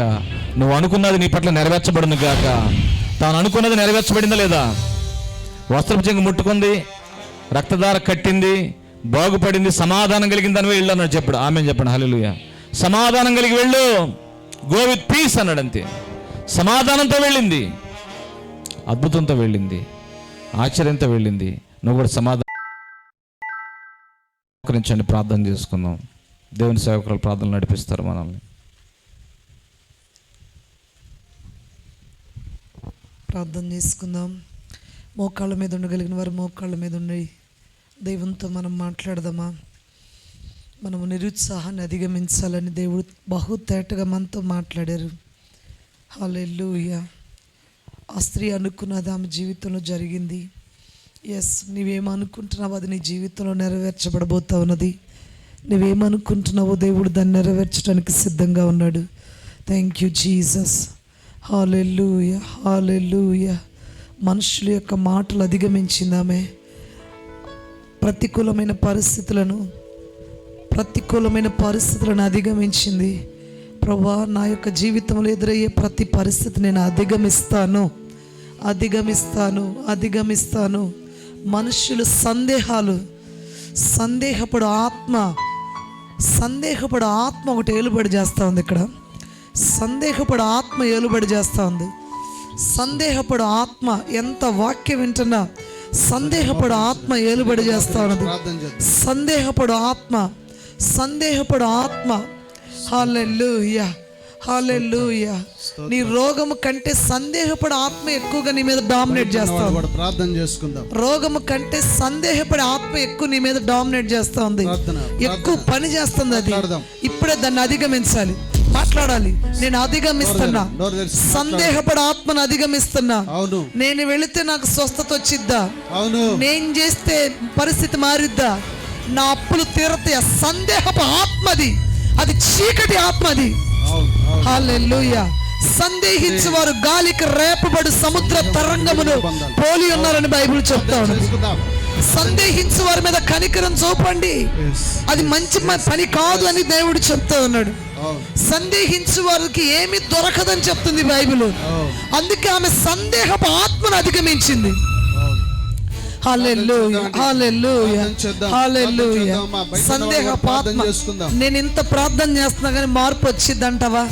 Speaker 1: నువ్వు అనుకున్నది నీ పట్ల నెరవేర్చబడును గాక. తాను అనుకున్నది నెరవేర్చబడిందా లేదా? వస్త్రపు చెంగు ముట్టుకుంది, రక్తధార కట్టింది, బాగుపడింది, సమాధానం కలిగింది అని వెళ్ళు అన్నాడు. చెప్పాడు. ఆమేన్ చెప్పండి, హల్లెలూయా. సమాధానం కలిగి వెళ్ళు, గో విత్ పీస్ అన్నాడు. అంతే. సమాధానంతో వెళ్ళింది, అద్భుతంతో వెళ్ళింది, ఆశ్చర్యంతో వెళ్ళింది. నువ్వు కూడా సమాధానం ప్రార్థన చేసుకుందాం. దేవుని సేవకులు ప్రార్థనలు నడిపిస్తారు మనల్ని.
Speaker 2: ప్రార్థన చేసుకుందాం. మోకాళ్ళ మీద ఉండగలిగిన వారు మోకాళ్ళ మీద ఉండి దేవునితో మనం మాట్లాడదామా? మనము నిరుత్సాహాన్ని అధిగమించాలని దేవుడు బహుతేటగా మనతో మాట్లాడారు. హల్లెలూయా. ఆ స్త్రీ అనుకున్నది ఆమె జీవితంలో జరిగింది. ఎస్, నువ్వేమనుకుంటున్నావో అది నీ జీవితంలో నెరవేర్చబడబోతా ఉన్నది. నువ్వేమనుకుంటున్నావో దేవుడు దాన్ని నెరవేర్చడానికి సిద్ధంగా ఉన్నాడు. Thank you Jesus. Hallelujah, hallelujah. మనుషుల యొక్క మాటలు అధిగమించింది ఆమె. ప్రతికూలమైన పరిస్థితులను అధిగమించింది. ప్రభువా, నా యొక్క జీవితంలో ఎదురయ్యే ప్రతి పరిస్థితి నేను అధిగమిస్తాను. మనుషులు సందేహపడు ఆత్మ ఒకటి ఏలుబడి చేస్తూ ఉంది. ఇక్కడ సందేహపడు ఆత్మ ఏలుబడి చేస్తూ ఉంది. సందేహపడు ఆత్మ, ఎంత వాక్యం వింటున్నా సందేహపడు ఆత్మ ఏలుబడి చేస్తూ ఉన్నది. సందేహపడు ఆత్మ. హల్లెలూయా, హల్లెలూయా. నీ రోగము కంటే సందేహపడే ఆత్మ ఎక్కువగా నీ మీద డామినేట్ చేస్తా ఉంది.
Speaker 3: ప్రార్థన చేసుకుందాం.
Speaker 2: రోగము కంటే సందేహపడే ఆత్మ ఎక్కువ నీ మీద డామినేట్ చేస్తా ఉంది. ఎక్కువ పని చేస్తుంది అది. ఇప్పుడే దాన్ని అధిగమించాలి. మాట్లాడాలి. నేను అధిగమిస్తున్నా, సందేహపడే ఆత్మను అధిగమిస్తున్నా. నేను వెళితే నాకు స్వస్థత వచ్చిద్దా, నేను చేస్తే పరిస్థితి మారిద్దా, నా అప్పులు తీరతాయా? సందేహపు ఆత్మది, అది చీకటి ఆత్మది. హల్లెలూయా. సందేహించువారు గాలికి రేపబడు సముద్ర తరంగమును పోలి ఉన్నారని బైబిల్ చెప్తా ఉంది. సందేహించు వారి మీద కనికరం చూపండి, అది మంచి పని కాదు అని దేవుడు చెప్తా ఉన్నాడు. సందేహించు వారికి ఏమి దొరకదని చెప్తుంది బైబిల్. అందుకే ఆమె సందేహపు ఆత్మను అధిగమించింది. హల్లెలూయా, హల్లెలూయా, హల్లెలూయా. సందేహపు ఆత్మ. నేను ఇంత ప్రార్థన చేస్తున్నా కానీ మార్పు వచ్చిద్దంటావా?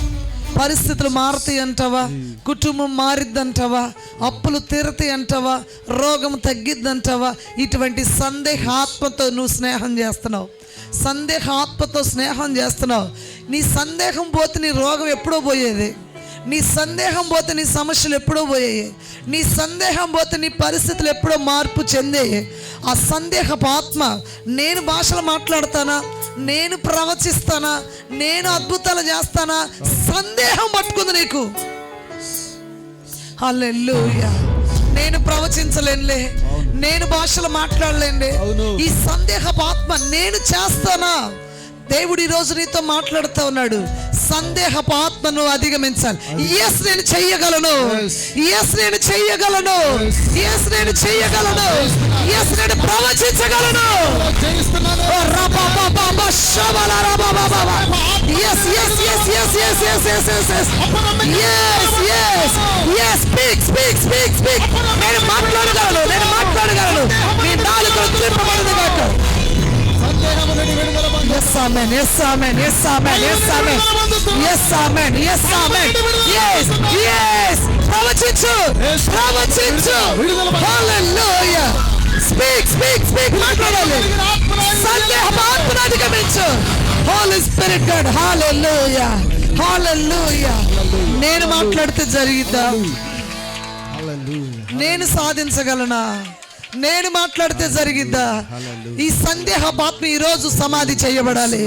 Speaker 2: పరిస్థితులు మారుతాయి అంటావా? కుటుంబం మారిద్దంటావా? అప్పులు తీరతాయి అంటావా? రోగం తగ్గిద్దంటావా? ఇటువంటి సందేహ ఆత్మతో నువ్వు స్నేహం చేస్తున్నావు. సందేహ ఆత్మతో స్నేహం చేస్తున్నావు. నీ సందేహం పోతే నీ రోగం ఎప్పుడో పోయేది. నీ సందేహం పోతే నీ సమస్యలు ఎప్పుడో పోయాయి. నీ సందేహం పోతే నీ పరిస్థితులు ఎప్పుడో మార్పు చెందాయి. ఆ సందేహపు ఆత్మ, నేను భాషలు మాట్లాడతానా, నేను ప్రవచిస్తానా, నేను అద్భుతాలు చేస్తానా, సందేహం పట్టుకుంది నీకు. హల్లెలూయా. నేను ప్రవచించలేనులే, నేను భాషలు మాట్లాడలేనులే. ఈ సందేహపు ఆత్మ నేను చేస్తానా? దేవుడు ఈరోజు నీతో మాట్లాడుతూ ఉన్నాడు. సందేహపు ఆత్మను అధిగమించాలి. ఎస్, నేను చెయ్యగలను. ఎస్, నేను చెయ్యగలను. ఎస్, నేను చెయ్యగలను. ఎస్, నేను ప్రవచించగలను. నేను మాట్లాడగలను. నీ నాలుకలు త్రిప్పబడదు కాక. Yes, amen. Yes, amen. Yes, amen. Yes, amen. Yes, amen. Yes, amen. Yes, yes. ప్రవచించు. Hallelujah. Speak. మాట్లాడాలి. సందేహపు ఆత్మను అధిగమించు. Holy Spirit God. Hallelujah. నేను మాట్లాడితే జరిగిద్దా? నేను సాధించగలనా? నేను మాట్లాడితే జరిగిద్దా? ఈ సందేహ ఆత్మ ఈ రోజు సమాధి చేయబడాలి.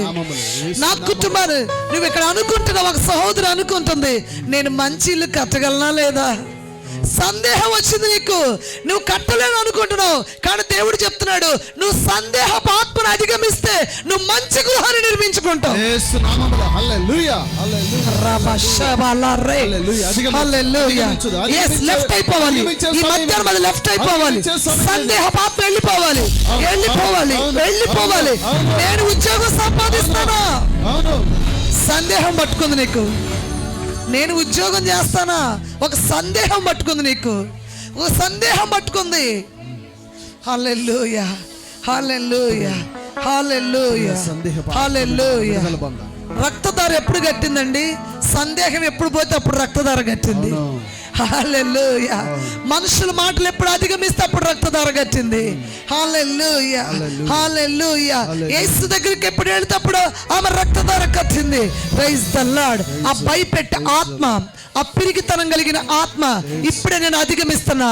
Speaker 2: నా కుటుంబాన్ని నువ్వు ఇక్కడ అనుకుంటున్నావు, ఒక సహోదరు అనుకుంటుంది, నేను మంచి ఇల్లు కట్టగలనా లేదా? సందేహం వచ్చింది నీకు, నువ్వు కట్టలేను అనుకుంటున్నావు. కానీ దేవుడు చెప్తున్నాడు, నువ్వు సందేహ ఆత్మను అధిగమిస్తే నువ్వు మంచి గృహాన్ని నిర్మించుకుంటావు. లెఫ్ట్ అయిపోవాలి. ఈ మధ్యాహ్నం అది లెఫ్ట్ అయిపోవాలి. సందేహ ఆత్మ వెళ్ళిపోవాలి. నేను ఉద్యోగం సంపాదిస్తానా? సందేహం పట్టుకుంది నీకు. నేను ఉద్యోగం చేస్తానా? ఒక సందేహం పట్టుకుంది నీకు. ఒక సందేహం పట్టుకుంది. హల్లెలూయా, హల్లెలూయా, హల్లెలూయా, హల్లెలూయా. రక్తధార ఎప్పుడు కట్టిందండి? సందేహం ఎప్పుడు పోతే అప్పుడు రక్తధార కట్టింది. హల్లెలూయా. మనుషుల మాటలు ఎప్పుడు అధిగమిస్తే అప్పుడు రక్తధార కట్టింది. హల్లెలూయా, హల్లెలూయా. యేసు దగ్గరికి ఎప్పుడు వెళ్తేప్పుడు ఆమె రక్తధార కట్టింది. Praise the Lord. ఆ భయపెట్టే ఆత్మ, ఆ పిరికితనం కలిగిన ఆత్మ ఇప్పుడే నేను అధిగమిస్తున్నా.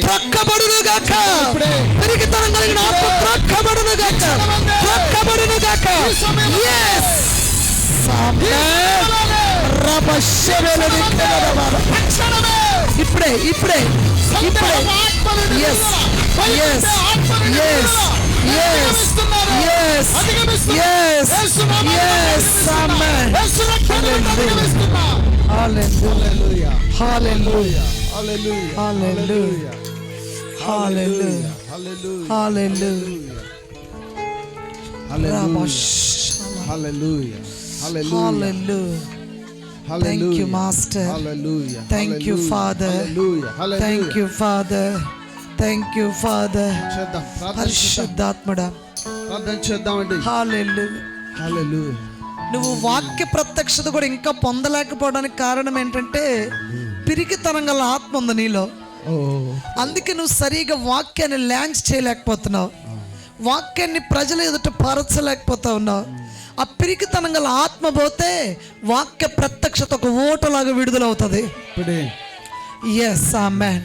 Speaker 2: త్రక్కబడును గాక. పిరికితనం కలిగిన ఆత్మ త్రక్కబడును గాక. yes ఇప్పుడే Hallelujah. Hallelujah. Hallelujah. Hallelujah. Hallelujah. Hallelujah. Hallelujah. Thank you, Master.
Speaker 3: Hallelujah.
Speaker 2: Thank you, Father.
Speaker 3: Hallelujah.
Speaker 2: Thank you, Father. Thank you, Father.
Speaker 3: చేద్దాం,
Speaker 2: పరిశుద్ధాత్మడా.
Speaker 3: ప్రార్థన చేద్దామండి.
Speaker 2: Hallelujah.
Speaker 3: హల్లెలూయా.
Speaker 2: నువ్వు వాక్య ప్రత్యక్షత కూడా ఇంకా పొందలేకపోవడానికి కారణం ఏంటంటే పిరికితనం గల ఆత్మ ఉంది నీలో. అందుకే నువ్వు సరిగా వాక్యాన్ని లాంచ్ చేయలేకపోతున్నావు, వాక్యాన్ని ప్రజల ఎదుట పరచలేకపోతా ఉన్నావు. ఆ పిరికితనం గల ఆత్మ పోతే వాక్య ప్రత్యక్షత ఒక ఓటలాగా విడుదలవుతుంది. ఎస్ ఆమేన్,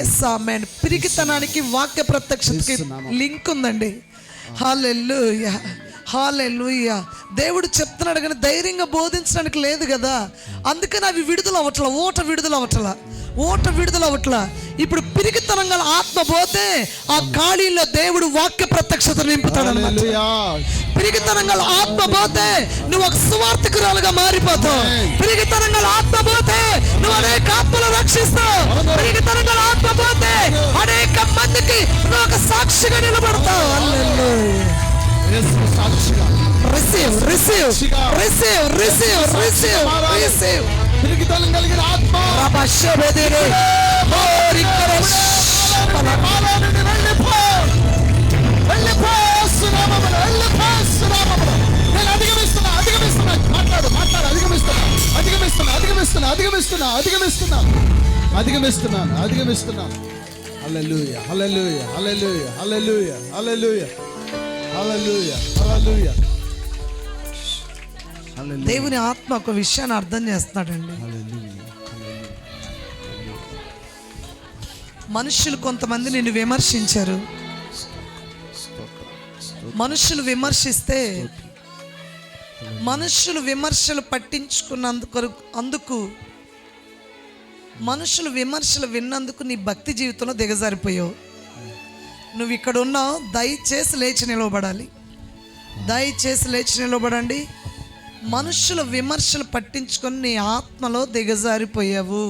Speaker 2: ఎస్ ఆమేన్. పిరికితనానికి వాక్య ప్రత్యక్షతకి లింక్ ఉందండి. హల్లెలూయా, హల్లెలూయా. దేవుడు చెప్తున్నాడు కానీ ధైర్యంగా బోధించడానికి లేదు కదా, అందుకని అవి విడుదల అవ్వట్లా, ఓట విడుదల అవ్వట్లా. ఇప్పుడు పిరికితనం గల ఆత్మ పోతే ఆ ఖాళీలో దేవుడు వాక్య ప్రత్యక్షత నింపుతాడు. పిరికితనం గల ఆత్మ పోతే నువ్వు ఒక సువార్థికురాలుగా మారిపోతావు. పిరికితనం గల ఆత్మ పోతే నువ్వు అనేక ఆత్మలు రక్షిస్తావు. పిరికితనం గల ఆత్మ పోతే అనేక మందికి నువ్వు ఒక సాక్షిగా నిలబడతావు. హల్లెలూయా. Receive, receive, receive, receive, receive, receive.
Speaker 3: పిరికితనం కలిగిన ఆత్మ
Speaker 2: రబషబెదిరే మోరికరష్
Speaker 3: వెళ్ళిపో సునామములో, వెళ్ళిపో సునామములో. నేను అధిగమిస్తున్నా. మాట్లాడు, అధిగమిస్తున్నాను. హల్లెలూయా, hallelujah, hallelujah, hallelujah, hallelujah, hallelujah, హల్లెలూయా.
Speaker 2: దేవుని ఆత్మ ఒక విషయాన్ని అర్థం చేస్తున్నాడండి. మనుషులు కొంతమంది నిన్ను విమర్శించారు. మనుషులు విమర్శిస్తే మనుషులు విమర్శలు పట్టించుకున్నందుకు మనుషులు విమర్శలు విన్నందుకు నీ భక్తి జీవితంలో దిగజారిపోయావు. నువ్వు ఇక్కడ ఉన్నావు, దయచేసి లేచి నిలవబడాలి. దయచేసి లేచి నిలవబడండి. మనుషుల విమర్శలు పట్టించుకొని నీ ఆత్మలో దిగజారిపోయావు.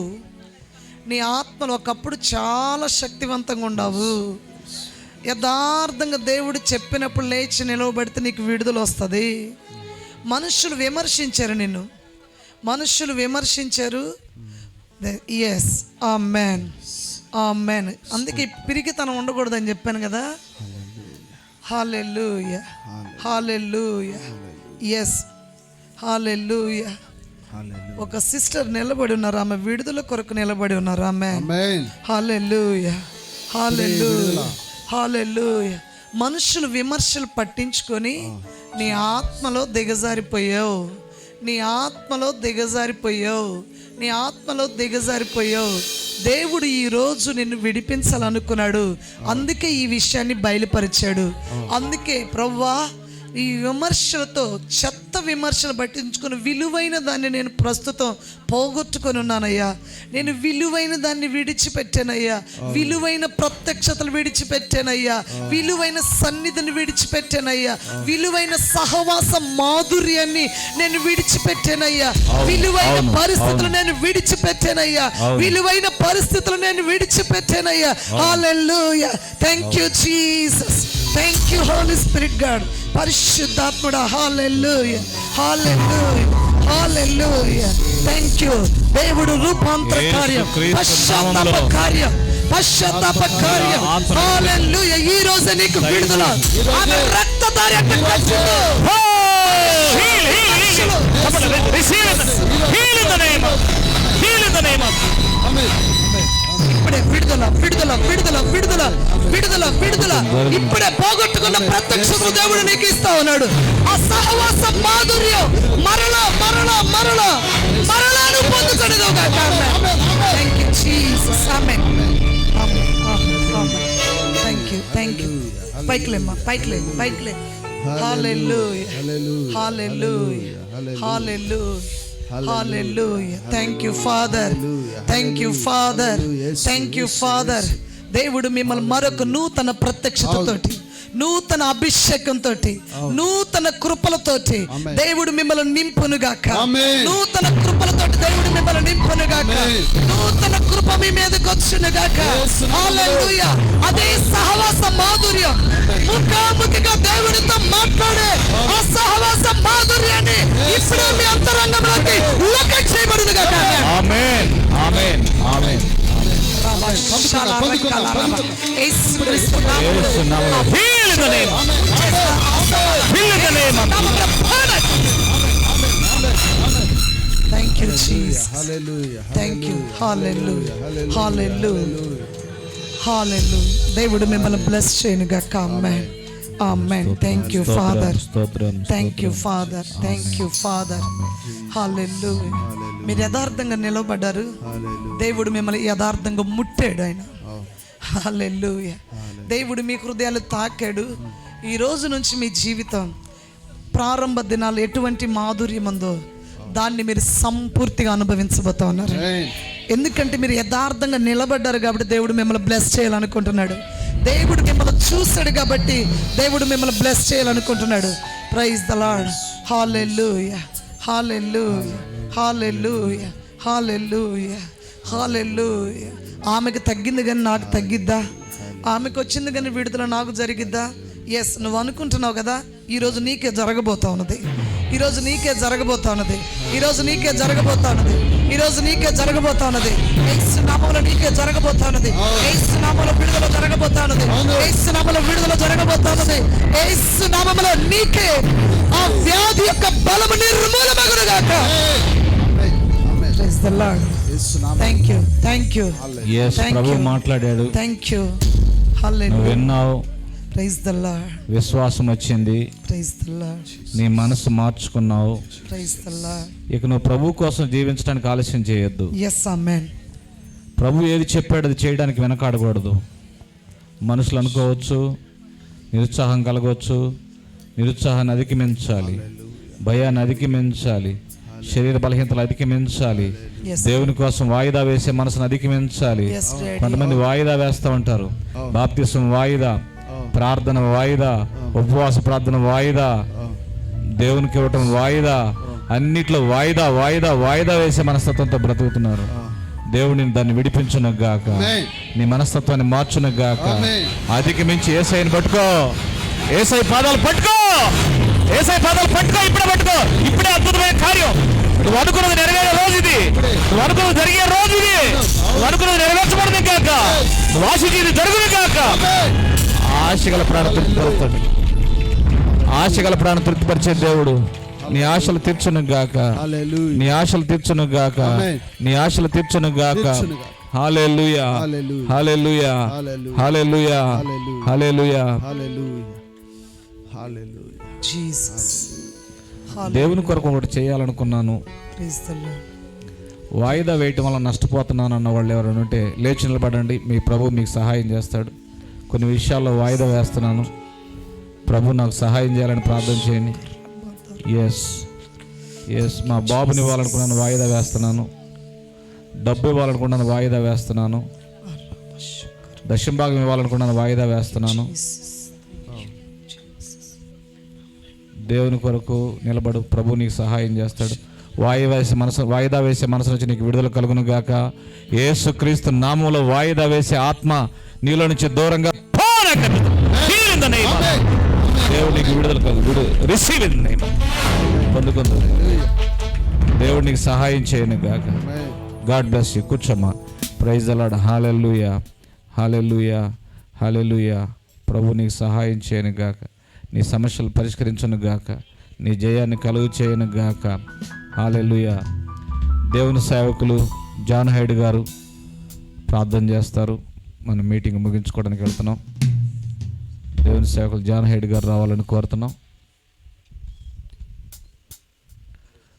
Speaker 2: నీ ఆత్మలో ఒకప్పుడు చాలా శక్తివంతంగా ఉండవు. యథార్థంగా దేవుడు చెప్పినప్పుడు లేచి నిలవబడితే నీకు విడుదల వస్తుంది. మనుషులు విమర్శించారు నిన్ను, మనుషులు విమర్శించారు. ఎస్ ఆమేన్, ఆమేన్. అందుకే పిరికితనం ఉండకూడదని చెప్పాను కదా. హల్లెలూయా, హల్లెలూయా, ఎస్ హల్లెలూయా. ఒక సిస్టర్ నిలబడి ఉన్నారు, ఆమె విడుదల కొరకు నిలబడి ఉన్నారు. ఆమేన్, హల్లెలూయా, హల్లెలూయా, హల్లెలూయా. మనుషులు విమర్శలు పట్టించుకొని నీ ఆత్మలో దిగజారిపోయావు, నీ ఆత్మలో దిగజారిపోయావు, నీ ఆత్మలో దిగజారిపోయావు. దేవుడు ఈరోజు నిన్ను విడిపించాలనుకున్నాడు, అందుకే ఈ విషయాన్ని బయలుపరిచాడు. అందుకే ప్రభువా, ఈ విమర్శలతో చెత్త విమర్శలు పట్టించుకుని విలువైన దాన్ని నేను ప్రస్తుతం పోగొట్టుకొని ఉన్నానయ్యా. నేను విలువైన దాన్ని విడిచిపెట్టానయ్యా, విలువైన ప్రత్యక్షతలు విడిచిపెట్టానయ్యా, విలువైన సన్నిధిని విడిచిపెట్టానయ్యా, విలువైన సహవాస మాధుర్యాన్ని నేను విడిచిపెట్టానయ్యా, విలువైన పరిస్థితులు నేను విడిచిపెట్టానయ్యా, విలువైన పరిస్థితులు నేను విడిచిపెట్టానయ్యా. Hallelujah. Thank you Jesus, thank you Holy Spirit God. పరిశుద్ధాత్ముడా, hallelujah, hallelujah, hallelujah. Thank you. దేవుడు రూపాంతర కార్యం, పశ్చాత్తాప కార్యం, పశ్చాత్తాప కార్యం. హల్లెలూయా. ఈ రోజు నీకు విడుదల. ఆమె రక్తధారి అంటే ఇప్పుడే విడుదల, విడుదల, విడుదల, విడుదల, విడుదల, విడుదల. ఇప్పుడే పోగొట్టుకున్న ప్రత్యక్షతను దేవుడు నీకు ఇస్తా ఉన్నాడు. ఆ సహవాస మాధుర్యం మరలా మరలా మరలా మరలాను పొందుకునేది ఒక కారణం. Thank you Jesus. Amen, thank you, thank you. పైకిలేమ్మా, పైకిలే, పైకిలే. Hallelujah, hallelujah, hallelujah, hallelujah. Thank you father, thank you father, thank you father. దేవుడు మిమ్మల్ని మరొక నూతన ప్రత్యక్షతతోటి, నూతన అభిషేకంతో, నూతన కృపలతోటి దేవుడు మిమ్మల్ని నింపునుగాక. నూతన కృపలతోటి దేవుడు మిమ్మల్ని నింపును గాక. నూతన కృప మీ మీదకి వచ్చును గాక. హల్లెలూయా. అదే సహవాస మాధుర్యం, ముఖాముఖిగా దేవుడితో మాట్లాడే ఆ సహవాస మాధుర్యాన్ని ఇప్పుడే మీ అంతరంగంలోకి లొకేట్ చేయబడును గాక.
Speaker 1: ఆమేన్ ఆమేన్ ఆమేన్.
Speaker 2: యేసు క్రీస్తు నామములో
Speaker 1: Heal in the name. Heal in the name of
Speaker 2: Thank you, Jesus.
Speaker 3: Hallelujah.
Speaker 2: Thank you. Hallelujah. Hallelujah. Hallelujah. దేవుడు మిమ్మల్ని బ్లెస్ చేయను గాక. Amen amen. Thank you father. Thank you father. Thank you father. Hallelujah. మీరు యథార్థంగా నిలబడ్డారు, దేవుడు మిమ్మల్ని యథార్థంగా ముట్టాడు ఆయన. హల్లెలూయా. దేవుడు మీ హృదయాలు తాకాడు. ఈ రోజు నుంచి మీ జీవితం ప్రారంభ దినాలు ఎటువంటి మాధుర్యం ఉందో దాన్ని మీరు సంపూర్తిగా అనుభవించబోతా ఉన్నారు. ఎందుకంటే మీరు యథార్థంగా నిలబడ్డారు కాబట్టి దేవుడు మిమ్మల్ని బ్లెస్ చేయాలనుకుంటున్నాడు. దేవుడు మిమ్మల్ని చూశాడు కాబట్టి దేవుడు మిమ్మల్ని బ్లెస్ చేయాలనుకుంటున్నాడు. Praise the Lord. Hallelujah. Hallelujah. Hallelujah. Hallelujah. Hallelujah. ఆమెకు తగ్గింది కానీ నాకు తగ్గిద్దా? ఆమెకు వచ్చింది కానీ విడుదల నాకు జరిగిద్దా? ఎస్, నువ్వు అనుకుంటున్నావు కదా, ఈరోజు నీకే జరగబోతా ఉన్నది. ఈరోజు నీకే జరగబోతా ఉన్నది. ఈరోజు నీకే జరగబోతా ఉన్నది. ఈరోజు నీకే జరగబోతా ఉన్నది. యేసు నామములో నీకే జరగబోతా ఉన్నది. యేసు నామములో విడుదల జరగబోతా ఉన్నది. యేసు నామములో విడుదల జరగబోతా ఉన్నది. యేసు నామములో నీకే ఆ వ్యాధి యొక్క బలము నిర్మూలమగును గాక. Praise the Lord. Thank you. Thank you.
Speaker 1: yes ప్రభు మాట్లాడాడు.
Speaker 2: Thank you. హల్లెలూయా.
Speaker 1: నువ్వు విన్నావు,
Speaker 2: ప్రైజ్ ది లార్డ్.
Speaker 1: విశ్వాసం వచ్చింది,
Speaker 2: ప్రైజ్ ది లార్డ్.
Speaker 1: నీ మనసు మార్చుకున్నావు.
Speaker 2: Praise the lord.
Speaker 1: ఇక నువ్వు ప్రభు కోసం జీవించడానికి ఆలస్యం చేయొద్దు.
Speaker 2: yes amen.
Speaker 1: ప్రభు ఏది చెప్పాడు అది చేయడానికి వెనకాడకూడదు. మనుషులు అనుకోవచ్చు, నిరుత్సాహం కలగవచ్చు, నిరుత్సాహాన్ని అధిగమించాలి, భయాన్ని అధిగమించాలి, శరీర బలహీనతలు అధిగమించాలి, దేవుని కోసం వాయిదా వేసే మనసును అధిగమించాలి. కొంతమంది వాయిదా వేస్తూ ఉంటారు. బాప్తిసం వాయిదా, ప్రార్థన వాయిదా, ఉపవాస ప్రార్థన వాయిదా, దేవునికి ఇవ్వటం వాయిదా, అన్నిట్లో వాయిదా వాయిదా వాయిదా వేసే మనస్తత్వంతో బ్రతుకుతున్నారు. దేవుడిని దాన్ని విడిపించును గాక, నీ మనస్తత్వాన్ని మార్చును గాక. అధిగమించి యేసయ్యని పట్టుకో, యేసయ్య పాదాలు పట్టుకో, యేసయ్య పాదాలు పట్టుకో. ఇప్పుడే పట్టుకో. ఇప్పుడే అద్భుతమైన కార్యం. నువ్వు అనుకున్నది నెరవేరే రోజు ఇది. నువ్వు అనుకున్నది జరిగే రోజు ఇది. నువ్వు అనుకున్నది నెరవేర్చబడింది కాక, నువ్వు ఆశించేది జరుగును కాక. ఆశగల ప్రాణం తృప్తిపరుస్తాడు. ఆశగల ప్రాణం తృప్తిపరిచే దేవుడు నీ ఆశలు తీర్చును గాక. నీ ఆశలు తీర్చును గాక. నీ ఆశలు తీర్చును గాక. హల్లెలూయా. హల్లెలూయా. హల్లెలూయా. హల్లెలూయా.
Speaker 2: జీసస్.
Speaker 1: దేవుని కొరకు ఒకటి చేయాలనుకున్నాను,
Speaker 2: ప్రైజ్ ది లార్డ్.
Speaker 1: వాయిదా వేయటం వల్ల నష్టపోతున్నాను అన్న వాళ్ళు ఎవరైనా ఉంటే లేచి నిలబడండి. మీ ప్రభు మీకు సహాయం చేస్తాడు. కొన్ని విషయాల్లో వాయిదా వేస్తున్నాను, ప్రభు నాకు సహాయం చేయాలని ప్రార్థన చేయండి. ఎస్ మా బాబుని ఇవ్వాలనుకున్నాను, వాయిదా వేస్తున్నాను. డబ్బు ఇవ్వాలనుకున్నాను, వాయిదా వేస్తున్నాను. దశంభాగం ఇవ్వాలనుకున్నాను, వాయిదా వేస్తున్నాను. దేవుని కొరకు నిలబడు, ప్రభు నీకు సహాయం చేస్తాడు. వాయిదా వేసే మనసు నుంచి నీకు విడుదల కలుగును గాక. యేసుక్రీస్తు నామములో వాయిదా వేసే ఆత్మ నీలో నుంచి దూరంగా దేవుడు నీకు విడుదల కలుగు. Receive in the name. పొందుకుంది. దేవుడు నీకు సహాయం చేయను గాక. God bless you. కూర్చోమ్మా. Praise the Lord. Hallelujah. Hallelujah. Hallelujah. ప్రభు నీకు సహాయం చేయను గాక. నీ సమస్యలు పరిష్కరించను గాక. నీ జయాన్ని కలుగు చేయను గాక. హల్లెలూయా. దేవుని సేవకులు జాన్ హైడ్ గారు ప్రార్థన చేస్తారు. మనం మీటింగ్ ముగించుకోవడానికి వెళ్తున్నాం. దేవుని సేవకులు జాన్ హైడ్ గారు రావాలని కోరుతున్నాం.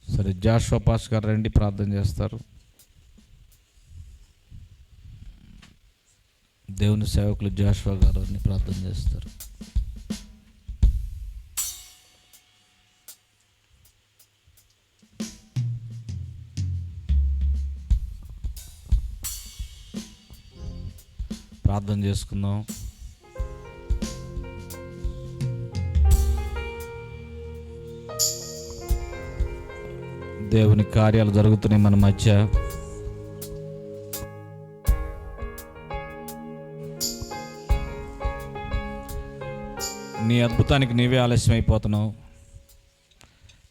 Speaker 1: సరే, జాషువా పాస్ గారు రండి, ప్రార్థన చేస్తారు. దేవుని సేవకులు జాషువా గారు అన్ని ప్రార్థన చేస్తారు. ప్రార్థన చేసుకుందాం. దేవుని కార్యాలు జరుగుతున్నాయి మన మధ్య. నీ అద్భుతానికి నీవే ఆలస్యం అయిపోతున్నావు.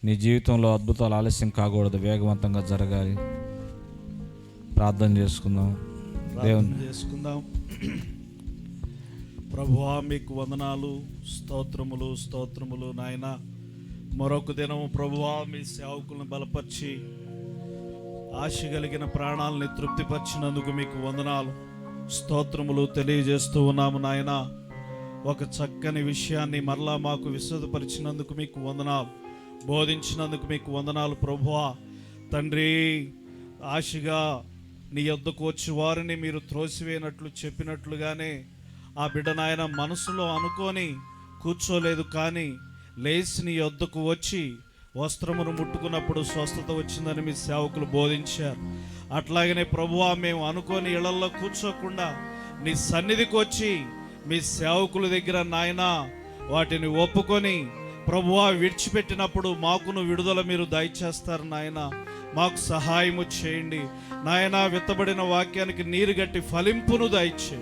Speaker 1: నీ జీవితంలో అద్భుతాలు ఆలస్యం కాకూడదు, వేగవంతంగా జరగాలి. ప్రార్థన చేసుకుందాం. దేవుని
Speaker 3: చేసుకుందాం. ప్రభువా మీకు వందనాలు, స్తోత్రములు స్తోత్రములు నాయన. మరొక దినము ప్రభువా మీ సేవకులను బలపరిచి ఆశ కలిగిన ప్రాణాలని తృప్తిపరిచినందుకు మీకు వందనాలు స్తోత్రములు తెలియజేస్తూ ఉన్నాము నాయన. ఒక చక్కని విషయాన్ని మరలా మాకు విశదపరిచినందుకు మీకు వందనాలు, బోధించినందుకు మీకు వందనాలు ప్రభువా. తండ్రి, ఆశగా నీ యొద్దకు వచ్చి వారిని మీరు త్రోసివేయనట్లు చెప్పినట్లుగానే ఆ బిడ్డ నాయన మనసులో అనుకొని కూర్చోలేదు, కానీ లేచి నీ యొద్దకు వచ్చి వస్త్రమును ముట్టుకున్నప్పుడు స్వస్థత వచ్చిందని మీ సేవకులు బోధించారు. అట్లాగనే ప్రభువా, మేము అనుకొని ఇళ్లల్లో కూర్చోకుండా నీ సన్నిధికి వచ్చి మీ సేవకుల దగ్గర నాయన వాటిని ఒప్పుకొని ప్రభువా విడిచిపెట్టినప్పుడు మాకును విడుదల మీరు దయచేస్తారు నాయన. మాకు సహాయము చేయండి నాయన. విత్తబడిన వాక్యానికి నీరు గట్టి ఫలింపును దయచే.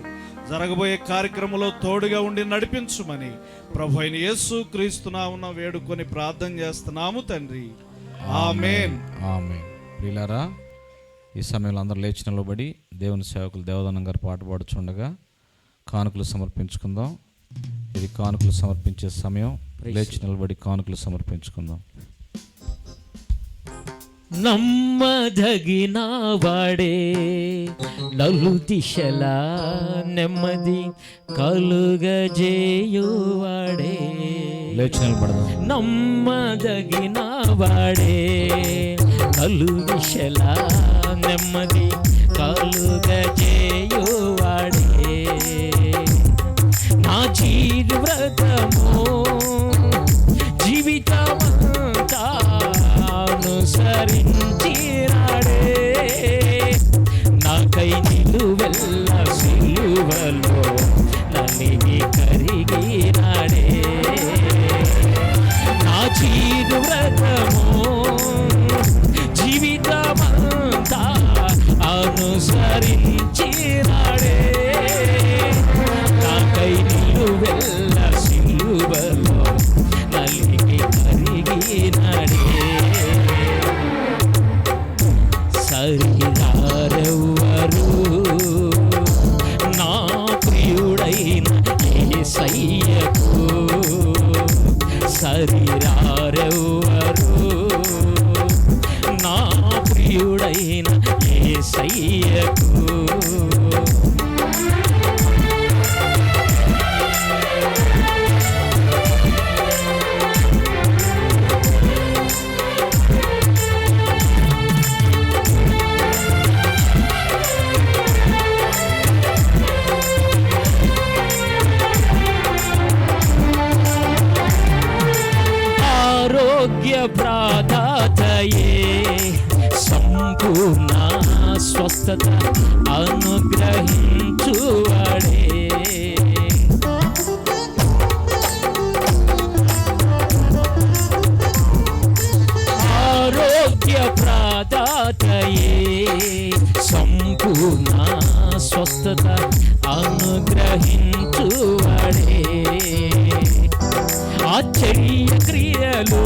Speaker 3: జరగబోయే కార్యక్రమంలో తోడుగా ఉండి నడిపించుమని ప్రభు అయిన యేసు క్రీస్తు నామమున వేడుకొని ప్రార్థన చేస్తున్నాము తండ్రి. ఆమేన్.
Speaker 1: ఆమేన్. ప్రియులారా, ఈ సమయంలో అందరూ లేచి నిలబడి దేవుని సేవకులు దేవదానం గారు పాట పాడుచుండగా కానుకలు సమర్పించుకుందాం. ఇది కానుకలు సమర్పించే సమయం. లేచి నిలబడి కానుకలు సమర్పించుకుందాం.
Speaker 4: నమ్మదగిన వాడే, నలు దిశలా నెమ్మది కలుగజేయువాడే.
Speaker 1: లేచి నిలబడదాం.
Speaker 4: నమ్మదగిన వాడే, నలు దిశలా నెమ్మది కలుగజేయువాడే. నా జీవితము జీవితమంతా అనుసరించినాడే. నాకై నిలువెల్ల సిలువలో నలిగి కరిగినాడే. నా జీవితము జీవితమంతా అనుసరించినాడే. నాకై నిలువెల్ల సిలువలో నలిగి కరిగినాడే. సరిగారెవ్వరు నా ప్రియుడైన యేసయ్యకు, సరిగారెవ్వరు నా ప్రియుడైన యేసయ్యకు. ఆరోగ్య ప్రదాతయే, సంపూర్ణ స్వస్థత అనుగ్రహించువాడే. ఆరోగ్య ప్రదాతయే, సంపూర్ణ స్వస్థత అనుగ్రహించువాడే. ఆశ్చర్య క్రియలు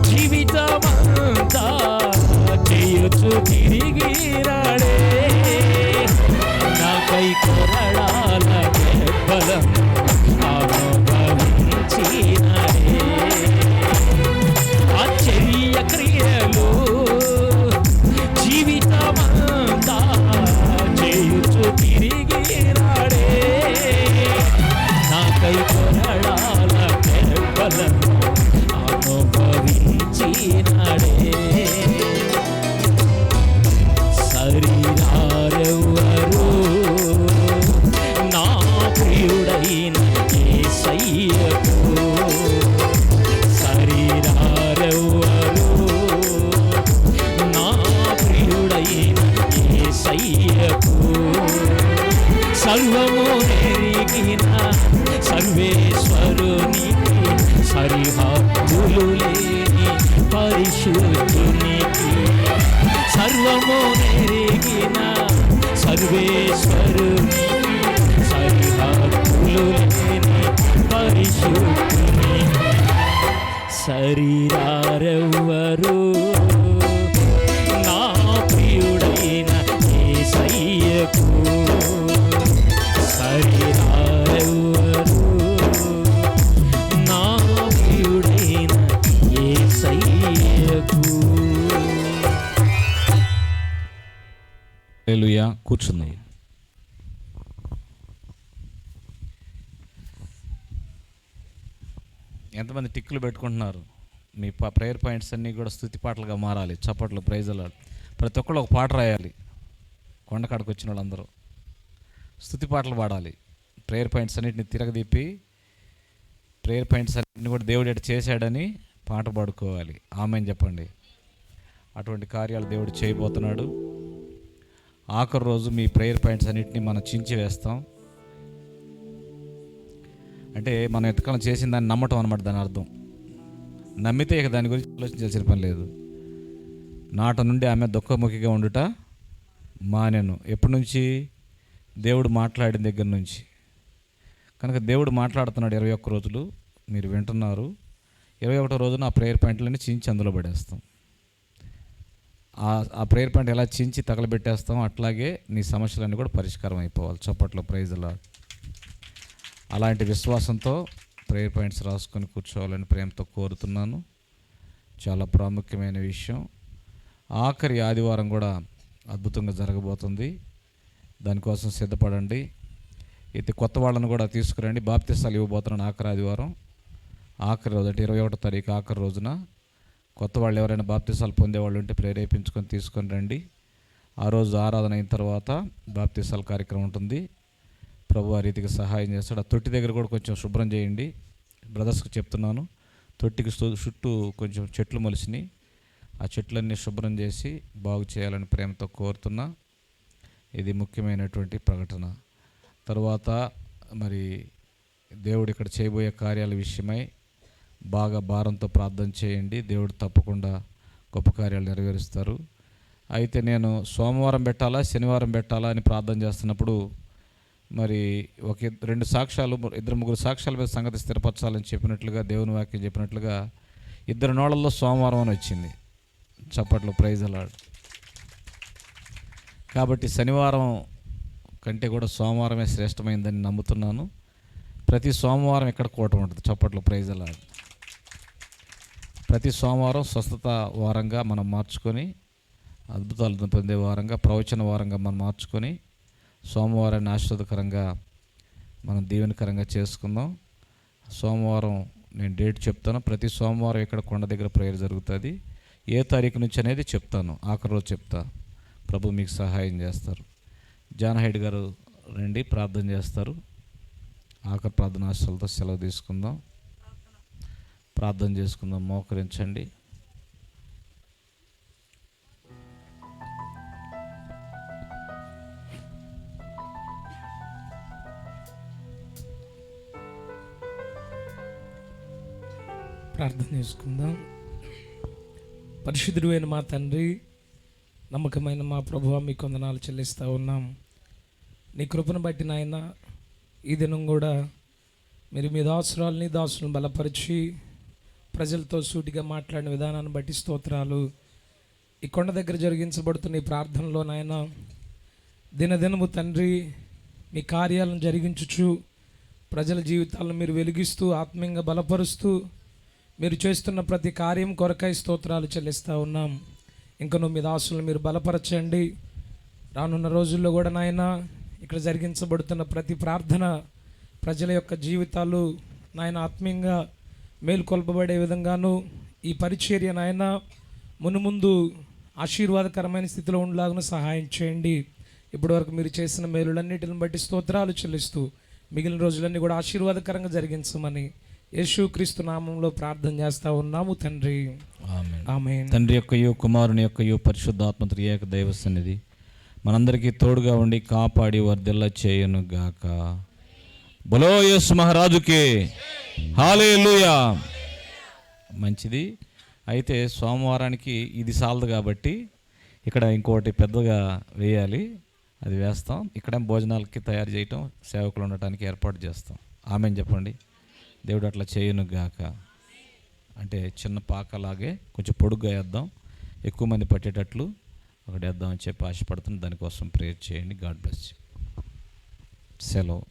Speaker 4: జీవితమంతా చేయుచు తిరిగినాడే. నాకై కొరడాల దెబ్బలం అనుభవించినాడే. ఆశ్చర్య క్రియలు జీవితమంతా చేయుచు తిరిగినాడే. నాకై కొరడాల దెబ్బలం అనుభవించినాడే. సర్వము నెరిగిన సర్వేశ్వరుని సరిహద్దులు లేని పరిశుద్ధుని సరిరారెవ్వరు నా ప్రియుడైన యేసయ్యకు సరిరారెవ్వరు నా ప్రియుడైన యేసయ్యకు.
Speaker 1: హల్లెలూయా. కూర్చుందాం. ఎంతమంది టిక్కులు పెట్టుకుంటున్నారు? మీ ప్రేయర్ పాయింట్స్ అన్నీ కూడా స్తుతి పాటలుగా మారాలి. చప్పట్లు, ప్రైజులు. ప్రతి ఒక్కళ్ళు ఒక పాట రాయాలి. కొండకాడికి వచ్చిన వాళ్ళందరూ స్తుతి పాటలు పాడాలి. ప్రేయర్ పాయింట్స్ అన్నింటిని తిరగదీపి ప్రేయర్ పాయింట్స్ అన్నింటిని కూడా దేవుడు ఎటు చేశాడని పాట పాడుకోవాలి. ఆమెన్ చెప్పండి. అటువంటి కార్యాలు దేవుడు చేయబోతున్నాడు. ఆఖరి రోజు మీ ప్రేయర్ పాయింట్స్ అన్నింటినీ మనం చించి వేస్తాం. అంటే మనం ఎతకాలం చేసిన దాన్ని నమ్మటం అనమాట. దాని అర్థం నమ్మితే ఇక దాని గురించి ఆలోచించాల్సిన పని లేదు. నాట నుండి ఆమె దుఃఖముఖిగా ఉండుట మానెను. ఎప్పటి నుంచి? దేవుడు మాట్లాడిన దగ్గర నుంచి. కనుక దేవుడు మాట్లాడుతున్నాడు 21 రోజులు, మీరు వింటున్నారు. 21వ రోజున ఆ ప్రేయర్ పాయింట్లన్నీ చించి అందులో పడేస్తాం. ఆ ప్రేయర్ పాయింట్ ఎలా చించి తగలబెట్టేస్తాం, అట్లాగే నీ సమస్యలన్నీ కూడా పరిష్కారం అయిపోవాలి. చప్పట్లో ప్రైజ్లా. అలాంటి విశ్వాసంతో ప్రేయర్ పాయింట్స్ రాసుకొని కూర్చోవాలని ప్రేమతో కోరుతున్నాను. చాలా ప్రాముఖ్యమైన విషయం. ఆఖరి ఆదివారం కూడా అద్భుతంగా జరగబోతుంది. దానికోసం సిద్ధపడండి. అయితే కొత్త వాళ్ళను కూడా తీసుకురండి. బాప్తిసాలు ఇవ్వబోతున్నాను ఆఖరి ఆదివారం, ఆఖరి రోజు అంటే 21వ తారీఖు ఆఖరి రోజున. కొత్త వాళ్ళు ఎవరైనా బాప్తిసాలు పొందేవాళ్ళు ఉంటే ప్రేరేపించుకొని తీసుకొని రండి. ఆ రోజు ఆరాధన అయిన తర్వాత బాప్తిసాల కార్యక్రమం ఉంటుంది. ప్రభు ఆ రీతికి సహాయం చేస్తాడు. ఆ తొట్టి దగ్గర కూడా కొంచెం శుభ్రం చేయండి. బ్రదర్స్కి చెప్తున్నాను, తొట్టికి చుట్టూ కొంచెం చెట్లు మొలిసినాయి. ఆ చెట్లన్నీ శుభ్రం చేసి బాగు చేయాలని ప్రేమతో కోరుతున్నా. ఇది ముఖ్యమైనటువంటి ప్రకటన. తరువాత మరి దేవుడు ఇక్కడ చేయబోయే కార్యాల విషయమై బాగా భారంతో ప్రార్థన చేయండి. దేవుడు తప్పకుండా గొప్ప కార్యాలు నెరవేరుస్తారు. అయితే నేను సోమవారం పెట్టాలా శనివారం పెట్టాలా అని ప్రార్థన చేస్తున్నప్పుడు మరి రెండు సాక్ష్యాలు, 2-3 సాక్ష్యాల మీద సంగతి స్థిరపరచాలని చెప్పినట్లుగా దేవుని వాక్యం చెప్పినట్లుగా 2 నోళ్ళల్లో సోమవారం అని వచ్చింది. చప్పట్లు, ప్రైజ్ అలాడ్. కాబట్టి శనివారం కంటే కూడా సోమవారమే శ్రేష్టమైందని నమ్ముతున్నాను. ప్రతి సోమవారం ఇక్కడ కూటం ఉంటుంది. చప్పట్లు, ప్రైజ్ అలాడ్. ప్రతి సోమవారం స్వస్థత వారంగా మనం మార్చుకొని, అద్భుతాలను పొందే వారంగా, ప్రవచన వారంగా మనం మార్చుకొని సోమవారాన్ని ఆశీర్వాదకరంగా మనం దీవెనకరంగా చేసుకుందాం. సోమవారం నేను డేట్ చెప్తాను. ప్రతి సోమవారం ఇక్కడ కొండ దగ్గర ప్రేయర్ జరుగుతుంది. ఏ తారీఖు నుంచి అనేది చెప్తాను, ఆఖరి రోజు చెప్తా. ప్రభు మీకు సహాయం చేస్తారు. జానహైడ్ గారు రండి, ప్రార్థన చేస్తారు. ఆఖరి ప్రార్థన ఆశలతో సెలవు తీసుకుందాం. ప్రార్థన చేసుకుందాం. మోకరించండి.
Speaker 4: ప్రార్థన చేసుకుందాం. పరిశుద్ధుడు అయిన మా తండ్రి, నమ్మకమైన మా ప్రభువా, మీకు వందనాలు చెల్లిస్తూ ఉన్నాం. నీ కృపను బట్టి నాయన ఈ దినం కూడా మీరు మీ దాసురాలని దాసులను బలపరిచి ప్రజలతో సూటిగా మాట్లాడిన విధానాన్ని బట్టి స్తోత్రాలు. ఈ కొండ దగ్గర జరిగించబడుతున్న ఈ ప్రార్థనలో నాయన దినదినము తండ్రి మీ కార్యాలను జరిగించుచు ప్రజల జీవితాలను మీరు వెలిగిస్తూ ఆత్మీయంగా బలపరుస్తూ మీరు చేస్తున్న ప్రతి కార్యం కొరకై స్తోత్రాలు చెల్లిస్తూ ఉన్నాం. ఇంకనూ మీ దాసులను మీరు బలపరచండి. రానున్న రోజుల్లో కూడా నాయన ఇక్కడ జరిగించబడుతున్న ప్రతి ప్రార్థన ప్రజల యొక్క జీవితాలు నాయన ఆత్మీయంగా మేలుకొల్పబడే విధంగాను ఈ పరిచర్య నాయన మునుముందు ఆశీర్వాదకరమైన స్థితిలో ఉండలాగా సహాయం చేయండి. ఇప్పటివరకు మీరు చేసిన మేలులన్నిటిని బట్టి స్తోత్రాలు చెల్లిస్తూ మిగిలిన రోజులన్నీ కూడా ఆశీర్వాదకరంగా జరిగించమని యేసుక్రీస్తు నామంలో ప్రార్థన చేస్తా ఉన్నాము తండ్రి. ఆమేన్.
Speaker 1: తండ్రి యొక్కయు కుమారుని యొక్కయు పరిశుద్ధాత్మ త్రియేక దైవ సన్నిధి మనందరికీ తోడుగా ఉండి కాపాడి వర్ధిల్ల చేయును గాక. బలో యేసు మహారాజుకి హల్లెలూయా. మంచిది. అయితే సోమవారానికి ఇది సాలదు కాబట్టి ఇక్కడ ఇంకోటి పెద్దగా వేయాలి, అది వేస్తాం. ఇక్కడ భోజనాలకి తయారు చేయటం, సేవకులు ఉండటానికి ఏర్పాటు చేస్తాం. ఆమెన్ చెప్పండి. దేవుడు అట్లా చేయను గాక. అంటే చిన్న పాకలాగే కొంచెం పొడుగ్గా వేద్దాం, ఎక్కువ మంది పట్టేటట్లు ఒకటి వేద్దాం అని చెప్పి ఆశపడుతున్నాం. దానికోసం ప్రేయర్ చేయండి. God bless you. సెలవు.